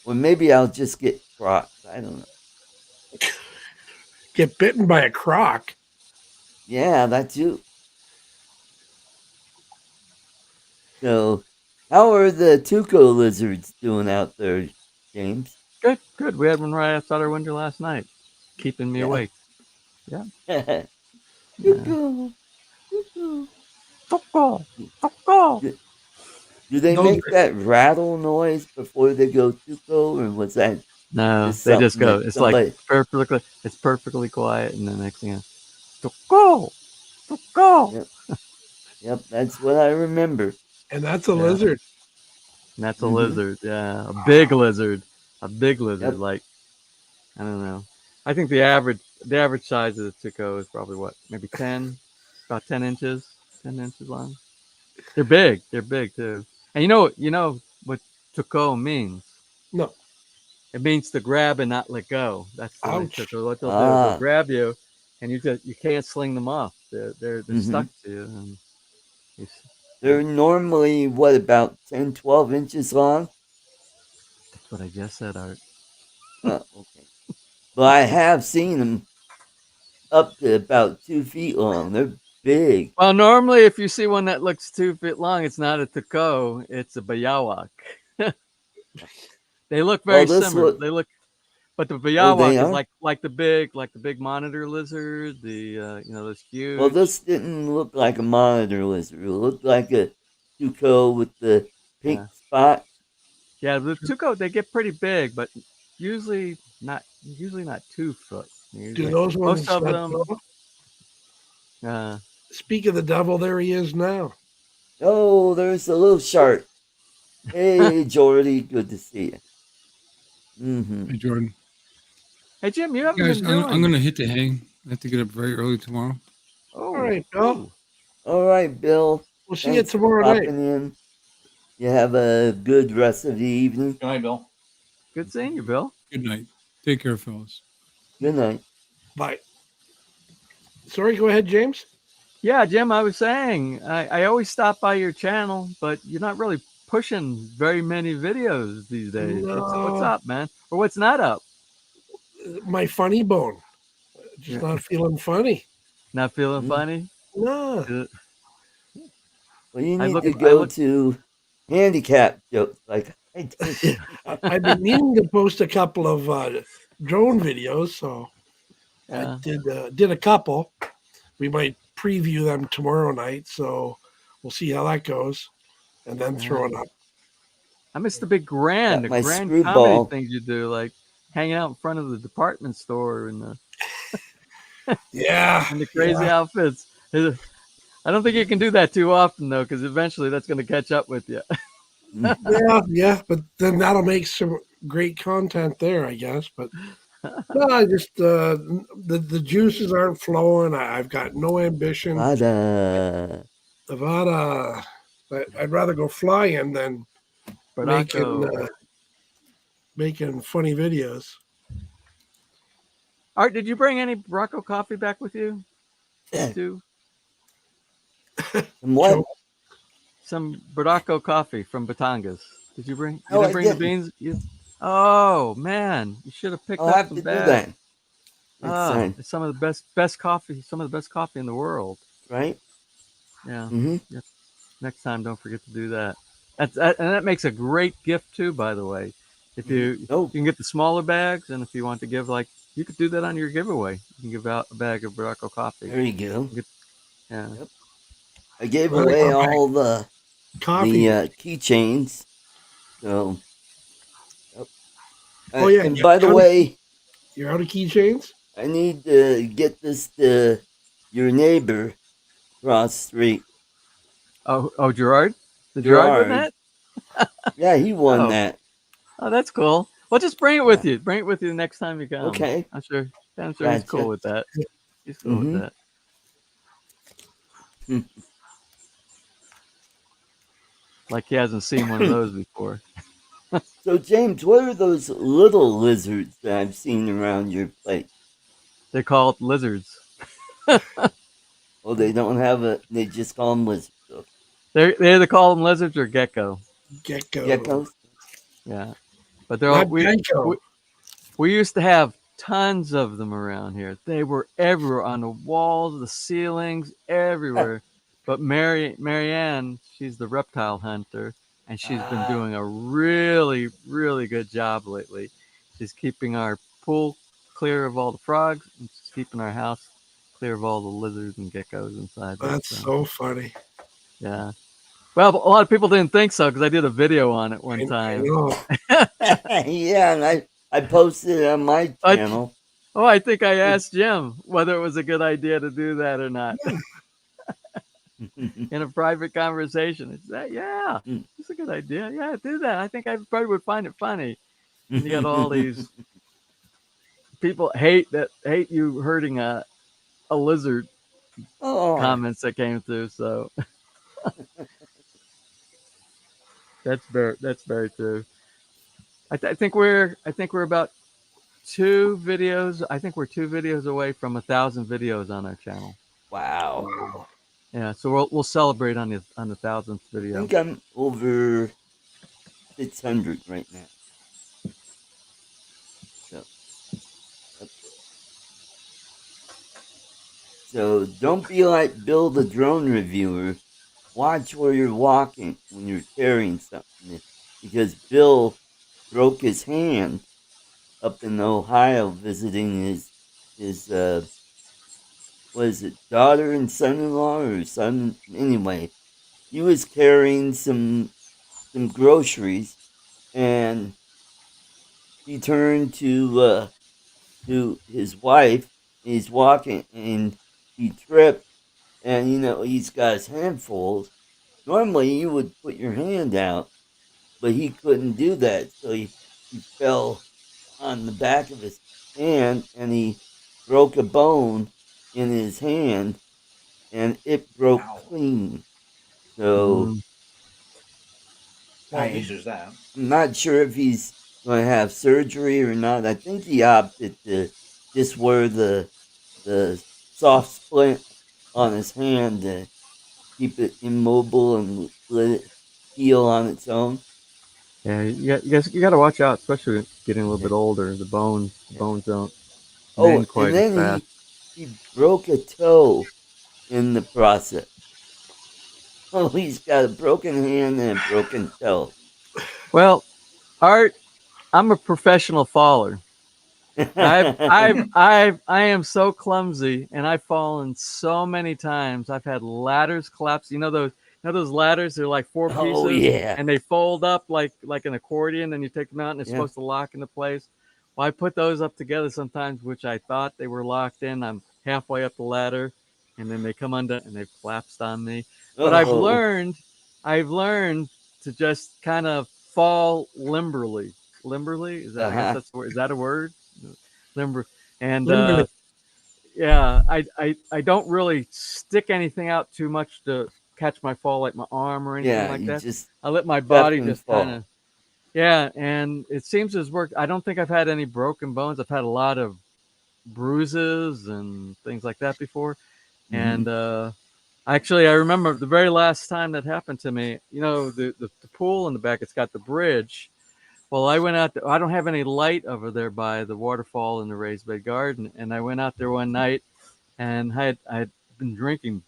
Or maybe I'll just get Crocs. I don't know. Get bitten by a croc. Yeah, that too. So, how are the Tuco lizards doing out there, James? Good. We had one right outside our window last night, keeping me awake. Yeah. Tuco. Tuco. Do they make that rattle noise before they go Tuco, or was that? No, just they just something go. that It's somebody- like perfectly. It's perfectly quiet, and the next thing is, Tuco. Yep, that's what I remember. And that's a lizard. And that's a lizard. Yeah, a big lizard. Yep. Like, I don't know. I think the average size of the Tuco is probably what, maybe 10, about 10 inches, 10 inches long. They're big. They're big too. And you know what Tuco means? No. It means to grab and not let go. That's the way Tuco. What they'll do, they'll grab you, and you can't sling them off. They're stuck to you. And they're normally what, about 10, 12 inches long? That's what I just said, Art. Oh, okay. But I have seen them up to about 2 feet long. They're big. Well, normally, if you see one that looks 2 feet long, it's not a Tuco, it's a bayawak. They look very similar. But the bayawak is like the big monitor lizard. Those huge. Well, this didn't look like a monitor lizard. It looked like a Tuco with the pink spot. Yeah, the Tuco, they get pretty big, but usually not 2 foot. Do those ones? Most of them. Speak of the devil, there he is now. Oh, there's a little shark. Hey, Jordy, good to see you. Hey, Jordan. Hey, Jim, you haven't Guys, been doing. I'm going to hit the hang. I have to get up very early tomorrow. All right, Bill. All right, Bill. We'll see you tomorrow night. In. You have a good rest of the evening. Good night, Bill. Good seeing you, Bill. Good night. Take care, fellas. Good night. Bye. Sorry, go ahead, James. Yeah, Jim, I was saying, I always stop by your channel, but you're not really pushing very many videos these days. What's No, up, man? Or what's not up? my funny bone. Just Yeah. not feeling funny. Not feeling Mm. funny? No. Well, you I need look, to I go look, to handicap jokes like I did. I've been meaning to post a couple of drone videos, so I yeah. did a couple. We might preview them tomorrow night, so we'll see how that goes, and then throw it up. I miss the big Got the my grand comedy screwball. things you do, like hanging out in front of the department store and Yeah, the crazy outfits. I don't think you can do that too often though, because eventually that's going to catch up with you. yeah, but then that'll make some great content there, I guess. But no, I just the juices aren't flowing. I've got no ambition. Vada. I'd rather go flying than But making funny videos. Art, did you bring any Rocco coffee back with you? Too? And what? Joe? Some Baracco coffee from Batangas. Did you bring? You No, didn't I bring the didn't. beans? Oh man, you should have picked I'll up have some to do bags. that next time, It's some of the best coffee. Some of the best coffee in the world. right? Yeah. Mm-hmm. Yep. Next time, don't forget to do that. And that makes a great gift too. By the way, if you Oh, you can get the smaller bags, and if you want to give you could do that on your giveaway. You can give out a bag of Baracco coffee. there you go. Yeah. Yep. I gave Well, away all the coffee. keychains. So, yep. Oh yeah, and by the way, you're out of keychains. I need to get this to your neighbor across the street, Oh, Gerard. Did Gerard win Gerard. that? Yeah, he won Oh. that. Oh, that's cool. Well, just bring it with you. Bring it with you the next time you come. Okay. I'm sure he's Gotcha. cool with that. He's cool with that. Like he hasn't seen one of those before. So, James, what are those little lizards that I've seen around your place? They're called lizards. Oh, they don't have they just call them lizards. Okay. They either call them lizards or Geckos? Yeah. But they're all, Gecko. we used to have tons of them around here. They were everywhere on the walls, the ceilings, everywhere. But Marianne, she's the reptile hunter, and she's been doing a really, really good job lately. She's keeping our pool clear of all the frogs, and she's keeping our house clear of all the lizards and geckos inside. That's so funny. Yeah. Well, a lot of people didn't think so because I did a video on it one time. Yeah, and I posted it on my channel. I think I asked Jim whether it was a good idea to do that or not. In a private conversation. He said, yeah, it's a good idea. Yeah, do that. I think I probably would find it funny. And you got all these people hate you hurting a lizard comments that came through. So that's very true. I think we're about 2 videos. I think we're 2 videos away from 1,000 videos on our channel. Wow. Yeah, so we'll celebrate on the 1,000th video. I think I'm over 600 right now. So don't be like Bill the drone reviewer. Watch where you're walking when you're carrying something, because Bill broke his hand up in Ohio visiting his what is it, daughter and son-in-law or son? Anyway, he was carrying some groceries, and he turned to his wife. And he's walking, and he tripped, and he's got his hand full. Normally, you would put your hand out, but he couldn't do that, so he fell on the back of his hand, and he broke a bone in his hand, and it broke clean. So that. I'm not sure if he's going to have surgery or not. I think he opted to just wear the soft splint on his hand to keep it immobile and let it heal on its own. Yeah, you got to watch out, especially getting a little bit older. The bones don't mend And quite as then fast. he broke a toe in the process. Oh, he's got a broken hand and a broken toe. Well, Art, I'm a professional faller. I am so clumsy, and I've fallen so many times. I've had ladders collapse. Those ladders. They're like four pieces, Oh yeah, and they fold up like an accordion. And you take them out, and it's supposed to lock into place. Well, I put those up together sometimes, which I thought they were locked in. I'm halfway up the ladder, and then they come undone, and they've collapsed on me. But I've learned to just kind of fall limberly. Limberly is that? I guess that's the word. Is that a word? Limber. And yeah, I don't really stick anything out too much to catch my fall, like my arm or anything like that. I let my body just kind of, and it seems to have worked. I don't think I've had any broken bones. I've had a lot of bruises and things like that before. And actually, I remember the very last time that happened to me, the pool in the back, it's got the bridge. Well, I went out there. I don't have any light over there by the waterfall in the raised bed garden. And I went out there one night, and I'd been drinking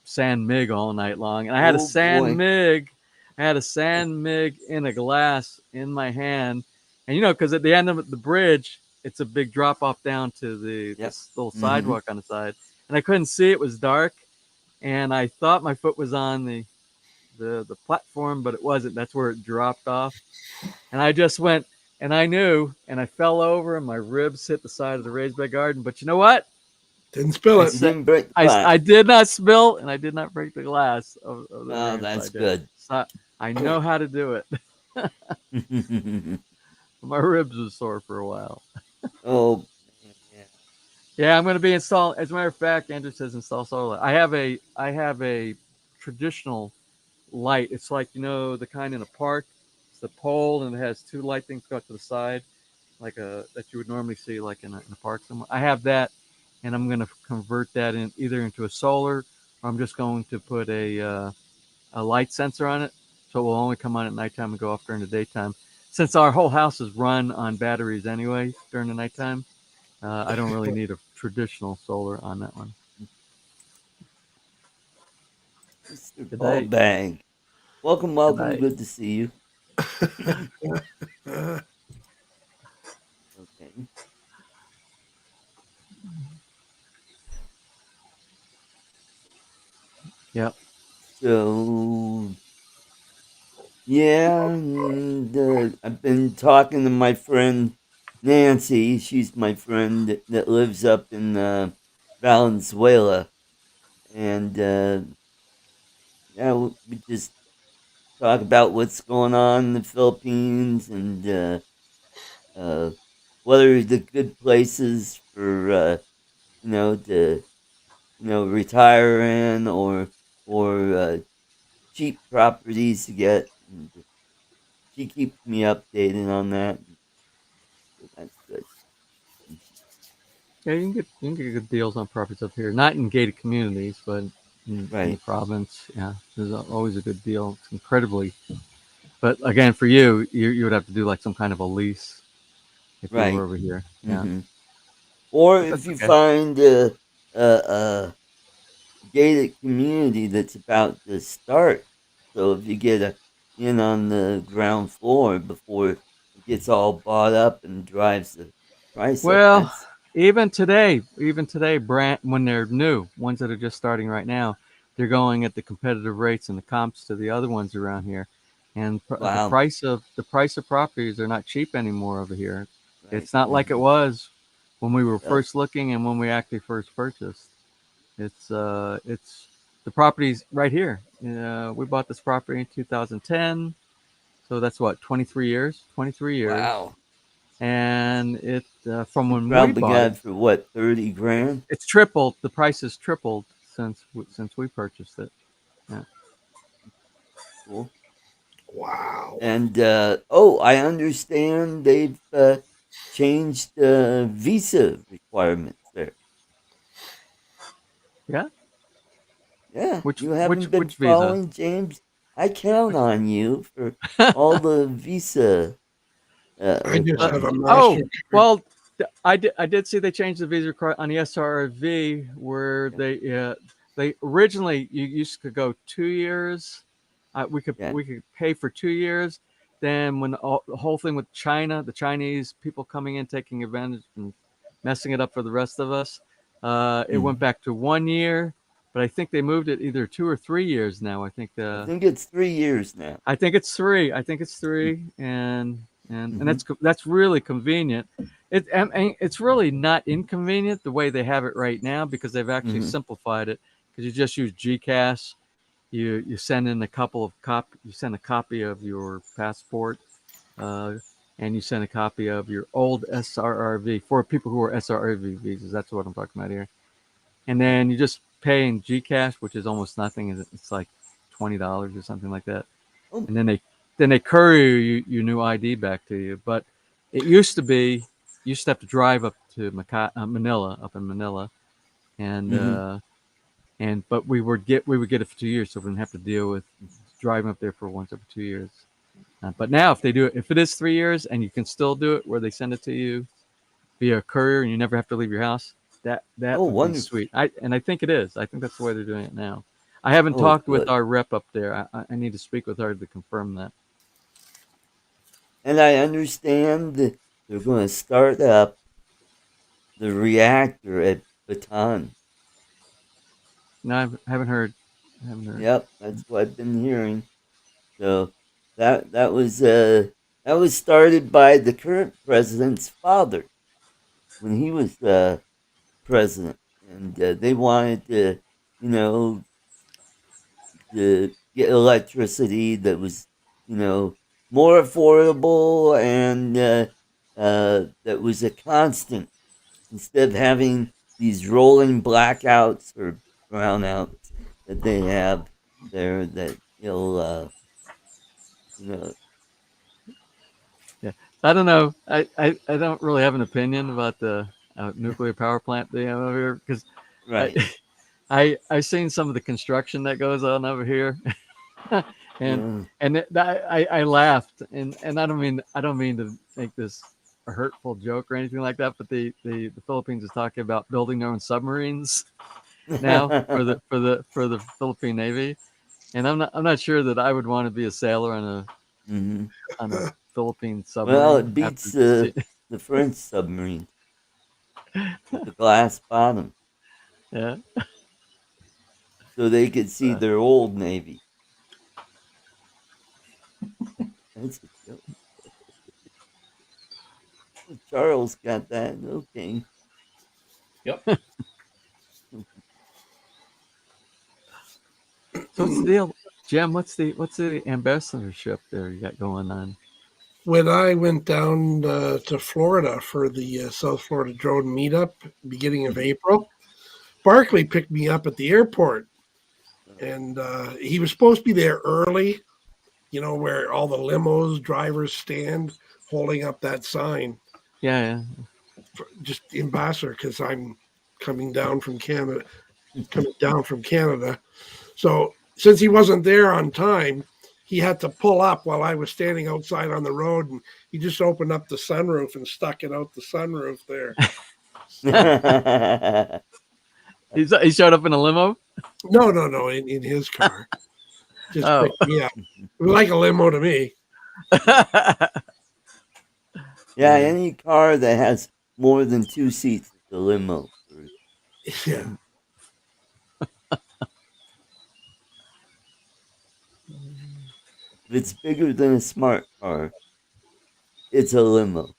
San Mig all night long. And I had a San Mig. I had a San Mig in a glass in my hand. And, because at the end of the bridge, it's a big drop off down to this little sidewalk on the side. And I couldn't see. It was dark. And I thought my foot was on the platform, but it wasn't. That's where it dropped off. And I just went, and I knew, and I fell over, and my ribs hit the side of the raised bed garden. But you know what? Didn't spill it. I did not spill, and I did not break the glass of the Oh, that's good. So I know how to do it. My ribs were sore for a while. Oh, yeah. I'm going to be installing. As a matter of fact, Andrew says install solar. I have a traditional light. It's like the kind in a park. It's the pole, and it has two light things go out to the side, like that you would normally see like in a park somewhere. I have that, and I'm going to convert that either into a solar, or I'm just going to put a light sensor on it, so it will only come on at nighttime and go off during the daytime. Since our whole house is run on batteries anyway during the nighttime, I don't really need a traditional solar on that one. Mr. Ball Bang. Welcome. Good to see you. Okay. Yep. So, yeah, and, I've been talking to my friend Nancy. She's my friend that lives up in Valenzuela. And, yeah, we just talk about what's going on in the Philippines and what are the good places for, to, retire in or cheap properties to get. And she keeps me updated on that. So that's good. Yeah, you can get good deals on properties up here. Not in gated communities, but in the province. Yeah, there's always a good deal. It's incredibly. But again, for you would have to do like some kind of a lease if you were over here. Yeah. Or if you find a gated community that's about to start. So if you get in on the ground floor before it gets all bought up and drives the price well, up. even today, when they're new, ones that are just starting right now, they're going at the competitive rates and the comps to the other ones around here. And the price of properties are not cheap anymore over here. Right. It's not like it was when we were first looking and when we actually first purchased. It's the properties right here. We bought this property in 2010, so that's what 23 years. 23 years. Wow. And it from when we bought got it for what, 30 grand? It's tripled. The price has tripled since we purchased it. Yeah. Cool. Wow. And I understand they've changed visa requirements there. Yeah. Yeah, Which you haven't been which visa? following, James. I count on you for all the visa I just have a requirements. Oh, master. well, I did see they changed the visa on the SRV where they originally you used to go 2 years. Yeah. We could pay for 2 years. Then when the whole thing with China, the Chinese people coming in taking advantage and messing it up for the rest of us, it went back to 1 year. But I think they moved it either 2 or 3 years now. I think it's 3 years now. I think it's three. I think it's three, and that's really convenient. It's really not inconvenient the way they have it right now because they've actually simplified it. Because you just use GCash, you send in you send a copy of your passport, and you send a copy of your old SRRV for people who are SRRV visas. That's what I'm talking about here. And then you just pay in GCash, which is almost nothing. It's like $20 or something like that. Oh. And then they courier your new ID back to you. But it used to be you used to have to drive up to Manila, up in Manila, and but we would get it for 2 years, so we didn't have to deal with driving up there for once every 2 years. But now, if it is 3 years, and you can still do it where they send it to you via courier, and you never have to leave your house, that would wonderful. be sweet. I think it is. I think that's the way they're doing it now. I haven't talked with our rep up there. I need to speak with her to confirm that. And I understand that they're going to start up the reactor at Bataan. No, I haven't heard. Yep, that's what I've been hearing. So that was started by the current president's father when he was president, and they wanted to, to get electricity that was, more affordable and that was a constant instead of having these rolling blackouts or brownouts that they have there that you'll Yeah, I don't know. I don't really have an opinion about the nuclear power plant they have over here because right. I've seen some of the construction that goes on over here, and I laughed and I don't mean to make this a hurtful joke or anything like that, but the Philippines is talking about building their own submarines now for the Philippine Navy, and I'm not sure that I would want to be a sailor on a Philippine submarine. Well, it beats the French submarine with the glass bottom. Yeah. So they could see their old Navy. That's a joke. Charles got that. Okay. Yep. So what's the deal, Jim? What's the ambassadorship there you got going on? When I went down to Florida for the South Florida Drone Meetup, beginning of April, Barkley picked me up at the airport, and he was supposed to be there early, where all the limos drivers stand holding up that sign. Yeah. Just ambassador, because I'm coming down from Canada. So since he wasn't there on time, he had to pull up while I was standing outside on the road, and he just opened up the sunroof and stuck it out the sunroof there. He showed up in a limo? No, in his car. Just picked me up. It was like a limo to me. Yeah, any car that has more than 2 seats is a limo. Yeah. If it's bigger than a smart car, it's a limo.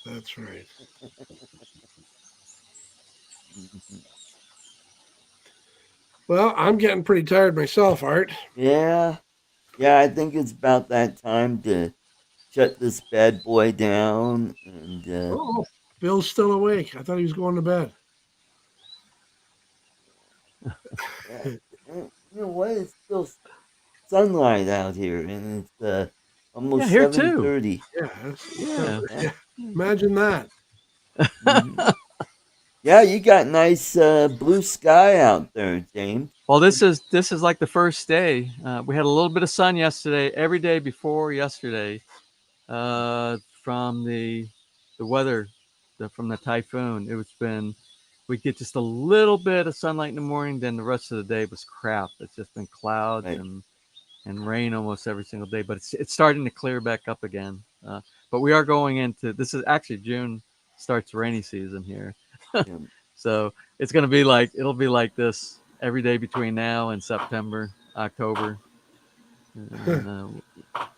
That's right. Well, I'm getting pretty tired myself, Art. Yeah, I think it's about that time to shut this bad boy down. And Bill's still awake. I thought he was going to bed. You know what? It's still sunlight out here, and it's almost here 7:30. Yeah. Imagine that. Yeah, you got nice blue sky out there, James. Well, this is like the first day. We had a little bit of sun yesterday. Every day before yesterday, from the weather, from the typhoon, we get just a little bit of sunlight in the morning. Then the rest of the day was crap. It's just been clouds Right. and rain almost every single day. But it's starting to clear back up again. But we are going into, this is actually June starts rainy season here. Yeah. So it'll be like this every day between now and September, October, and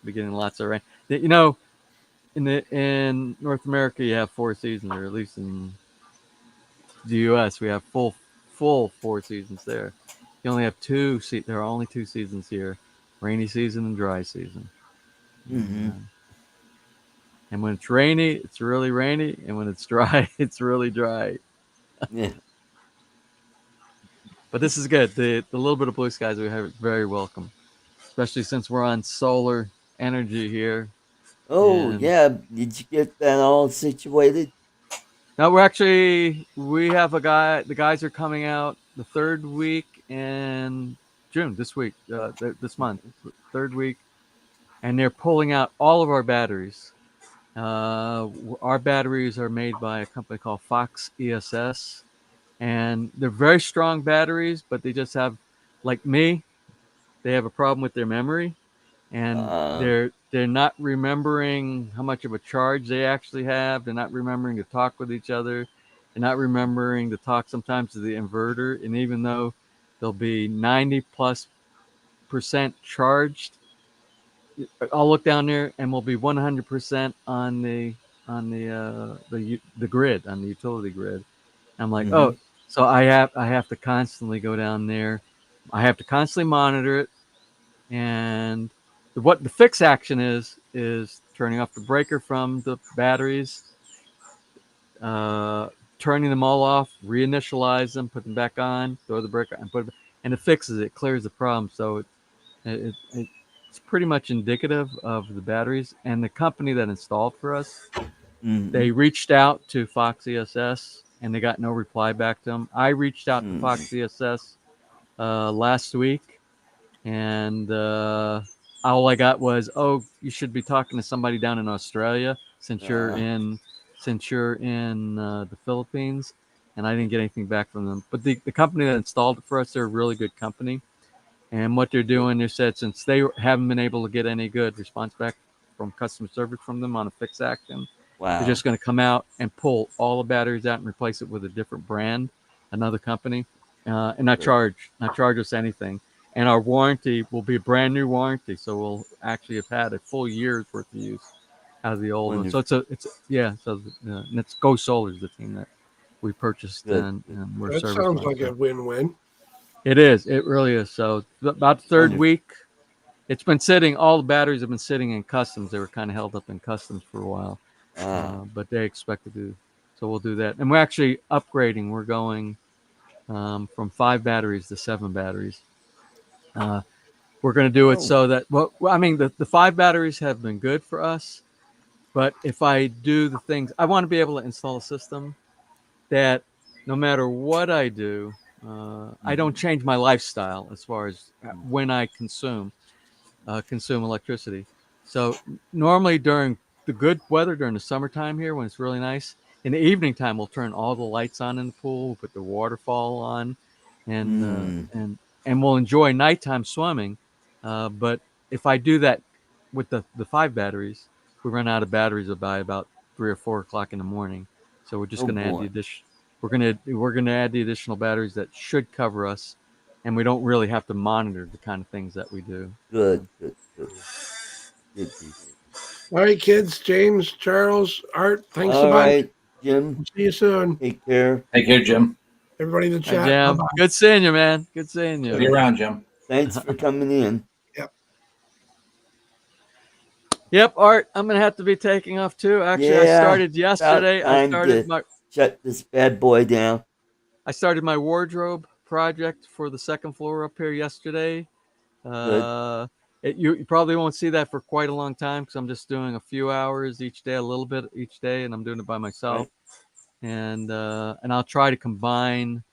be getting lots of rain. You know, in North America, you have 4 seasons, or at least in the U.S., we have full 4 seasons there. You only have there are only 2 seasons here: rainy season and dry season. Mm-hmm. And when it's rainy, it's really rainy, and when it's dry, it's really dry. Yeah. But this is good. The little bit of blue skies we have is very welcome, especially since we're on solar energy here. Oh, And yeah. Did you get that all situated? now we have a guy. The guys are coming out the third week in June. This week, this month, third week, and they're pulling out all of our batteries. Our batteries are made by a company called Fox ESS, and they're very strong batteries, but they just have, like me, they have a problem with their memory, and they're not remembering how much of a charge they actually have. They're not remembering to talk with each other. They're not remembering to talk sometimes to the inverter, and even though they'll be 90+% charged, I'll look down there and we'll be 100% on the grid, on the utility grid. I'm like, Mm-hmm. oh, so I have to constantly go down there. I have to constantly monitor it, and what the fix action is turning off the breaker from the batteries, turning them all off, reinitialize them, put them back on, throw the breaker, and it fixes it, clears the problem. So it's pretty much indicative of the batteries. And the company that installed for us, Mm-hmm. they reached out to Fox ESS and they got no reply back to them. I reached out to Fox ESS last week, and all I got was, "Oh, you should be talking to somebody down in Australia since you're in the Philippines." And I didn't get anything back from them. But the company that installed it for us, they're a really good company. And what they're doing, they said, since they haven't been able to get any good response back from customer service from them on a fix action, Wow. they're just going to come out and pull all the batteries out and replace it with a different brand, another company, and not charge us anything. And our warranty will be a brand new warranty, so we'll actually have had a full year's worth of use out of the old one. So it's and it's Go Solar is the team that we purchased, and we're that serviced sounds by. like a win-win. It is. It really is. So about the third week, it's been sitting. All the batteries have been sitting in customs. They were kind of held up in customs for a while, but they expect to do. So we'll do that, and we're actually upgrading. We're going from 5 batteries to 7 batteries. We're going to do it so that I mean, the 5 batteries have been good for us, but if I do the things, I want to be able to install a system that no matter what I do, I don't change my lifestyle as far as when I consume electricity. So normally during the good weather, during the summertime here, when it's really nice, in the evening time, we'll turn all the lights on in the pool, we'll put the waterfall on, and we'll enjoy nighttime swimming. But if I do that with the 5 batteries, we run out of batteries by about 3 or 4 o'clock in the morning. So we're just going to add the addition. We're going to add the additional batteries that should cover us, and we don't really have to monitor the kind of things that we do. Good. All right, kids. James, Charles, Art, thanks a bunch. All right, Jim. See you soon. Take care. Take care, Jim. Everybody in the chat. Jim. Bye-bye. Good seeing you, man. Good seeing you. Be around, Jim. Thanks for coming in. Yep, Art. I'm gonna have to be taking off too. Actually, I started yesterday. Shut this bad boy down. I started my wardrobe project for the second floor up here yesterday. You probably won't see that for quite a long time because I'm just doing a few hours each day, a little bit each day, and I'm doing it by myself. and I'll try to combine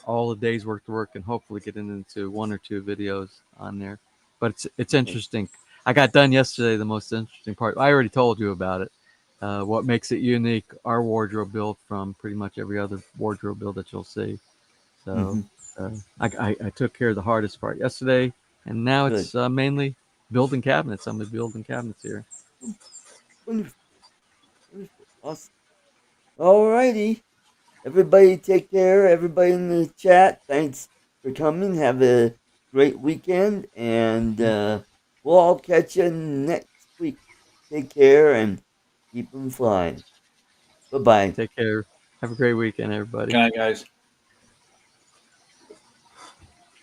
all the days worth of work and hopefully get it into 1 or 2 videos on there. But it's interesting. I got done yesterday. The most interesting part. I already told you about it. What makes it unique? Our wardrobe build from pretty much every other wardrobe build that you'll see. So I took care of the hardest part yesterday, and now it's mainly building cabinets. I'm building cabinets here. Wonderful. Wonderful. Awesome. All righty. Everybody take care. Everybody in the chat, thanks for coming. Have a great weekend, and we'll all catch you next week. Take care and keep them flying. Bye-bye. Take care. Have a great weekend, everybody. Good night, guys.